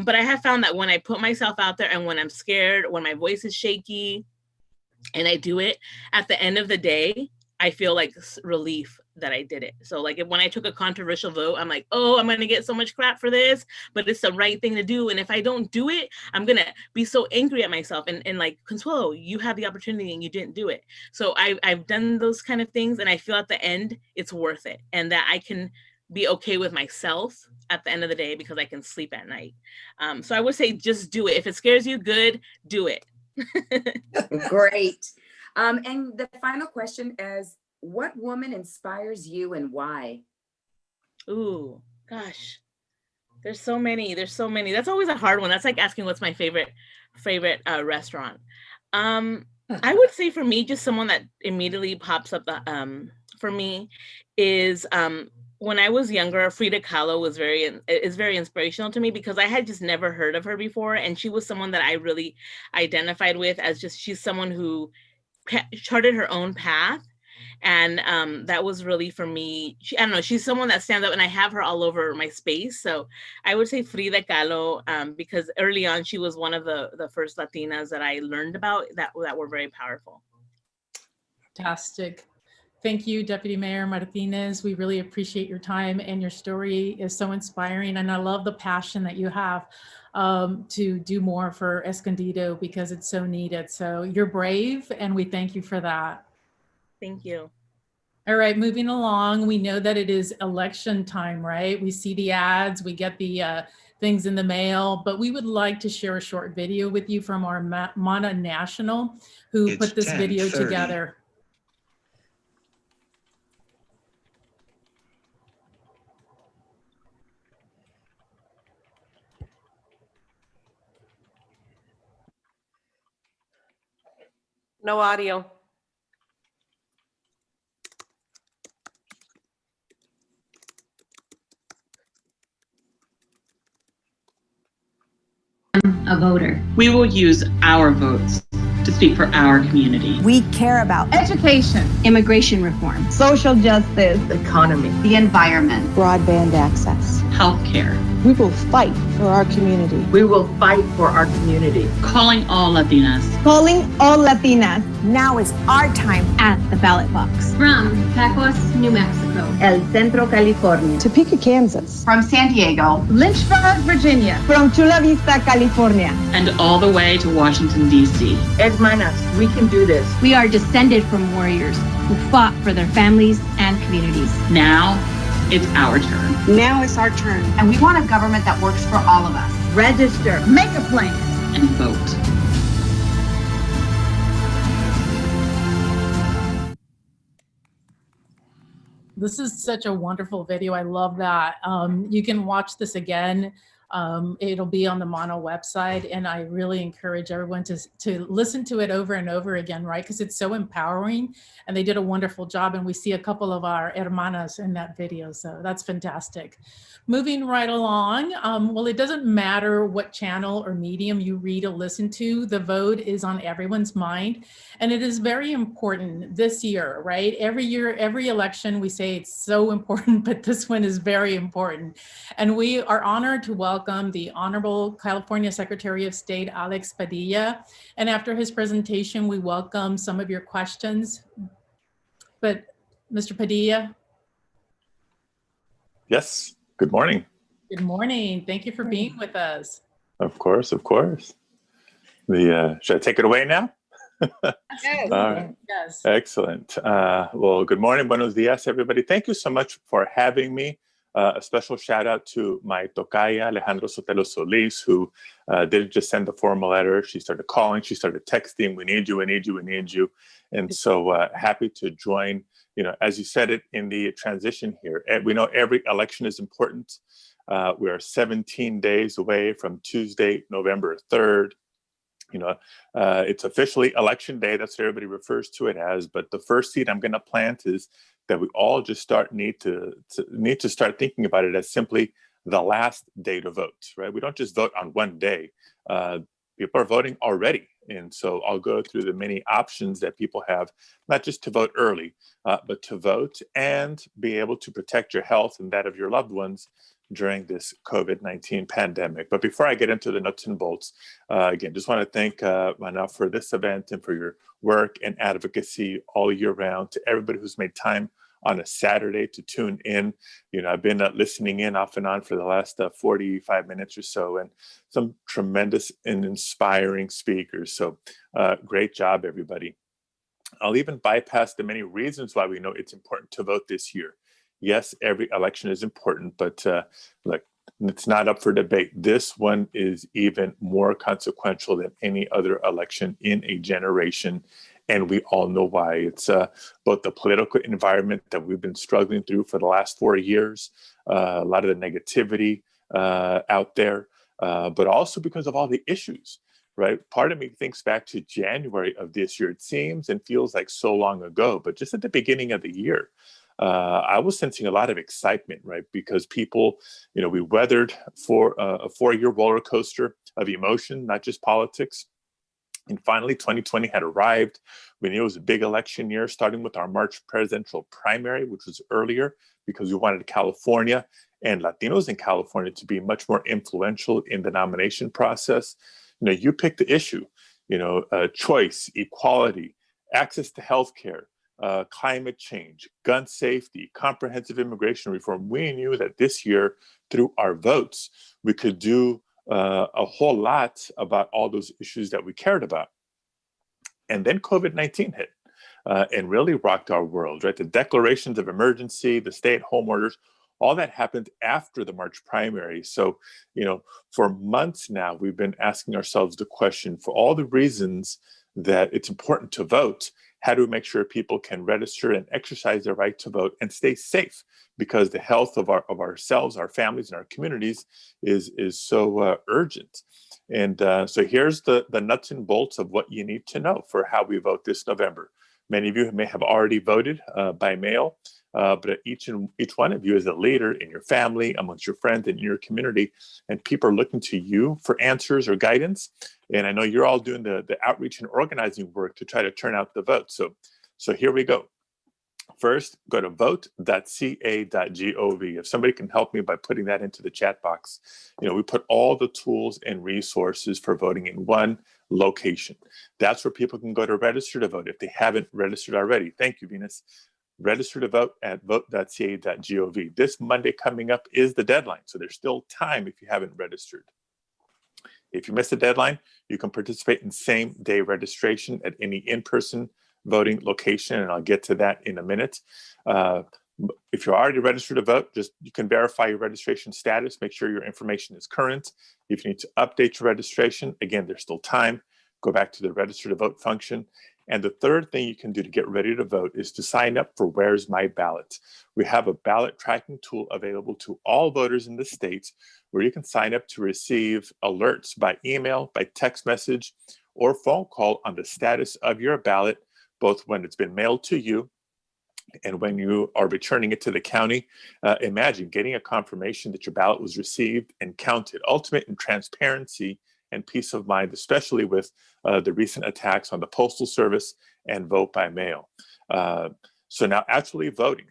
But I have found that when I put myself out there, and when I'm scared, when my voice is shaky, and I do it, at the end of the day, I feel like relief that I did it. So like when I took a controversial vote, I'm like, oh, I'm going to get so much crap for this, but it's the right thing to do. And if I don't do it, I'm going to be so angry at myself. And like, Consuelo, you had the opportunity and you didn't do it. So I've done those kind of things, and I feel at the end, it's worth it. And that I can be okay with myself at the end of the day, because I can sleep at night. So I would say, just do it. If it scares you, good, do it. Great. And the final question is, what woman inspires you and why? Ooh, gosh, there's so many. That's always a hard one. That's like asking what's my favorite restaurant. I would say for me, just someone that immediately pops up for me is when I was younger, Frida Kahlo is very inspirational to me, because I had just never heard of her before, and she was someone that I really identified with, as just, she's someone who charted her own path. And that was really, for me, I don't know, she's someone that stands out, and I have her all over my space. So I would say Frida Kahlo, because early on, she was one of the first Latinas that I learned about that were very powerful. Fantastic. Thank you, Deputy Mayor Martinez. We really appreciate your time, and your story is so inspiring. And I love the passion that you have to do more for Escondido, because it's so needed. So you're brave, and we thank you for that. Thank you. All right, moving along, we know that it is election time, right? We see the ads, we get the things in the mail, but we would like to share a short video with you from our Mana National, who put this video together. No audio. A voter. We will use our votes to speak for our community. We care about education, Immigration reform, social justice, economy, the environment, broadband access. healthcare. We will fight for our community. We will fight for our community. Calling all Latinas. Calling all Latinas. Now is our time at the ballot box. From Pecos, New Mexico. El Centro, California. Topeka, Kansas. From San Diego. Lynchburg, Virginia. From Chula Vista, California. And all the way to Washington, D.C. Hermanas, we can do this. We are descended from warriors who fought for their families and communities. Now, it's our turn. Now it's our turn. And we want a government that works for all of us. Register, make a plan, and vote. This is such a wonderful video. I love that. You can watch this again. It'll be on the Mono website, and I really encourage everyone to listen to it over and over again, right? Because it's so empowering, and they did a wonderful job, and we see a couple of our hermanas in that video, so that's fantastic. Moving right along, well, it doesn't matter what channel or medium you read or listen to, the vote is on everyone's mind, and it is very important this year, right? Every year, every election, we say it's so important, but this one is very important. And we are honored to welcome the Honorable California Secretary of State, Alex Padilla. And after his presentation, we welcome some of your questions. But Mr. Padilla? Yes, good morning. Good morning. Thank you for being with us. Of course, of course. Should I take it away now? Yes. Yes. Excellent. Well, good morning. Buenos dias, everybody. Thank you so much for having me. A special shout out to my tocaya, Alejandro Sotelo Solis, who didn't just send the formal letter. She started calling, she started texting, we need you, we need you, we need you. And so happy to join, as you said it in the transition here. We know every election is important. We are 17 days away from Tuesday, November 3rd. It's officially election day. That's what everybody refers to it as. But the first seed I'm going to plant is that we all just need to start thinking about it as simply the last day to vote, right? We don't just vote on one day. People are voting already. And so I'll go through the many options that people have, not just to vote early, but to vote and be able to protect your health and that of your loved ones during this COVID-19 pandemic. But before I get into the nuts and bolts, again, just want to thank Mana for this event and for your work and advocacy all year round, to everybody who's made time on a Saturday to tune in. I've been listening in off and on for the last 45 minutes or so, and some tremendous and inspiring speakers. So great job, everybody. I'll even bypass the many reasons why we know it's important to vote this year. Yes, every election is important, but look, it's not up for debate. This one is even more consequential than any other election in a generation. And we all know why. It's both the political environment that we've been struggling through for the last 4 years, a lot of the negativity out there, but also because of all the issues, right? Part of me thinks back to January of this year. It seems and feels like so long ago, but just at the beginning of the year, I was sensing a lot of excitement, right? Because people, we weathered for a 4-year roller coaster of emotion, not just politics. And finally, 2020 had arrived. We knew it was a big election year, starting with our March presidential primary, which was earlier because we wanted California and Latinos in California to be much more influential in the nomination process. You pick the issue, choice, equality, access to healthcare, climate change, gun safety, comprehensive immigration reform. We knew that this year, through our votes, we could do a whole lot about all those issues that we cared about. And then COVID-19 hit. and really rocked our world, right? The declarations of emergency, the stay-at-home orders, all that happened after the March primary. So, for months now, we've been asking ourselves the question, for all the reasons that it's important to vote, how do we make sure people can register and exercise their right to vote and stay safe? Because the health of ourselves, our families, and our communities is so urgent. And so here's the nuts and bolts of what you need to know for how we vote this November. Many of you may have already voted by mail, but each one of you is a leader in your family, amongst your friends, and in your community, and people are looking to you for answers or guidance. And I know you're all doing the outreach and organizing work to try to turn out the vote. So here we go. First, go to vote.ca.gov. If somebody can help me by putting that into the chat box. We put all the tools and resources for voting in one location. That's where people can go to register to vote if they haven't registered already. Thank you, Venus. Register to vote at vote.ca.gov. This Monday coming up is the deadline, so there's still time if you haven't registered. If you miss the deadline, you can participate in same-day registration at any in-person voting location, and I'll get to that in a minute. If you're already registered to vote, you can verify your registration status, make sure your information is current. If you need to update your registration, again, there's still time. Go back to the register to vote function. And the third thing you can do to get ready to vote is to sign up for Where's My Ballot. We have a ballot tracking tool available to all voters in the state where you can sign up to receive alerts by email, by text message, or phone call on the status of your ballot, both when it's been mailed to you and when you are returning it to the county. Imagine getting a confirmation that your ballot was received and counted. Ultimate in transparency and peace of mind, especially with the recent attacks on the Postal Service and vote by mail. So now actually voting,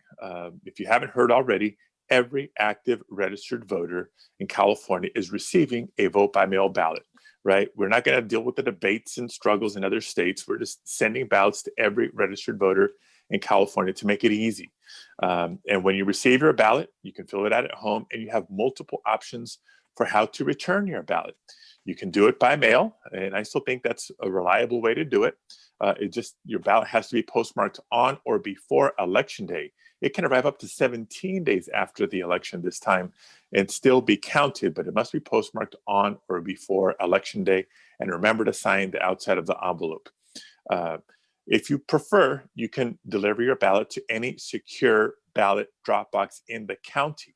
if you haven't heard already, every active registered voter in California is receiving a vote by mail ballot. Right? We're not going to deal with the debates and struggles in other states. We're just sending ballots to every registered voter in California to make it easy. And when you receive your ballot, you can fill it out at home, and you have multiple options for how to return your ballot. You can do it by mail, and I still think that's a reliable way to do it. Your ballot has to be postmarked on or before Election Day. It can arrive up to 17 days after the election this time and still be counted, but it must be postmarked on or before Election Day. And remember to sign the outside of the envelope. If you prefer, you can deliver your ballot to any secure ballot drop box in the county,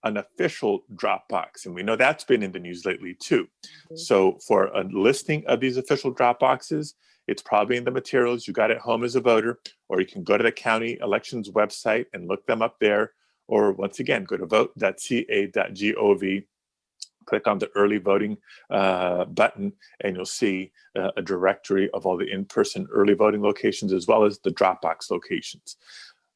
an official drop box. And we know that's been in the news lately too. Mm-hmm. So for a listing of these official drop boxes, it's probably in the materials you got at home as a voter, or you can go to the county elections website and look them up there. Or once again, go to vote.ca.gov, click on the early voting button, and you'll see a directory of all the in-person early voting locations, as well as the Dropbox locations.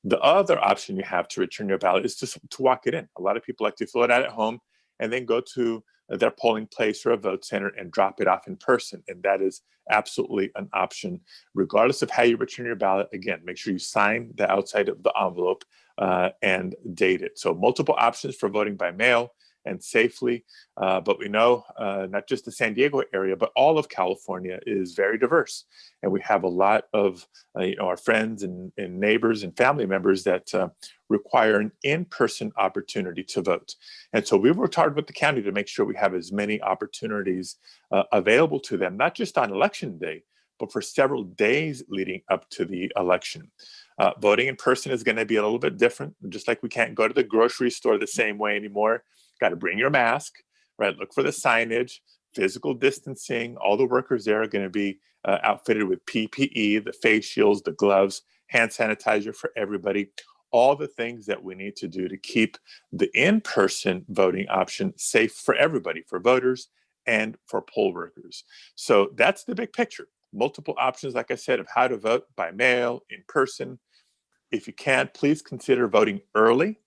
The other option you have to return your ballot is to walk it in. A lot of people like to fill it out at home and then go to their polling place or a vote center and drop it off in person. And that is absolutely an option. Regardless of how you return your ballot, again, make sure you sign the outside of the envelope and date it. So multiple options for voting by mail and safely. But we know not just the San Diego area, but all of California is very diverse. And we have a lot of our friends and neighbors and family members that require an in-person opportunity to vote. And so we worked hard with the county to make sure we have as many opportunities available to them, not just on election day, but for several days leading up to the election. Voting in person is going to be a little bit different, just like we can't go to the grocery store the same way anymore. Got to bring your mask, right? Look for the signage, physical distancing. All the workers there are going to be outfitted with PPE, the face shields, the gloves, hand sanitizer for everybody. All the things that we need to do to keep the in-person voting option safe for everybody, for voters and for poll workers. So that's the big picture. Multiple options, like I said, of how to vote by mail, in person. If you can, please consider voting early.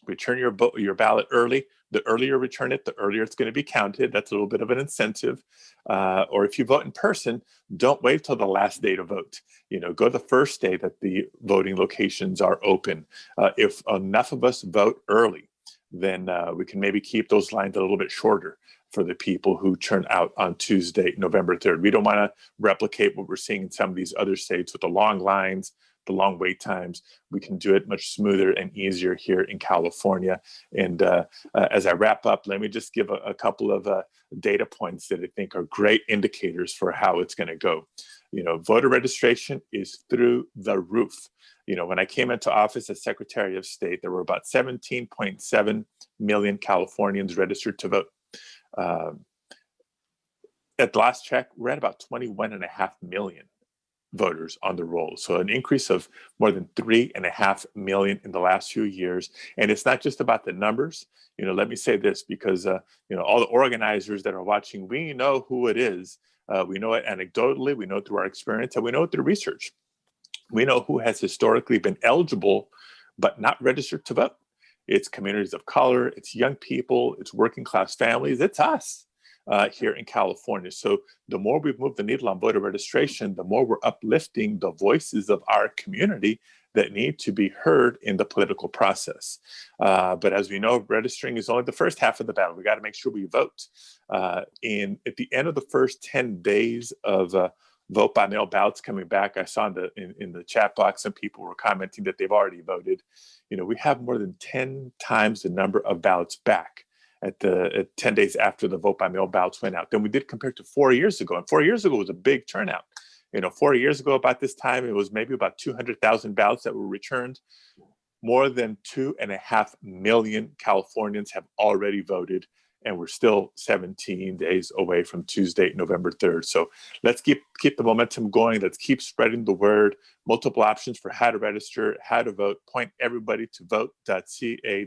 Return your ballot early. The earlier you return it, the earlier it's going to be counted. That's a little bit of an incentive. Or if you vote in person, don't wait till the last day to vote. Go the first day that the voting locations are open. If enough of us vote early, then we can maybe keep those lines a little bit shorter. for the people who turn out on Tuesday, November 3rd. We don't want to replicate what we're seeing in some of these other states with the long lines, the long wait times. We can do it much smoother and easier here in California. And as I wrap up, let me just give a couple of data points that I think are great indicators for how it's going to go. Voter registration is through the roof. When I came into office as Secretary of State, there were about 17.7 million Californians registered to vote. At the last check, we're at about 21.5 million voters on the roll. So an increase of more than 3.5 million in the last few years. And it's not just about the numbers. Let me say this, because all the organizers that are watching, we know who it is. We know it anecdotally, we know it through our experience, and we know it through research. We know who has historically been eligible, but not registered to vote. It's communities of color, it's young people, it's working class families, it's us here in California. So the more we've moved the needle on voter registration, the more we're uplifting the voices of our community that need to be heard in the political process. But as we know, registering is only the first half of the battle. We got to make sure we vote. At the end of the first 10 days of vote by mail ballots coming back, I saw in the chat box, some people were commenting that they've already voted. We have more than 10 times the number of ballots back at 10 days after the vote by mail ballots went out than we did compared to 4 years ago. And 4 years ago was a big turnout. 4 years ago about this time, it was maybe about 200,000 ballots that were returned. More than 2.5 million Californians have already voted, and we're still 17 days away from Tuesday, November 3rd. So let's keep the momentum going. Let's keep spreading the word. Multiple options for how to register, how to vote. Point everybody to vote.ca.gov.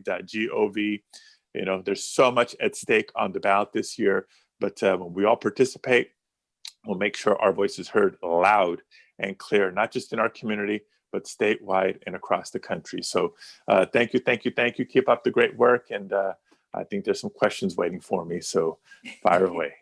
There's so much at stake on the ballot this year, but when we all participate, we'll make sure our voice is heard loud and clear, not just in our community, but statewide and across the country. So thank you. Keep up the great work. And I think there's some questions waiting for me, so fire away.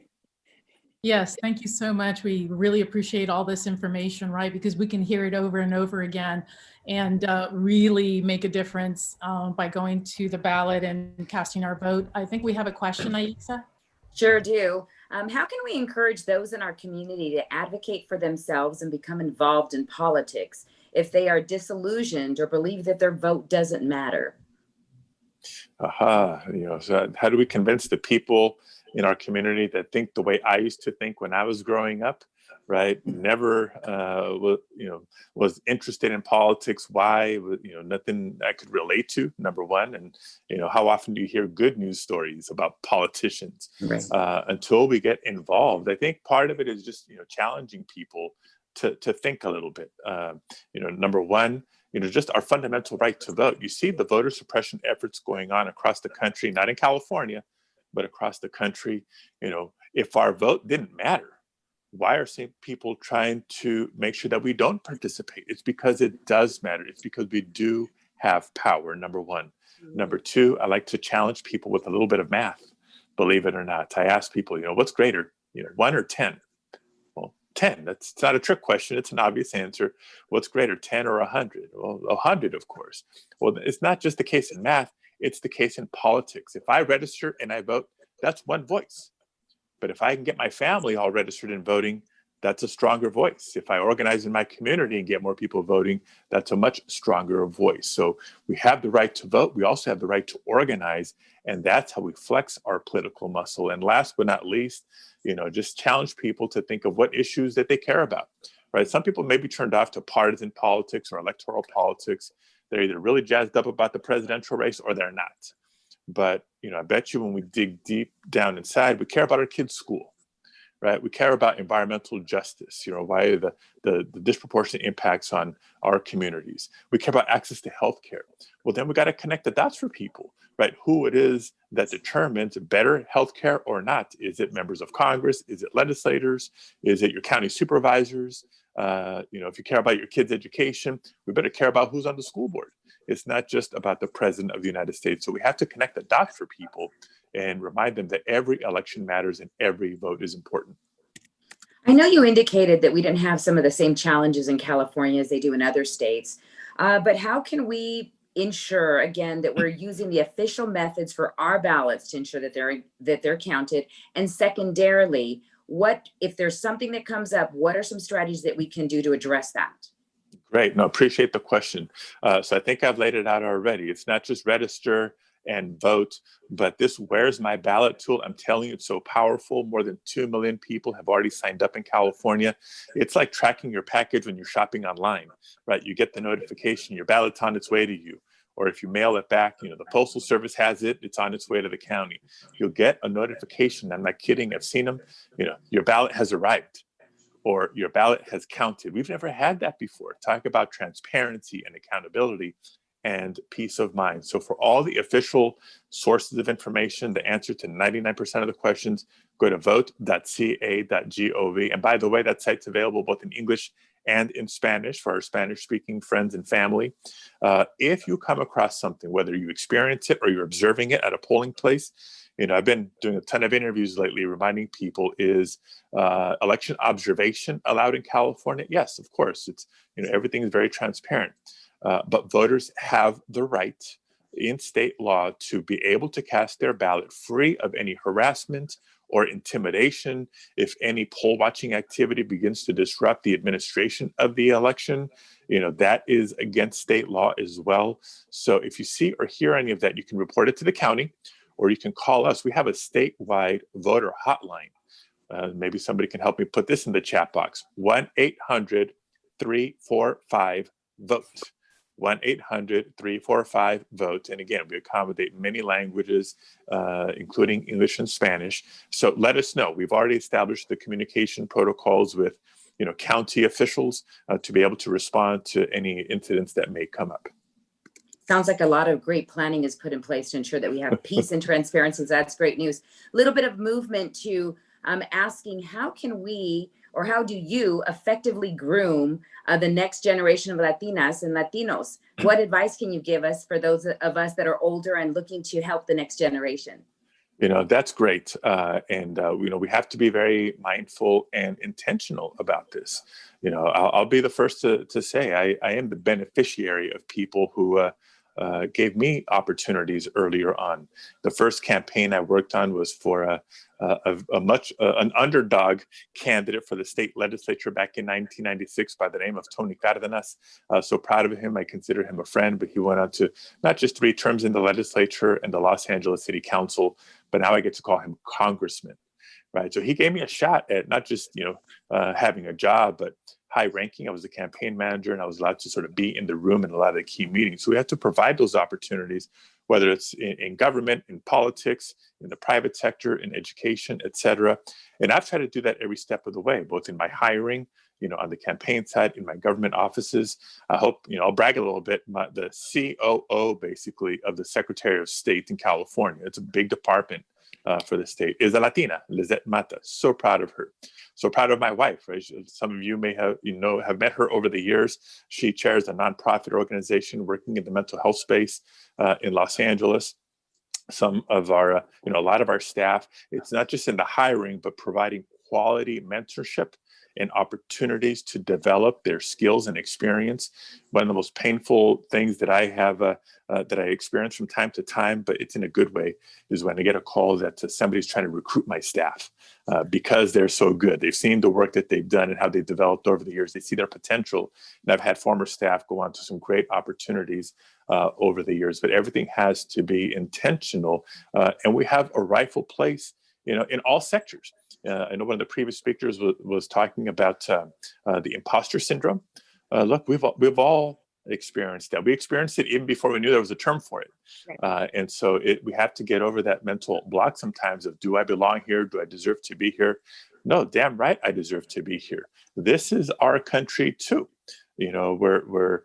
Yes, thank you so much. We really appreciate all this information, right? Because we can hear it over and over again and really make a difference by going to the ballot and casting our vote. I think we have a question, Aisa. Sure do. How can we encourage those in our community to advocate for themselves and become involved in politics if they are disillusioned or believe that their vote doesn't matter? So how do we convince the people in our community that think the way I used to think when I was growing up, right? Never was interested in politics. Why? Nothing I could relate to, number one. And how often do you hear good news stories about politicians? Right. Until we get involved, I think part of it is just challenging people to think a little bit. Number one, just our fundamental right to vote. You see the voter suppression efforts going on across the country, not in California, but across the country. If our vote didn't matter, why are some people trying to make sure that we don't participate? It's because it does matter. It's because we do have power, number one. Number two, I like to challenge people with a little bit of math, believe it or not. I ask people, what's greater, 1 or 10? 10. That's not a trick question. It's an obvious answer. What's greater, 10 or 100? Well, 100, of course. Well, it's not just the case in math. It's the case in politics. If I register and I vote, that's one voice. But if I can get my family all registered and voting, that's a stronger voice. If I organize in my community and get more people voting, that's a much stronger voice. So we have the right to vote. We also have the right to organize. And that's how we flex our political muscle. And last but not least, just challenge people to think of what issues that they care about, right? Some people may be turned off to partisan politics or electoral politics. They're either really jazzed up about the presidential race or they're not. But, I bet you when we dig deep down inside, we care about our kids' school, right? We care about environmental justice, why the disproportionate impacts on our communities. We care about access to healthcare. Well, then we got to connect the dots for people, right? Who it is that determines better healthcare or not. Is it members of Congress? Is it legislators? Is it your county supervisors? If you care about your kids' education, we better care about who's on the school board. It's not just about the president of the United States. So we have to connect the dots for people and remind them that every election matters and every vote is important. I know you indicated that we didn't have some of the same challenges in California as they do in other states, but how can we ensure again that we're using the official methods for our ballots to ensure that they're counted? And secondarily, what if there's something that comes up, what are some strategies that we can do to address that? Great. No, appreciate the question. So I think I've laid it out already. It's not just register and vote, but this Where's My Ballot tool, I'm telling you, it's so powerful. More than 2 million people have already signed up in California. It's like tracking your package when you're shopping online, right? You get the notification, your ballot's on its way to you. Or if you mail it back, you know, the Postal Service has it, it's on its way to the county. You'll get a notification. I'm not kidding, I've seen them. You know, your ballot has arrived, or your ballot has counted. We've never had that before. Talk about transparency and accountability and peace of mind. So for all the official sources of information, the answer to 99% of the questions, go to vote.ca.gov. And by the way, that site's available both in English and in Spanish for our Spanish-speaking friends and family. If you come across something, whether you experience it or you're observing it at a polling place, you know, I've been doing a ton of interviews lately reminding people, is election observation allowed in California? Yes, of course. It's, you know, everything is very transparent. But voters have the right in state law to be able to cast their ballot free of any harassment or intimidation. If any poll watching activity begins to disrupt the administration of the election, you know, that is against state law as well. So if you see or hear any of that, you can report it to the county, or you can call us. We have a statewide voter hotline. Maybe somebody can help me put this in the chat box. 1-800-345-VOTE. 1-800-345-VOTE. And again, we accommodate many languages, including English and Spanish. So let us know. We've already established the communication protocols with, you know, county officials to be able to respond to any incidents that may come up. Sounds like a lot of great planning is put in place to ensure that we have peace and transparency. So that's great news. A little bit of movement to asking, how can we, or how do you effectively groom the next generation of Latinas and Latinos? What advice can you give us for those of us that are older and looking to help the next generation? You know, that's great. And you know, we have to be very mindful and intentional about this. You know, I'll be the first to say I am the beneficiary of people who gave me opportunities earlier on. The first campaign I worked on was for an underdog candidate for the state legislature back in 1996 by the name of Tony Cardenas. So proud of him. I consider him a friend, but he went on to not just 3 terms in the legislature and the Los Angeles City Council, but now I get to call him congressman, right? So he gave me a shot at not just, you know, having a job, but high ranking. I was the campaign manager and I was allowed to sort of be in the room in a lot of the key meetings. So we have to provide those opportunities, whether it's in government, in politics, in the private sector, in education, et cetera. And I've tried to do that every step of the way, both in my hiring, you know, on the campaign side, in my government offices. I hope, you know, I'll brag a little bit. The COO, basically, of the Secretary of State in California, it's a big department for the state, is a Latina, Lizette Mata. So proud of her. So proud of my wife, right? Some of you may have, you know, have met her over the years. She chairs a nonprofit organization working in the mental health space in Los Angeles. Some of our, you know, a lot of our staff, it's not just in the hiring, but providing quality mentorship and opportunities to develop their skills and experience. One of the most painful things that I have, that I experience from time to time, but it's in a good way, is when I get a call that somebody's trying to recruit my staff because they're so good. They've seen the work that they've done and how they've developed over the years. They see their potential. And I've had former staff go on to some great opportunities over the years, but everything has to be intentional. And we have a rightful place, you know, in all sectors. I know one of the previous speakers was talking about the imposter syndrome. Look, we've all experienced that. We experienced it even before we knew there was a term for it. Right. And so we have to get over that mental block sometimes of, do I belong here? Do I deserve to be here? No, damn right, I deserve to be here. This is our country too. You know, we're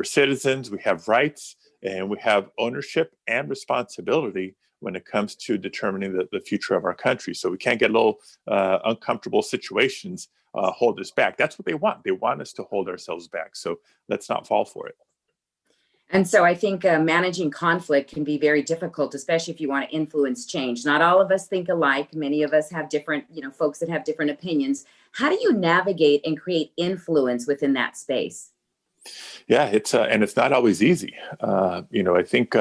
citizens, we have rights, and we have ownership and responsibility when it comes to determining the future of our country. So we can't get little uncomfortable situations hold us back. That's what they want. They want us to hold ourselves back. So let's not fall for it. And so I think managing conflict can be very difficult, especially if you want to influence change. Not all of us think alike. Many of us have different, you know, folks that have different opinions. How do you navigate and create influence within that space? Yeah, and it's not always easy. I think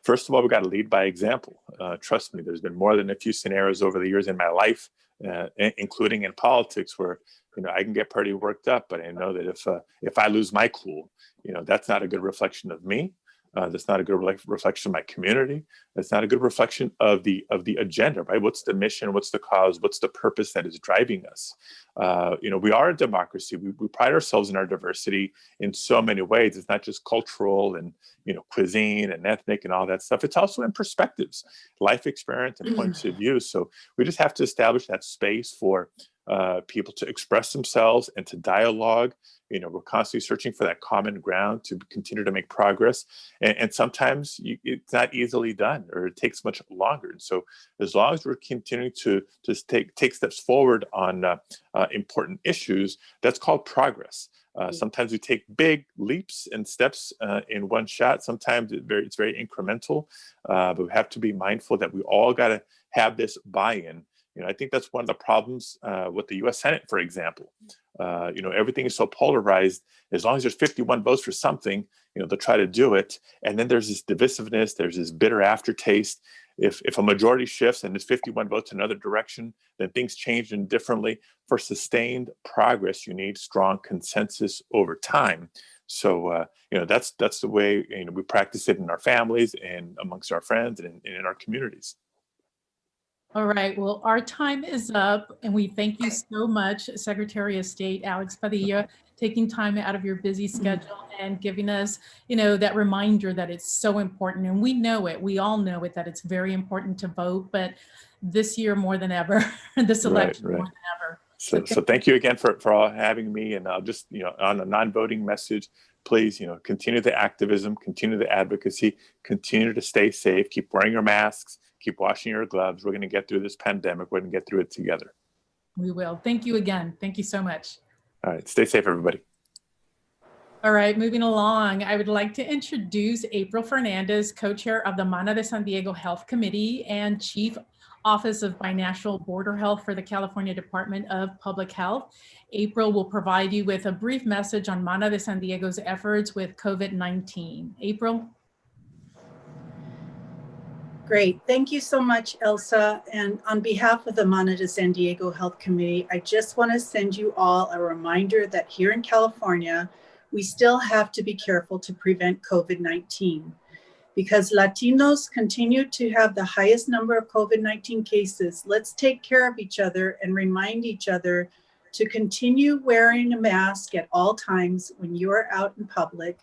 first of all, we got to lead by example. Trust me, there's been more than a few scenarios over the years in my life, including in politics, where I can get pretty worked up, but I know that if I lose my cool, that's not a good reflection of me. That's not a good reflection of my community. That's not a good reflection of the agenda, right? What's the mission? What's the cause? What's the purpose that is driving us? We are a democracy. We pride ourselves in our diversity in so many ways. It's not just cultural and cuisine and ethnic and all that stuff. It's also in perspectives, life experience, and points of view. So we just have to establish that space for people to express themselves and to dialogue. We're constantly searching for that common ground to continue to make progress. And sometimes it's not easily done, or it takes much longer. And so as long as we're continuing to just take steps forward on important issues, that's called progress. Sometimes we take big leaps and steps in one shot. Sometimes it's very incremental, but we have to be mindful that we all got to have this buy-in. I think that's one of the problems with the U.S. Senate, for example. Everything is so polarized. As long as there's 51 votes for something, they'll try to do it. And then there's this divisiveness. There's this bitter aftertaste. If a majority shifts and there's 51 votes in another direction, then things change differently. For sustained progress, you need strong consensus over time. So, that's the way we practice it in our families and amongst our friends and in our communities. All right, well, our time is up, and we thank you so much, Secretary of State Alex Padilla, taking time out of your busy schedule and giving us, that reminder that it's so important. And we know it, we all know it, that it's very important to vote, but this year more than ever, this election more than ever. So thank you again for all having me. And I'll just, on a non-voting message, please, continue the activism, continue the advocacy, continue to stay safe, keep wearing your masks, keep washing your gloves. We're going to get through this pandemic. We're going to get through it together. We will. Thank you again. Thank you so much. All right. Stay safe, everybody. All right. Moving along, I would like to introduce April Fernandez, co-chair of the Mana de San Diego Health Committee and Chief Office of Binational Border Health for the California Department of Public Health. April will provide you with a brief message on Mana de San Diego's efforts with COVID-19. April. Great. Thank you so much, Elsa. And on behalf of the Mana de San Diego Health Committee, I just want to send you all a reminder that here in California, we still have to be careful to prevent COVID-19. Because Latinos continue to have the highest number of COVID-19 cases, let's take care of each other and remind each other to continue wearing a mask at all times when you are out in public.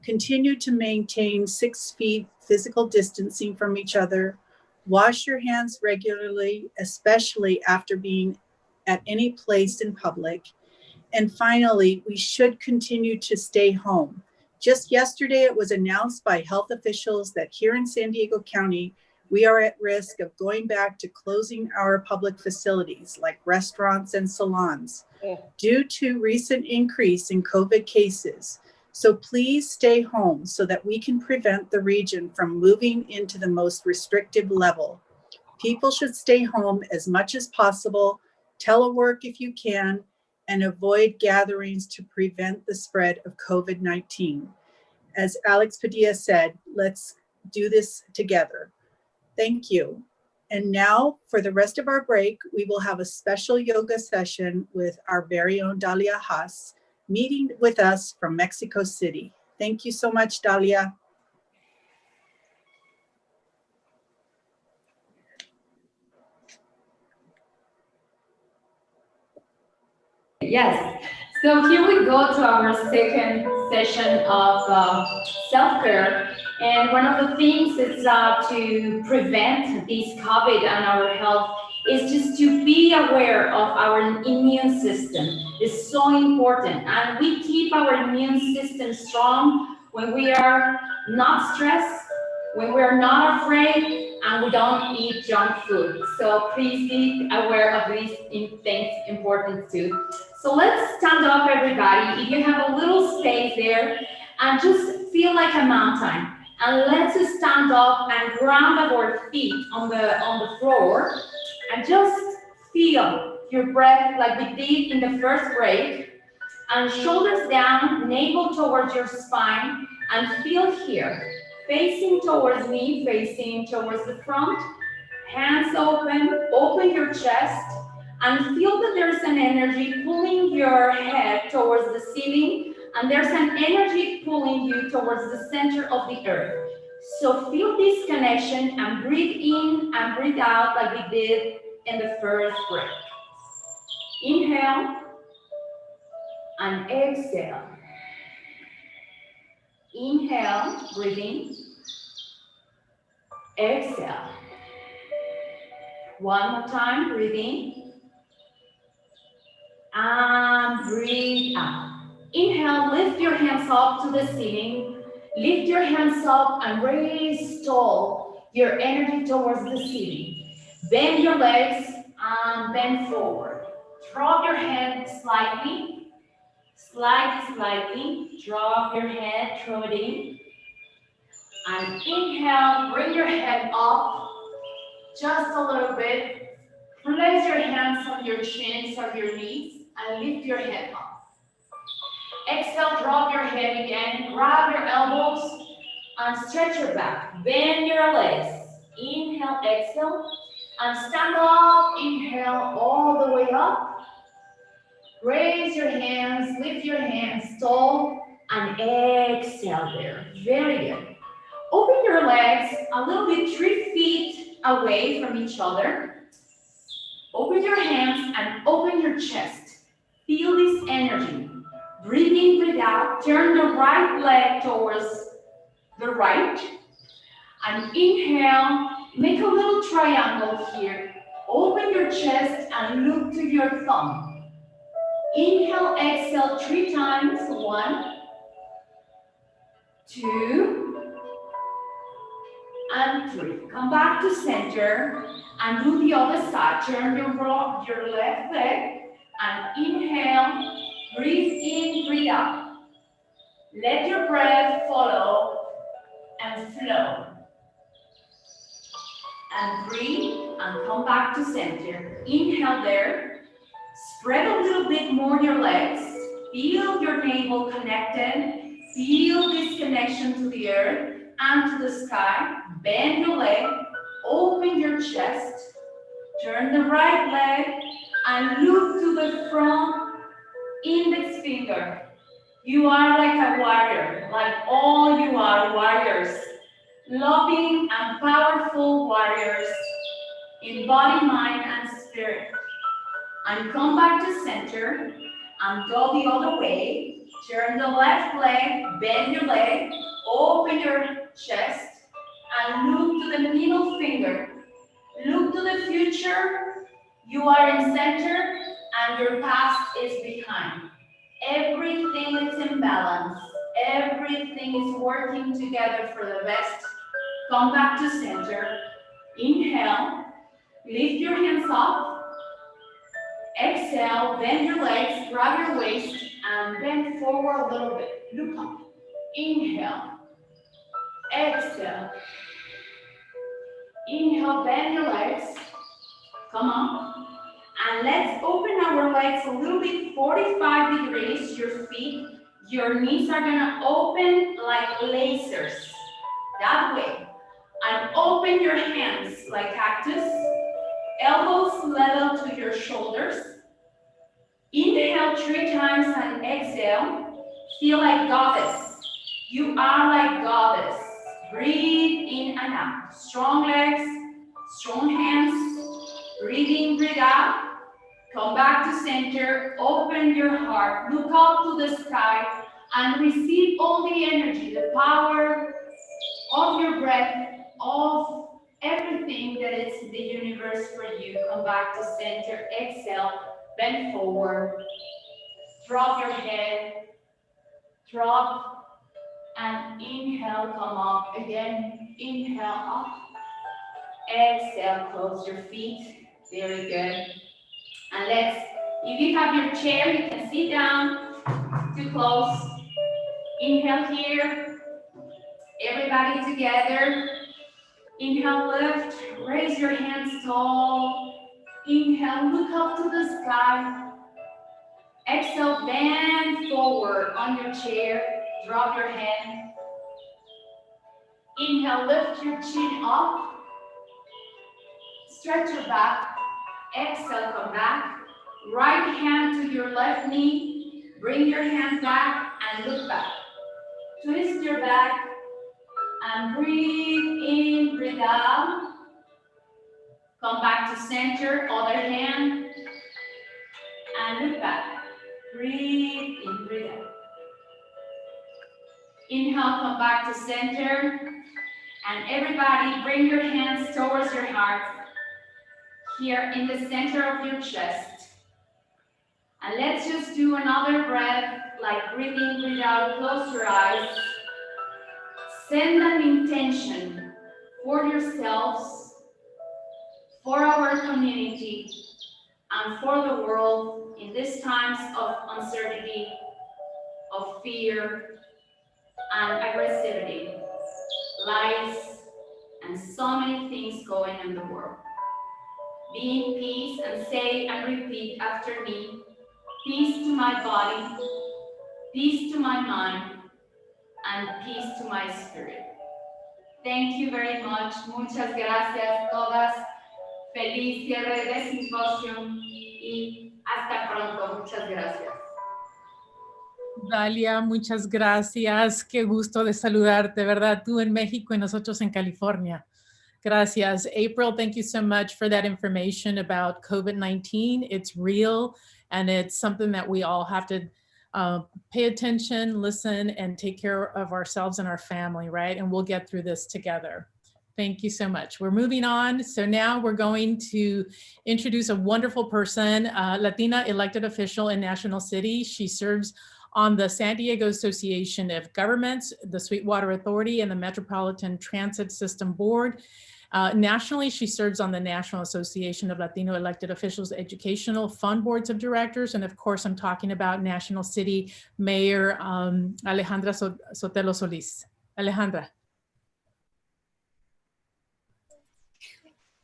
Continue to maintain 6 feet physical distancing from each other. Wash your hands regularly, especially after being at any place in public. And finally, we should continue to stay home. Just yesterday, it was announced by health officials that here in San Diego County, we are at risk of going back to closing our public facilities like restaurants and salons due to recent increase in COVID cases. So please stay home so that we can prevent the region from moving into the most restrictive level. People should stay home as much as possible, telework if you can, and avoid gatherings to prevent the spread of COVID-19. As Alex Padilla said, let's do this together. Thank you. And now for the rest of our break, we will have a special yoga session with our very own Dalia Haas, meeting with us from Mexico City. Thank you so much, Dalia. Yes, so here we go to our second session of self-care. And one of the things is to prevent this COVID and our health is just to be aware of our immune system. It's so important. And we keep our immune system strong when we are not stressed, when we're not afraid, and we don't eat junk food. So please be aware of these things important too. So let's stand up, everybody. If you have a little space there, and just feel like a mountain. And let's stand up and ground our feet on the floor, and just feel your breath like we did in the first break. And shoulders down, navel towards your spine, and feel here, facing towards me, facing towards the front, hands open, open your chest, and feel that there's an energy pulling your head towards the ceiling, and there's an energy pulling you towards the center of the earth. So feel this connection and breathe in and breathe out like we did in the first breath. Inhale and exhale. Inhale, breathing. Exhale. One more time, breathing. And breathe out. Inhale, lift your hands up to the ceiling. Lift your hands up and raise tall your energy towards the ceiling. Bend your legs and bend forward. Drop your head slightly. Slightly. Drop your head, throw it in. And inhale, bring your head up just a little bit. Place your hands on your chins or your knees and lift your head up. Exhale, drop your head again. Grab your elbows and stretch your back. Bend your legs. Inhale, exhale, and stand up. Inhale all the way up. Raise your hands, lift your hands tall, and exhale there. Very good. Open your legs a little bit 3 feet away from each other. Open your hands and open your chest. Feel this energy. Breathe in, breathe out. Turn the right leg towards the right. And inhale, make a little triangle here. Open your chest and look to your thumb. Inhale, exhale 3 times. 1, 2, and 3. Come back to center and do the other side. Turn your left leg and inhale, breathe in, breathe out. Let your breath follow and flow. And breathe and come back to center. Inhale there. Spread a little bit more your legs. Feel your navel connected. Feel this connection to the earth and to the sky. Bend your leg. Open your chest. Turn the right leg and look to the front index finger. You are like a warrior, like all you are warriors. Loving and powerful warriors in body, mind, and spirit. And come back to center and go the other way. Turn the left leg, bend your leg, open your chest, and look to the middle finger. Look to the future. You are in center and your past is behind. Everything is in balance. Everything is working together for the best. Come back to center. Inhale. Lift your hands up. Exhale. Bend your legs. Grab your waist and bend forward a little bit. Look up. Inhale. Exhale. Inhale. Bend your legs. Come on. And let's open our legs a little bit, 45 degrees, your feet. Your knees are gonna open like lasers, that way. And open your hands like cactus, elbows level to your shoulders. Inhale 3 times and exhale. Feel like goddess. You are like goddess. Breathe in and out. Strong legs, strong hands. Breathe in, breathe out. Come back to center, open your heart, look up to the sky, and receive all the energy, the power of your breath, of everything that is in the universe for you. Come back to center, exhale, bend forward, drop your head, drop, and inhale, come up. Again, inhale up, exhale, close your feet, very good. And if you have your chair, you can sit down to close. Inhale here, everybody together. Inhale, lift, raise your hands tall. Inhale, look up to the sky. Exhale, bend or on your chair, drop your hand. Inhale, lift your chin up. Stretch your back. Exhale, come back. Right hand to your left knee. Bring your hand back and look back. Twist your back and breathe in, breathe out. Come back to center, other hand. And look back. Breathe in, breathe out. Inhale, come back to center. And everybody, bring your hands towards your heart. Here in the center of your chest. And let's just do another breath, like breathe in, breathe out, close your eyes. Send an intention for yourselves, for our community, and for the world in these times of uncertainty, of fear, and aggressivity, lies, and so many things going on in the world. Be in peace and say and repeat after me, peace to my body, peace to my mind, and peace to my spirit. Thank you very much. Muchas gracias todas. Feliz cierre de Symposium y hasta pronto. Muchas gracias. Dalia, muchas gracias. Qué gusto de saludarte, ¿verdad? Tú en México y nosotros en California. Gracias. April, thank you so much for that information about COVID-19. It's real, and it's something that we all have to pay attention, listen, and take care of ourselves and our family, right? And we'll get through this together. Thank you so much. We're moving on. So now we're going to introduce a wonderful person, Latina elected official in National City. She serves on the San Diego Association of Governments, the Sweetwater Authority, and the Metropolitan Transit System Board. Nationally, she serves on the National Association of Latino Elected Officials Educational Fund Boards of Directors. And of course, I'm talking about National City Mayor Alejandra Sotelo Solis. Alejandra.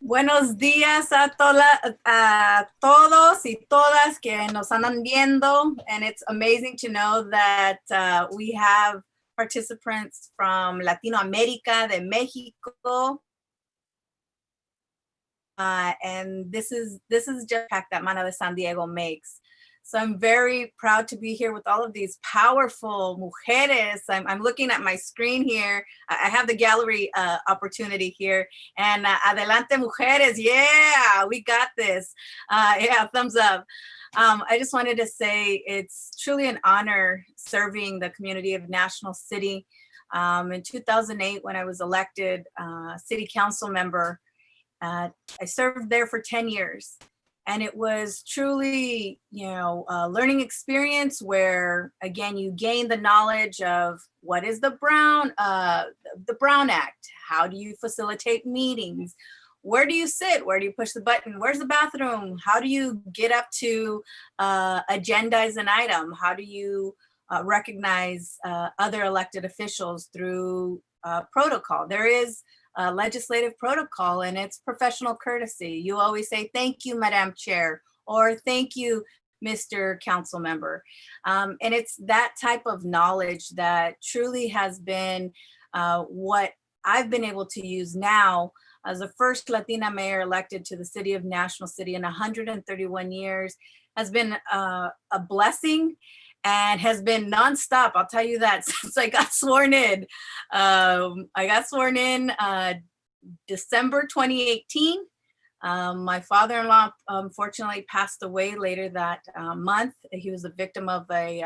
Buenos días a todos y todas que nos andan viendo. And it's amazing to know that we have participants from Latino America, de Mexico. And this is just the impact that Mana de San Diego makes. So I'm very proud to be here with all of these powerful mujeres. I'm looking at my screen here. I have the gallery opportunity here. And adelante mujeres, yeah, we got this. Yeah, thumbs up. I just wanted to say it's truly an honor serving the community of National City. In 2008, when I was elected city council member, I served there for 10 years. And it was truly, a learning experience where, again, you gain the knowledge of what is the Brown Act? How do you facilitate meetings? Where do you sit? Where do you push the button? Where's the bathroom? How do you get up to agendize an item? How do you recognize other elected officials through protocol? There is legislative protocol, and it's professional courtesy. You always say, thank you, Madam Chair, or thank you, Mr. Council Member. And it's that type of knowledge that truly has been what I've been able to use now as the first Latina mayor elected to the city of National City in 131 years. Has been a blessing and has been nonstop. I'll tell you that since I got sworn in. I got sworn in December 2018. My father-in-law unfortunately passed away later that month. He was a victim of a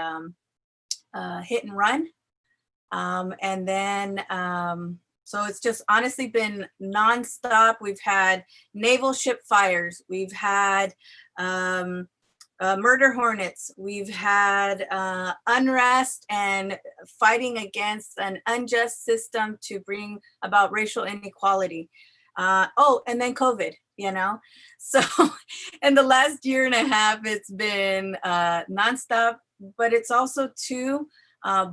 hit and run. And then, so it's just honestly been nonstop. We've had naval ship fires. We've had murder hornets. We've had unrest and fighting against an unjust system to bring about racial inequality. Oh, and then COVID, So in the last year and a half, it's been nonstop, but it's also too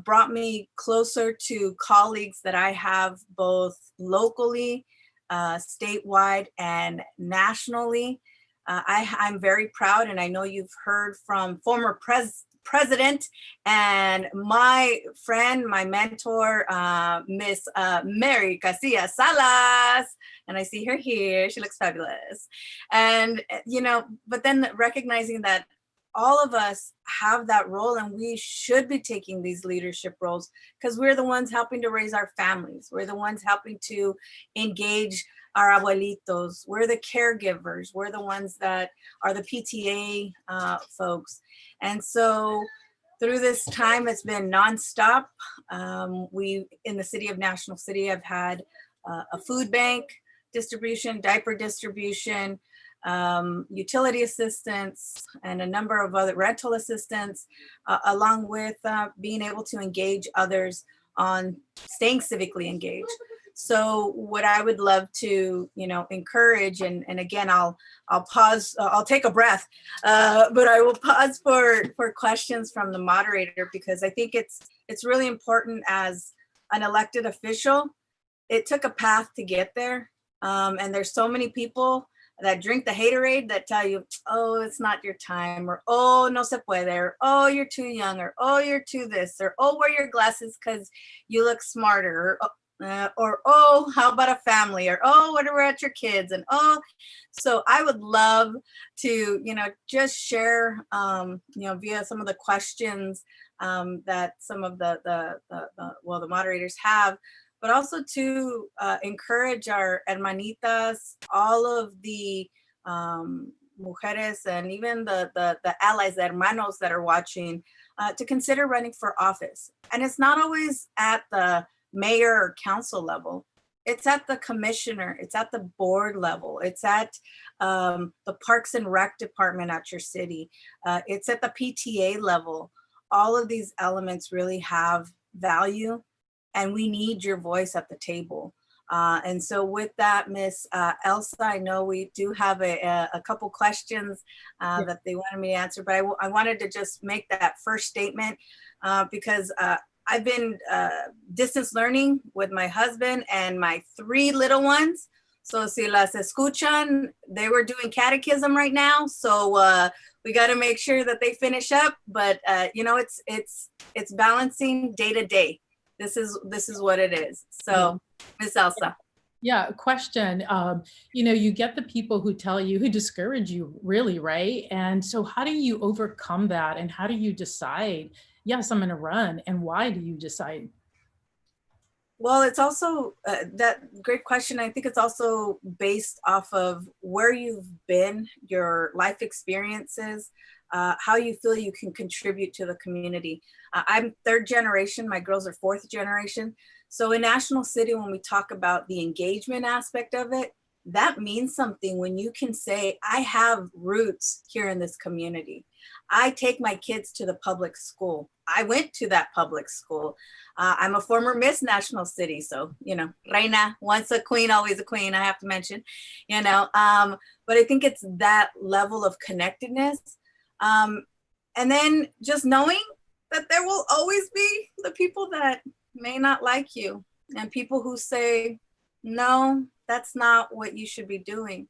brought me closer to colleagues that I have both locally, statewide, and nationally. I'm very proud, and I know you've heard from former president, and my friend, my mentor, Miss Mary Garcia Salas. And I see her here. She looks fabulous. And, you know, but then recognizing that all of us have that role and we should be taking these leadership roles because we're the ones helping to raise our families. We're the ones helping to engage our abuelitos. We're the caregivers. We're the ones that are the PTA folks. And so through this time, it's been nonstop. We, in the city of National City, have had a food bank distribution, diaper distribution, utility assistance, and a number of other rental assistance, along with being able to engage others on staying civically engaged. So what I would love to, you know, encourage, and again, I'll pause, I'll take a breath, but I will pause for questions from the moderator, because I think it's really important as an elected official. It took a path to get there. And there's so many people that drink the haterade that tell you, oh, it's not your time, or oh, no se puede, or oh, you're too young, or oh, you're too this, or oh, wear your glasses because you look smarter, or oh, how about a family, or oh, what about your kids, and oh. So I would love to, you know, just share, you know, via some of the questions that some of the moderators have, but also to encourage our hermanitas, all of the mujeres, and even the allies, the hermanos that are watching, to consider running for office. And it's not always at the mayor or council level. It's at the commissioner, it's at the board level, it's at the Parks and Rec department at your city, it's at the PTA level. All of these elements really have value, and we need your voice at the table. And so with that, Miss Elsa, I know we do have a couple questions that they wanted me to answer, but I wanted to just make that first statement because I've been distance learning with my husband and my 3 little ones. So si las escuchan, they were doing catechism right now. So we got to make sure that they finish up. But you know, it's balancing day to day. This is what it is. So, Miss Elsa. Yeah, question. You know, you get the people who tell you, who discourage you, really, right? And so how do you overcome that? And how do you decide, yes, I'm going to run? And why do you decide? Well, it's also that great question. I think it's also based off of where you've been, your life experiences, how you feel you can contribute to the community. I'm 3rd generation, my girls are 4th generation. So in National City, when we talk about the engagement aspect of it, that means something when you can say, I have roots here in this community. I take my kids to the public school. I went to that public school. I'm a former Miss National City. So, you know, Reina, once a queen, always a queen, I have to mention, you know, but I think it's that level of connectedness. And then just knowing that there will always be the people that may not like you, and people who say, no, that's not what you should be doing.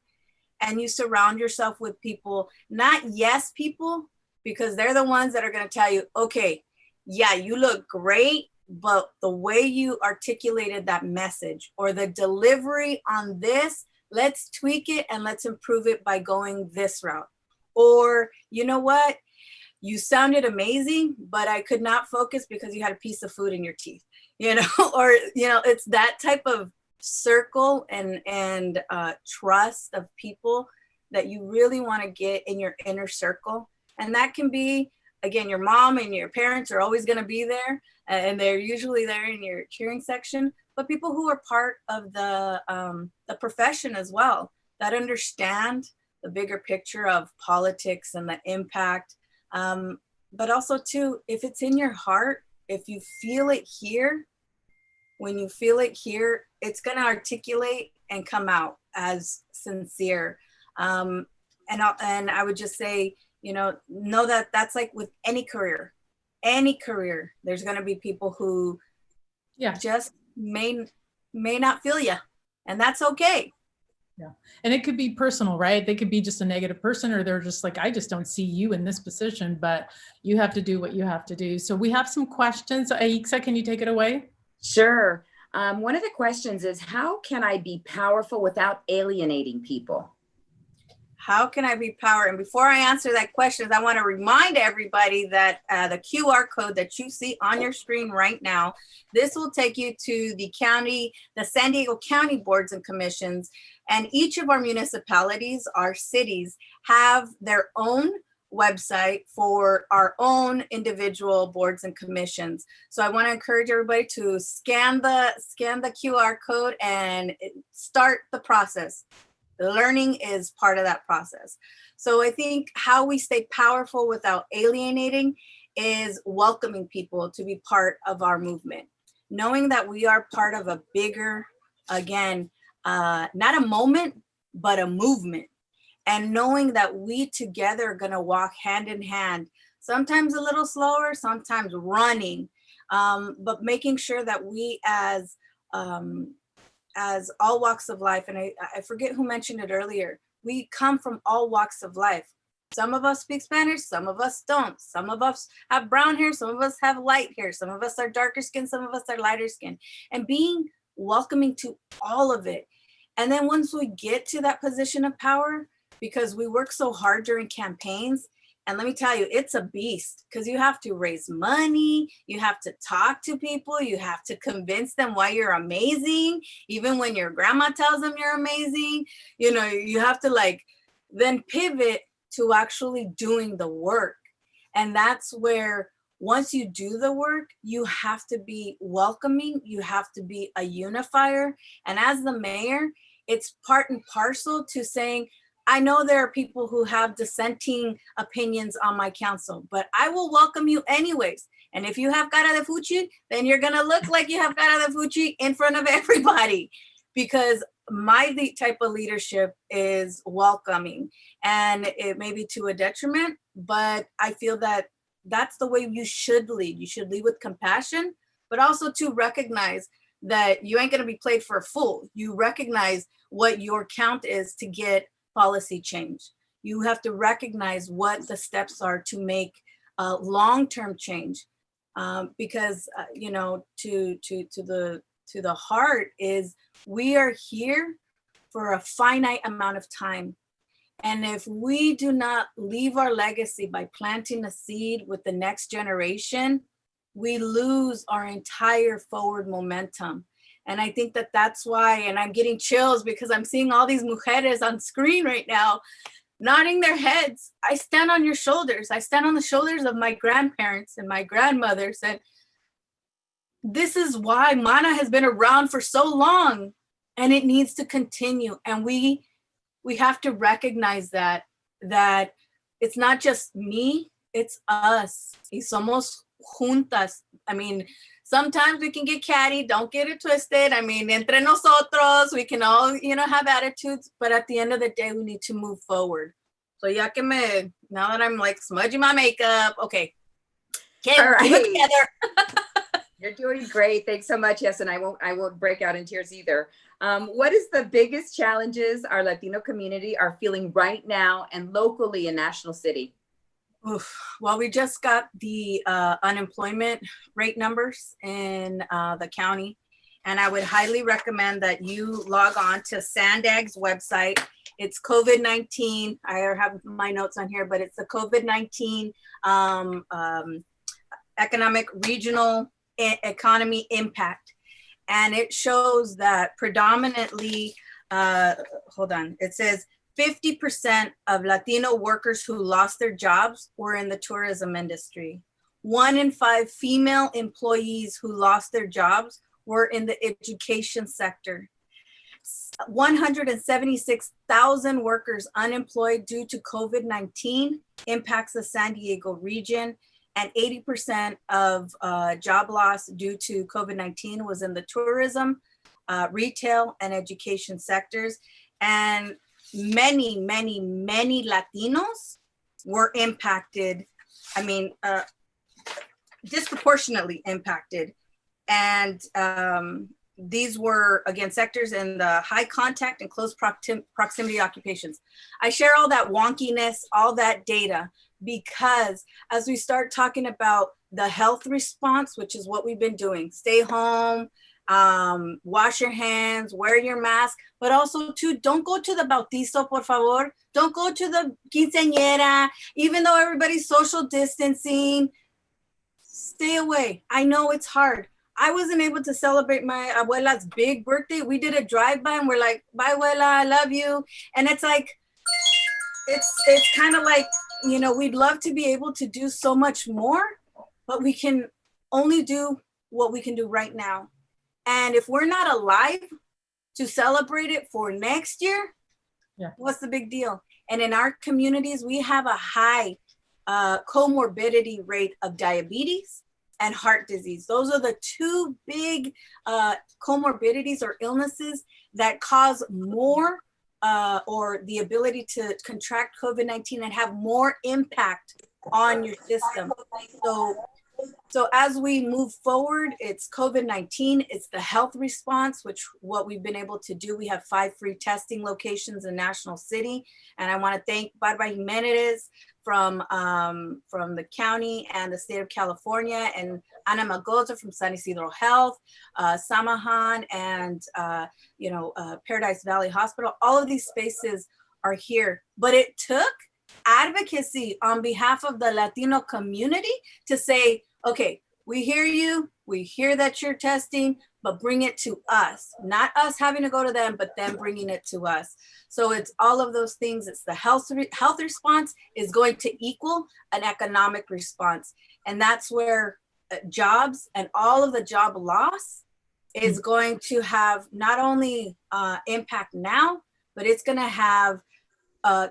And you surround yourself with people, not yes people, because they're the ones that are going to tell you, okay, yeah, you look great, but the way you articulated that message or the delivery on this, let's tweak it and let's improve it by going this route. Or, you know what? You sounded amazing, but I could not focus because you had a piece of food in your teeth, you know, or, you know, it's that type of circle and trust of people that you really want to get in your inner circle. And that can be, again, your mom and your parents are always going to be there, and they're usually there in your cheering section, but people who are part of the profession as well, that understand the bigger picture of politics and the impact. But also too, if it's in your heart, if you feel it here, when you feel it here, it's going to articulate and come out as sincere. And I would just say, you know that that's like with any career, there's going to be people who just may not feel you, and that's okay. Yeah. And it could be personal, right? They could be just a negative person, or they're just like, I just don't see you in this position, but you have to do what you have to do. So we have some questions. Aixa, can you take it away? Sure. One of the questions is, how can I be powerful without alienating people? How can I be power? And before I answer that question, I want to remind everybody that the QR code that you see on your screen right now, this will take you to the county, the San Diego County Boards and Commissions, and each of our municipalities, our cities, have their own website for our own individual boards and commissions. So I want to encourage everybody to scan the QR code and start the process. The learning is part of that process. So I think how we stay powerful without alienating is welcoming people to be part of our movement. Knowing that we are part of a bigger, again, not a moment, but a movement. And knowing that we together are gonna walk hand in hand, sometimes a little slower, sometimes running, but making sure that we as all walks of life, and I forget who mentioned it earlier, we come from all walks of life. Some of us speak Spanish, some of us don't. Some of us have brown hair, some of us have light hair, some of us are darker skin, some of us are lighter skin. And being welcoming to all of it. And then once we get to that position of power, because we work so hard during campaigns, and let me tell you, it's a beast, because you have to raise money, you have to talk to people, you have to convince them why you're amazing, even when your grandma tells them you're amazing. You know, you have to like then pivot to actually doing the work. And that's where once you do the work, you have to be welcoming, you have to be a unifier. And as the mayor, it's part and parcel to saying, I know there are people who have dissenting opinions on my council, but I will welcome you anyways. And if you have cara de fuchi, then you're gonna look like you have cara de fuchi in front of everybody, because my type of leadership is welcoming, and it may be to a detriment, but I feel that that's the way you should lead. You should lead with compassion, but also to recognize that you ain't gonna be played for a fool. You recognize what your count is to get policy change. You have to recognize what the steps are to make long-term change, because you know, to the heart is, we are here for a finite amount of time, and if we do not leave our legacy by planting a seed with the next generation, we lose our entire forward momentum. And I think that that's why, and I'm getting chills because I'm seeing all these mujeres on screen right now, nodding their heads. I stand on your shoulders. I stand on the shoulders of my grandparents and my grandmothers. And this is why MANA has been around for so long, and it needs to continue. And we have to recognize that it's not just me, it's us. Y somos juntas. I mean, sometimes we can get catty, don't get it twisted. I mean, entre nosotros, we can all, you know, have attitudes, but at the end of the day, we need to move forward. So now that I'm like smudging my makeup, okay. All right. Keep it together. You're doing great. Thanks so much. Yes, and I won't break out in tears either. What is the biggest challenges our Latino community are feeling right now and locally in National City? Well, we just got the unemployment rate numbers in the county, and I would highly recommend that you log on to Sandag's website. It's COVID-19. I have my notes on here, but it's the COVID-19 economic regional economy impact. And it shows that predominantly, hold on, it says 50% of Latino workers who lost their jobs were in the tourism industry. 1 in 5 female employees who lost their jobs were in the education sector. 176,000 workers unemployed due to COVID-19 impacts the San Diego region, and 80% of job loss due to COVID-19 was in the tourism, retail, and education sectors. And many, many, many Latinos were impacted. I mean, disproportionately impacted. And these were, again, sectors in the high contact and close proximity occupations. I share all that wonkiness, all that data, because as we start talking about the health response, which is what we've been doing, stay home, wash your hands, wear your mask, but also too, don't go to the bautizo, por favor. Don't go to the quinceañera, even though everybody's social distancing, stay away. I know it's hard. I wasn't able to celebrate my abuela's big birthday. We did a drive-by and we're like, bye abuela, I love you. And it's like, it's kind of like, you know, we'd love to be able to do so much more, but we can only do what we can do right now. And if we're not alive to celebrate it for next year, what's the big deal? And in our communities, we have a high comorbidity rate of diabetes and heart disease. Those are the two big comorbidities or illnesses that cause more or the ability to contract COVID-19 and have more impact on your system. So as we move forward, it's COVID-19, it's the health response, which what we've been able to do. We have 5 free testing locations in National City. And I want to thank Barbara Jimenez from the county and the state of California, and Ana Magoza from San Isidro Health, Samahan, and Paradise Valley Hospital. All of these spaces are here, but it took advocacy on behalf of the Latino community to say, okay, we hear you, we hear that you're testing, but bring it to us, not us having to go to them, but them bringing it to us. So it's all of those things. It's the health response is going to equal an economic response. And that's where jobs and all of the job loss is going to have not only impact now, but it's going to have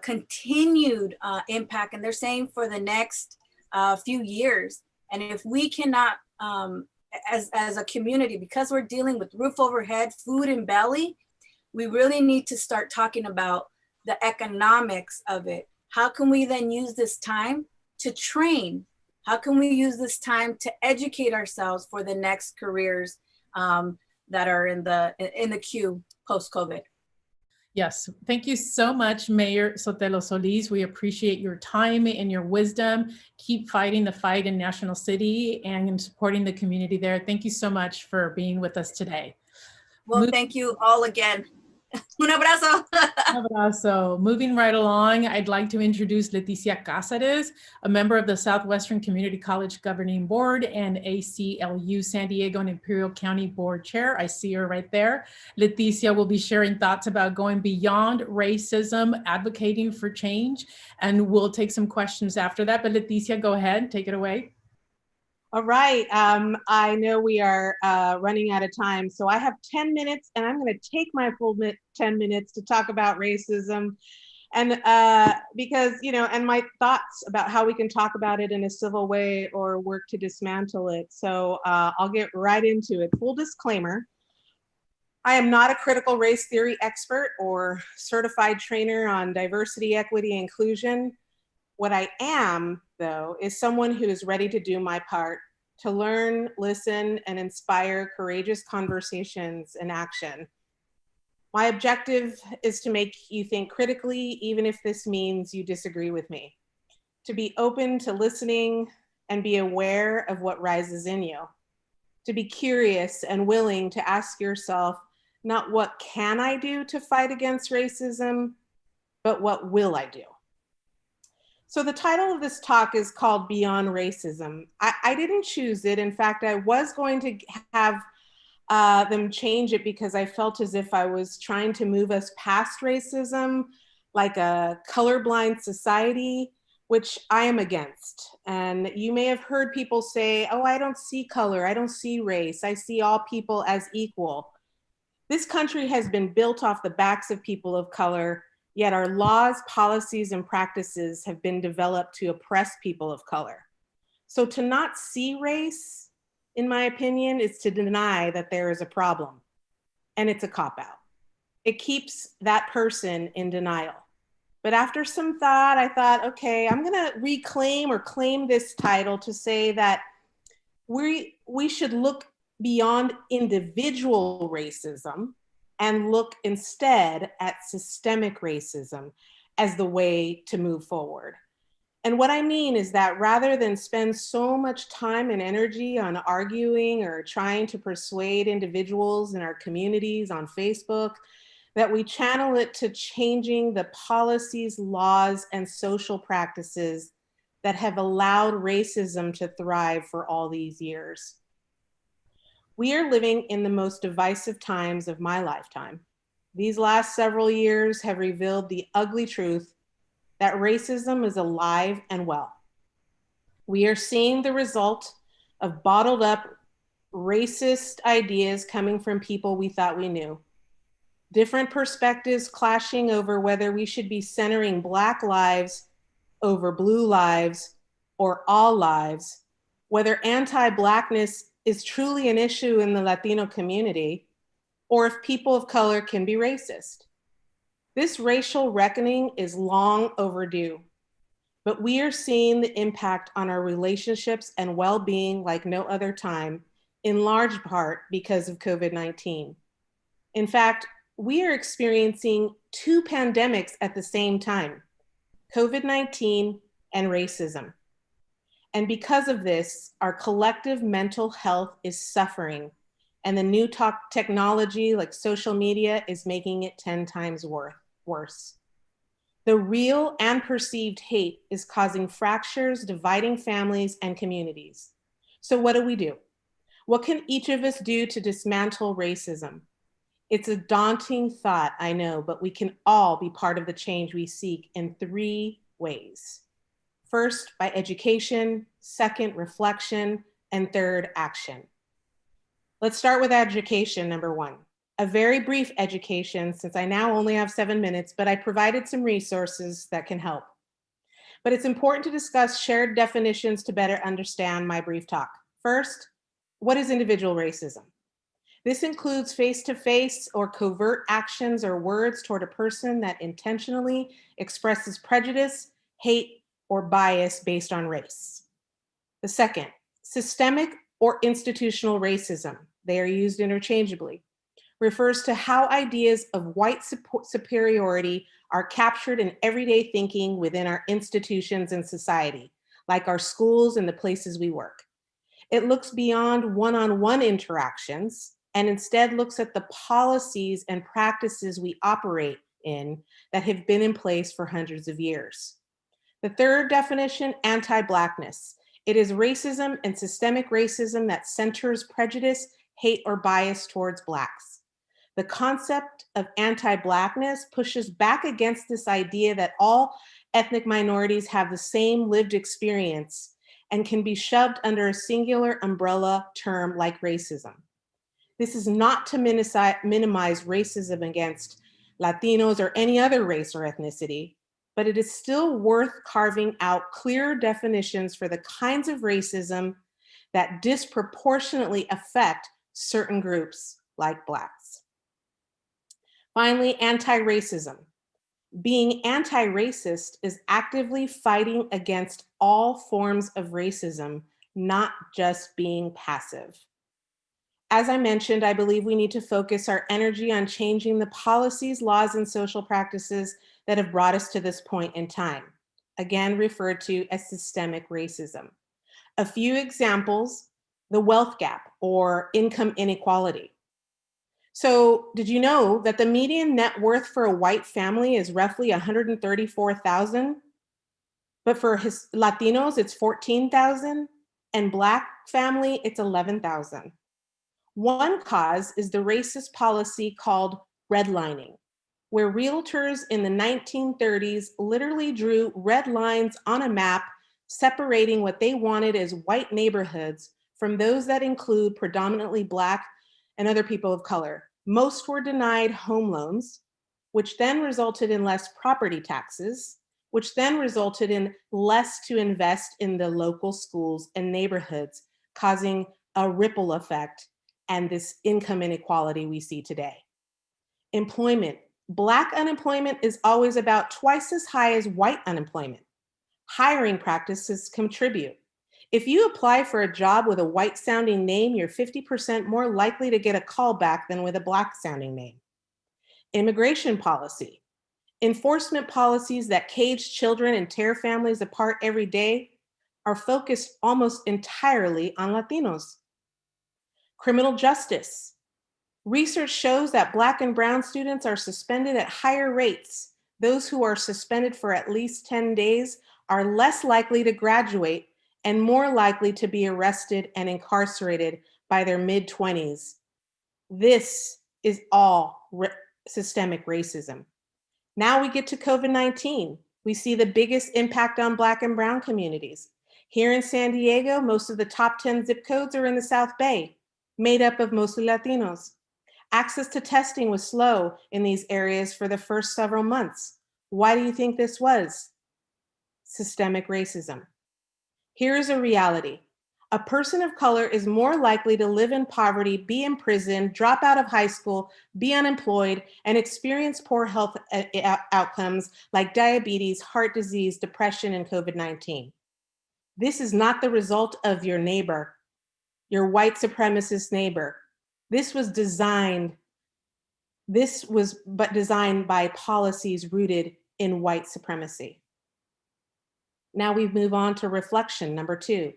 continued impact. And they're saying for the next few years. And if we cannot, as a community, because we're dealing with roof overhead, food and belly, we really need to start talking about the economics of it. How can we then use this time to train? How can we use this time to educate ourselves for the next careers that are in the queue post-COVID? Yes, thank you so much, Mayor Sotelo Solis. We appreciate your time and your wisdom. Keep fighting the fight in National City and supporting the community there. Thank you so much for being with us today. Well, thank you all again. Un abrazo. Un abrazo. Moving right along, I'd like to introduce Leticia Cáceres, a member of the Southwestern Community College Governing Board and ACLU San Diego and Imperial County Board Chair. I see her right there. Leticia will be sharing thoughts about going beyond racism, advocating for change, and we'll take some questions after that. But Leticia, go ahead, take it away. All right, I know we are running out of time, so I have 10 minutes and I'm going to take my full 10 minutes to talk about racism, and because, and my thoughts about how we can talk about it in a civil way or work to dismantle it. So I'll get right into it. Full disclaimer, I am not a critical race theory expert or certified trainer on diversity, equity, and inclusion. What I am, though, is someone who is ready to do my part to learn, listen, and inspire courageous conversations and action. My objective is to make you think critically, even if this means you disagree with me, to be open to listening and be aware of what rises in you, to be curious and willing to ask yourself, not what can I do to fight against racism, but what will I do? So the title of this talk is called Beyond Racism. I didn't choose it. In fact, I was going to have them change it because I felt as if I was trying to move us past racism, like a colorblind society, which I am against. And you may have heard people say, oh, I don't see color, I don't see race, I see all people as equal. This country has been built off the backs of people of color, yet our laws, policies, and practices have been developed to oppress people of color. So to not see race, in my opinion, is to deny that there is a problem, and it's a cop-out. It keeps that person in denial. But after some thought, I thought, okay, I'm gonna reclaim or claim this title to say that we should look beyond individual racism and look instead at systemic racism as the way to move forward. And what I mean is that rather than spend so much time and energy on arguing or trying to persuade individuals in our communities on Facebook, that we channel it to changing the policies, laws, and social practices that have allowed racism to thrive for all these years. We are living in the most divisive times of my lifetime. These last several years have revealed the ugly truth that racism is alive and well. We are seeing the result of bottled up racist ideas coming from people we thought we knew. Different perspectives clashing over whether we should be centering Black lives over blue lives or all lives, whether anti-Blackness is truly an issue in the Latino community, or if people of color can be racist. This racial reckoning is long overdue, but we are seeing the impact on our relationships and well-being like no other time, in large part because of COVID-19. In fact, we are experiencing two pandemics at the same time, COVID-19 and racism. And because of this, our collective mental health is suffering, and the new technology like social media is making it 10 times worse. The real and perceived hate is causing fractures, dividing families and communities. So what do? What can each of us do to dismantle racism? It's a daunting thought, I know, but we can all be part of the change we seek in 3 ways. First, by education, second, reflection, and third, action. Let's start with education, number 1. A very brief education, since I now only have 7 minutes, but I provided some resources that can help. But it's important to discuss shared definitions to better understand my brief talk. First, what is individual racism? This includes face-to-face or covert actions or words toward a person that intentionally expresses prejudice, hate, or bias based on race. The second, systemic or institutional racism, they are used interchangeably, refers to how ideas of white superiority are captured in everyday thinking within our institutions and society, like our schools and the places we work. It looks beyond one-on-one interactions and instead looks at the policies and practices we operate in that have been in place for hundreds of years. The third definition, anti-Blackness. It is racism and systemic racism that centers prejudice, hate, or bias towards Blacks. The concept of anti-Blackness pushes back against this idea that all ethnic minorities have the same lived experience and can be shoved under a singular umbrella term like racism. This is not to minimize racism against Latinos or any other race or ethnicity, but it is still worth carving out clear definitions for the kinds of racism that disproportionately affect certain groups like Blacks. Finally, anti-racism. Being anti-racist is actively fighting against all forms of racism, not just being passive. As I mentioned, I believe we need to focus our energy on changing the policies, laws, and social practices that have brought us to this point in time, again referred to as systemic racism. A few examples, the wealth gap or income inequality. So did you know that the median net worth for a white family is roughly $134,000? But for Latinos, it's $14,000, and Black family, it's $11,000. One cause is the racist policy called redlining, where realtors in the 1930s literally drew red lines on a map separating what they wanted as white neighborhoods from those that include predominantly Black and other people of color. Most were denied home loans, which then resulted in less property taxes, which then resulted in less to invest in the local schools and neighborhoods, causing a ripple effect and this income inequality we see today. Employment. Black unemployment is always about twice as high as white unemployment. Hiring practices contribute. If you apply for a job with a white sounding name, you're 50% more likely to get a call back than with a black sounding name. Immigration policy. Enforcement policies that cage children and tear families apart every day are focused almost entirely on Latinos. Criminal justice. Research shows that Black and Brown students are suspended at higher rates. Those who are suspended for at least 10 days are less likely to graduate and more likely to be arrested and incarcerated by their mid-20s. This is all systemic racism. Now we get to COVID-19. We see the biggest impact on Black and Brown communities. Here in San Diego, most of the top 10 zip codes are in the South Bay, made up of mostly Latinos. Access to testing was slow in these areas for the first several months. Why do you think this was? Systemic racism. Here is a reality. A person of color is more likely to live in poverty, be in prison, drop out of high school, be unemployed, and experience poor health outcomes like diabetes, heart disease, depression, and COVID-19. This is not the result of your neighbor, your white supremacist neighbor. This was designed by policies rooted in white supremacy. Now we move on to reflection, number 2.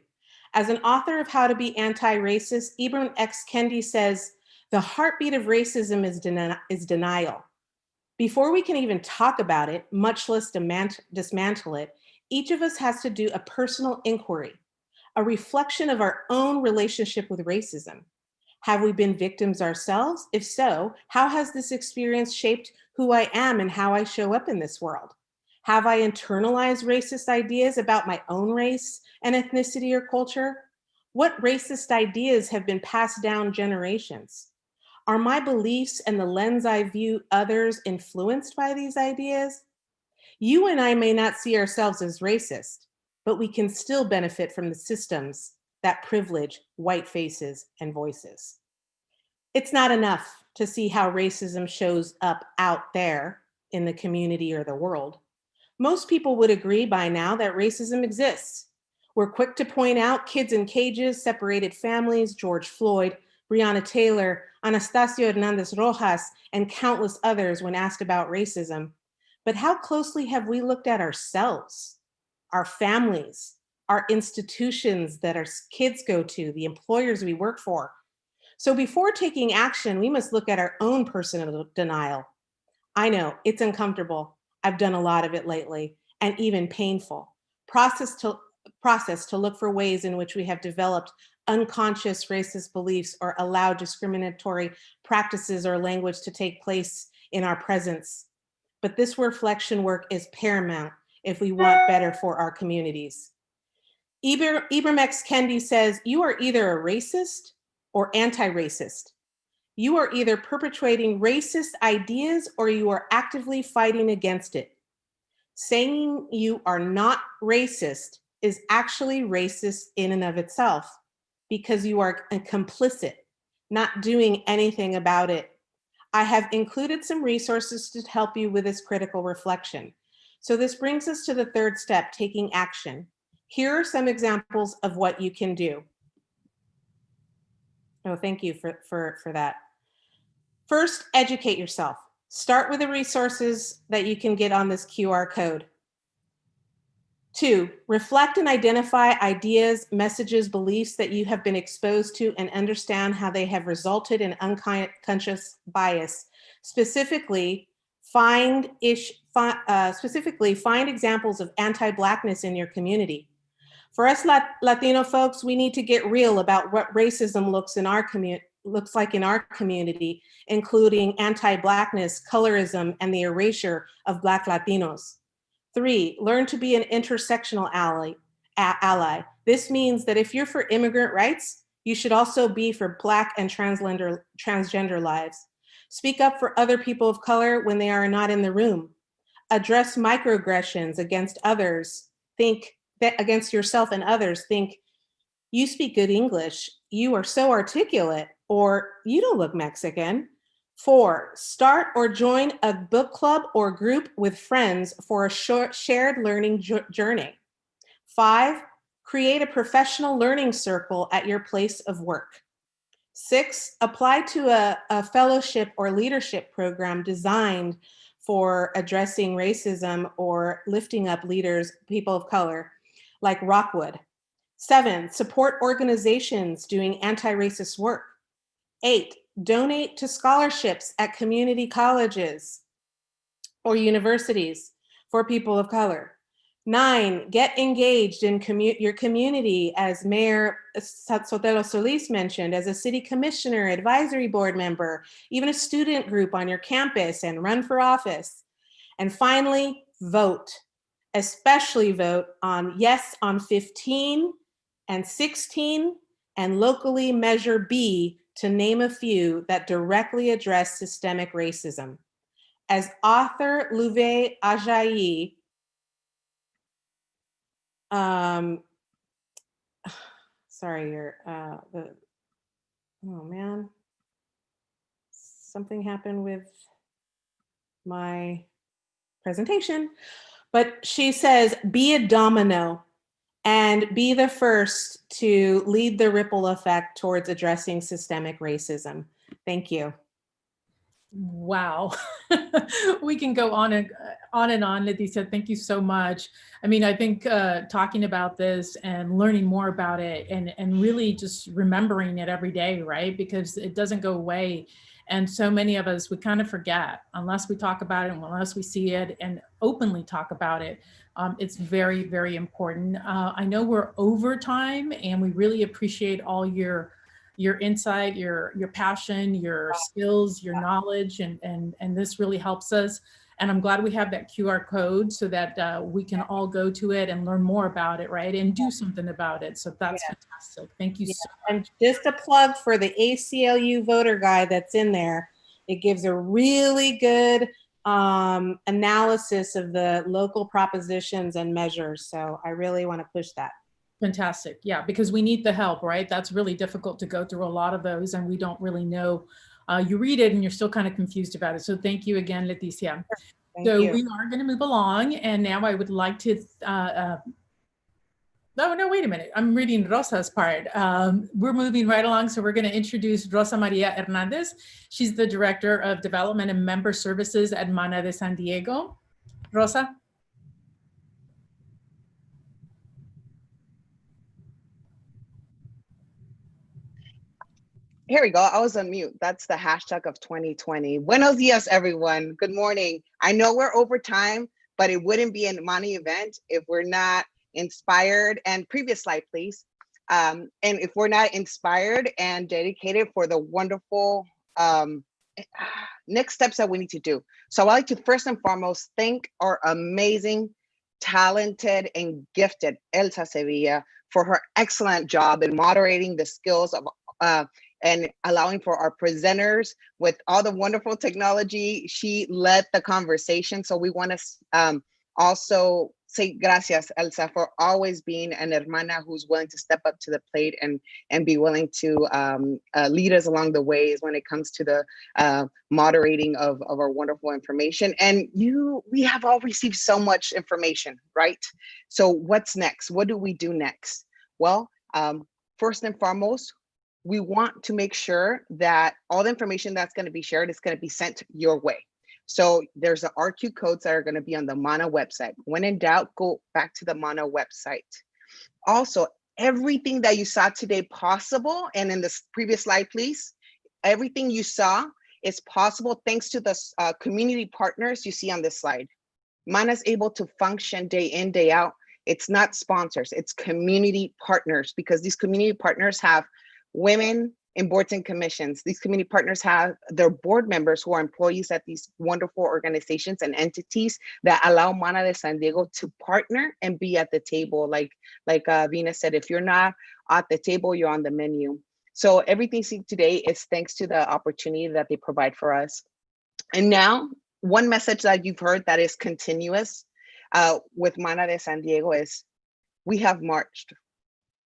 As an author of How to Be Anti-Racist, Ibram X. Kendi says, the heartbeat of racism is denial. Before we can even talk about it, much less dismantle it, each of us has to do a personal inquiry, a reflection of our own relationship with racism. Have we been victims ourselves? If so, how has this experience shaped who I am and how I show up in this world? Have I internalized racist ideas about my own race and ethnicity or culture? What racist ideas have been passed down generations? Are my beliefs and the lens I view others influenced by these ideas? You and I may not see ourselves as racist, but we can still benefit from the systems that privilege white faces and voices. It's not enough to see how racism shows up out there in the community or the world. Most people would agree by now that racism exists. We're quick to point out kids in cages, separated families, George Floyd, Breonna Taylor, Anastasio Hernandez Rojas, and countless others when asked about racism. But how closely have we looked at ourselves, our families, our institutions that our kids go to, the employers we work for? So before taking action, we must look at our own personal denial. I know it's uncomfortable. I've done a lot of it lately, and even painful. Process to look for ways in which we have developed unconscious racist beliefs or allowed discriminatory practices or language to take place in our presence. But this reflection work is paramount if we want better for our communities. Ibram X. Kendi says, you are either a racist or anti-racist. You are either perpetuating racist ideas or you are actively fighting against it. Saying you are not racist is actually racist in and of itself because you are complicit, not doing anything about it. I have included some resources to help you with this critical reflection. So this brings us to the third step, taking action. Here are some examples of what you can do. Oh, thank you for that. First, educate yourself. Start with the resources that you can get on this QR code. 2, reflect and identify ideas, messages, beliefs that you have been exposed to and understand how they have resulted in unconscious bias. Specifically, find examples of anti-Blackness in your community. For us Latino folks, we need to get real about what racism looks like in our community, including anti-Blackness, colorism, and the erasure of Black Latinos. 3, learn to be an intersectional ally. This means that if you're for immigrant rights, you should also be for Black and transgender lives. Speak up for other people of color when they are not in the room. Address microaggressions against others. Think that against yourself and others. Think, you speak good English, you are so articulate, or you don't look Mexican. 4, start or join a book club or group with friends for a shared learning journey. 5, create a professional learning circle at your place of work. 6, apply to a fellowship or leadership program designed for addressing racism or lifting up leaders, people of color, like Rockwood. 7, support organizations doing anti-racist work. 8, donate to scholarships at community colleges or universities for people of color. 9, get engaged in your community, as Mayor Sotelo Solis mentioned, as a city commissioner, advisory board member, even a student group on your campus, and run for office. And finally, vote. Especially vote on yes on 15 and 16, and locally Measure B, to name a few that directly address systemic racism. As author Louve Ajayi, sorry, oh man, something happened with my presentation, but she says, be a domino and be the first to lead the ripple effect towards addressing systemic racism. Thank you. Wow. We can go on and on, Leticia. Thank you so much. I mean, I think talking about this and learning more about it and really just remembering it every day, right? Because it doesn't go away. And so many of us, we kind of forget unless we talk about it, unless we see it and openly talk about it. It's very, very important. I know we're over time, and we really appreciate all your insight, your passion, your skills, your knowledge, and this really helps us. And I'm glad we have that QR code so that we can all go to it and learn more about it, right? And do something about it. So that's fantastic. Thank you so much. And just a plug for the ACLU voter guide that's in there. It gives a really good analysis of the local propositions and measures. So I really want to push that. Fantastic. Yeah, because we need the help, right? That's really difficult to go through a lot of those, and we don't really know. You read it and you're still kind of confused about it. So thank you again, Leticia. So we are going to move along, and now I would like to, no, wait a minute. I'm reading Rosa's part. We're moving right along, so we're going to introduce Rosa Maria Hernandez. She's the Director of Development and Member Services at MANA de San Diego. Rosa. Here we go. I was on mute. That's the hashtag of 2020. Buenos dias, everyone. Good morning. I know we're over time, but it wouldn't be a MANA event if we're not inspired. And previous slide, please. And if we're not inspired and dedicated for the wonderful next steps that we need to do. So I'd like to first and foremost thank our amazing, talented, and gifted Elsa Sevilla for her excellent job in moderating the skills of and allowing for our presenters with all the wonderful technology. She led the conversation. So we want to also say gracias, Elsa, for always being an hermana who's willing to step up to the plate and be willing to lead us along the ways when it comes to the moderating of our wonderful information. And we have all received so much information, right? So what's next? What do we do next? Well, first and foremost, we want to make sure that all the information that's going to be shared is going to be sent your way. So there's the RQ codes that are going to be on the MANA website. When in doubt, go back to the MANA website. Also, everything that you saw today possible, and in this previous slide, please, everything you saw is possible thanks to the community partners you see on this slide. MANA is able to function day in, day out. It's not sponsors, it's community partners, because these community partners have women in boards and commissions. These community partners have their board members who are employees at these wonderful organizations and entities that allow MANA de San Diego to partner and be at the table. Like Vina said, if you're not at the table, you're on the menu. So everything seen today is thanks to the opportunity that they provide for us. And now, one message that you've heard that is continuous with MANA de San Diego is we have marched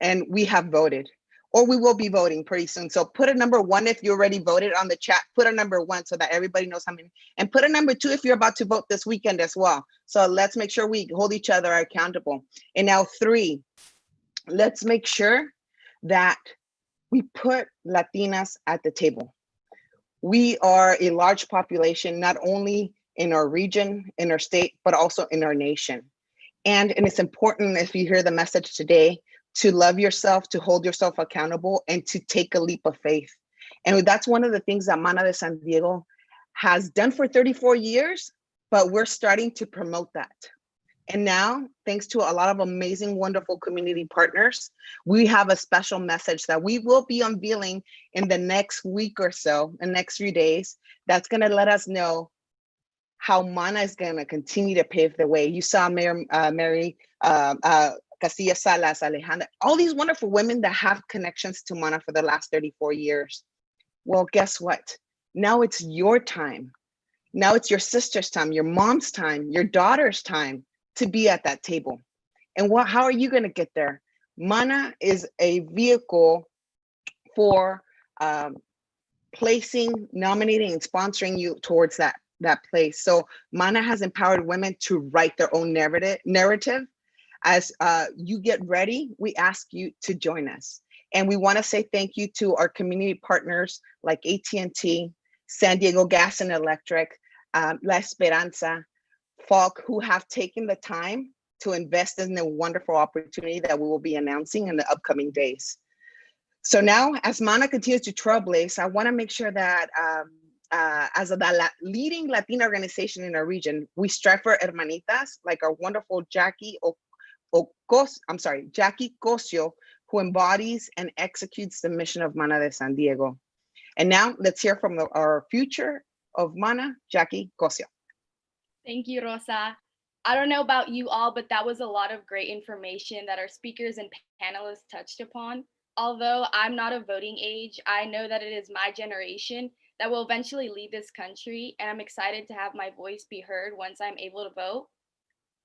and we have voted. Or we will be voting pretty soon. So put a number 1 if you already voted on the chat. Put a number 1 so that everybody knows how many. And put a number 2 if you're about to vote this weekend as well. So let's make sure we hold each other accountable. And now 3, let's make sure that we put Latinas at the table. We are a large population, not only in our region, in our state, but also in our nation. And it's important, if you hear the message today, to love yourself, to hold yourself accountable, and to take a leap of faith. And that's one of the things that Mana de San Diego has done for 34 years, but we're starting to promote that. And now, thanks to a lot of amazing, wonderful community partners, we have a special message that we will be unveiling in the next week or so, in the next few days, that's gonna let us know how Mana is gonna continue to pave the way. You saw Mary Castilla Salas, Alejandra, all these wonderful women that have connections to Mana for the last 34 years. Well, guess what? Now it's your time. Now it's your sister's time, your mom's time, your daughter's time to be at that table. And how are you gonna get there? Mana is a vehicle for placing, nominating, and sponsoring you towards that place. So Mana has empowered women to write their own narrative. As you get ready, we ask you to join us. And we wanna say thank you to our community partners like AT&T, San Diego Gas and Electric, La Esperanza, Falk, who have taken the time to invest in the wonderful opportunity that we will be announcing in the upcoming days. So now, as Mana continues to trailblaze, I want to make sure that as a leading Latina organization in our region, we strive for hermanitas like our wonderful Jackie Cosio, who embodies and executes the mission of Mana de San Diego. And now let's hear from our future of Mana, Jackie Cosio. Thank you, Rosa. I don't know about you all, but that was a lot of great information that our speakers and panelists touched upon. Although I'm not of voting age, I know that it is my generation that will eventually lead this country, and I'm excited to have my voice be heard once I'm able to vote.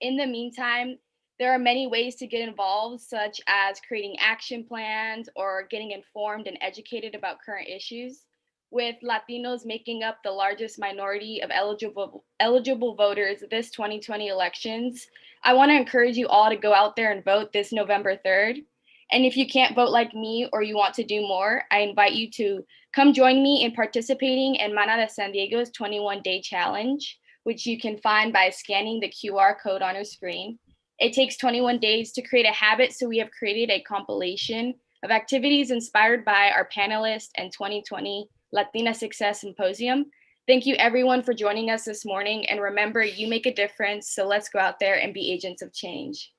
In the meantime, there are many ways to get involved, such as creating action plans or getting informed and educated about current issues. With Latinos making up the largest minority of eligible voters this 2020 elections, I want to encourage you all to go out there and vote this November 3rd. And if you can't vote like me or you want to do more, I invite you to come join me in participating in Mana de San Diego's 21-day challenge, which you can find by scanning the QR code on your screen. It takes 21 days to create a habit, so we have created a compilation of activities inspired by our panelists and 2020 Latina Success Symposium. Thank you everyone for joining us this morning, and remember, you make a difference, so let's go out there and be agents of change.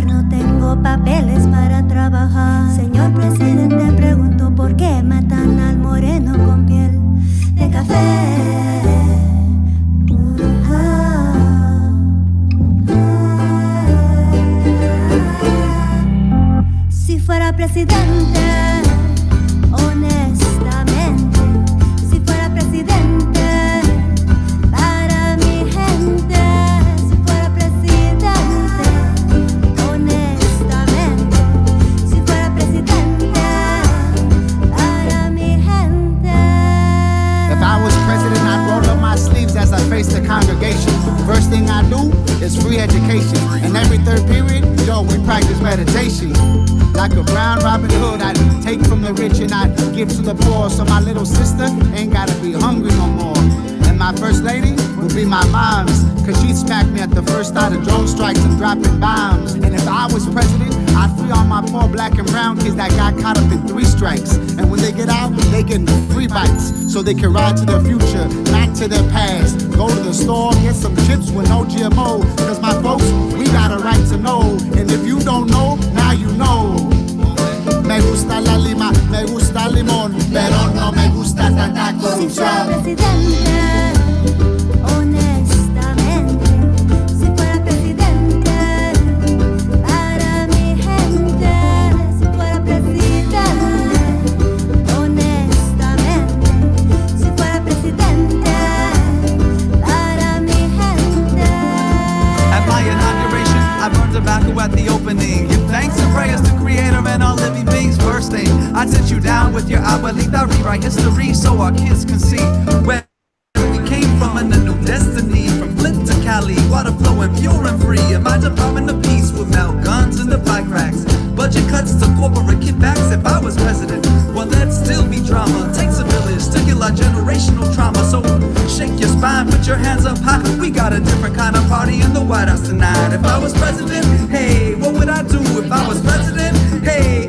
No tengo papeles para trabajar. Señor presidente, pregunto por qué matan al moreno con piel de café. Si fuera presidente, honestamente, si fuera presidente para mi gente, si fuera presidente. As I face the congregation, first thing I do is free education. And every third period, yo, we practice meditation. Like a brown Robin Hood, I'd take from the rich and I'd give to the poor, so my little sister ain't gotta be hungry no more. And my first lady would be my mom's, cause she'd smack me at the first start of drone strikes and dropping bombs. And if I was president, I'd free all my poor black and brown kids that got caught up in 3 strikes. And when they get out, they get 3 bites, so they can ride to their future, not to their past. Go to the store, get some chips with no GMO, cause my folks, we got a right to know. And if you don't know, now you know. Me gusta la lima, me gusta el limón, pero no me gusta tanta corrupción. Honestamente, si fuera presidente, I'd sit you down with your abuelita, rewrite history so our kids can see where we came from and a new destiny. From Flint to Cali, water flowing pure and free. And my Department of Peace would melt guns into bike racks. Budget cuts to corporate kickbacks. If I was president, well, that'd still be drama. Takes a village to kill our generational trauma. So shake your spine, put your hands up high. We got a different kind of party in the White House tonight. If I was president, hey, what would I do? If I was president, hey,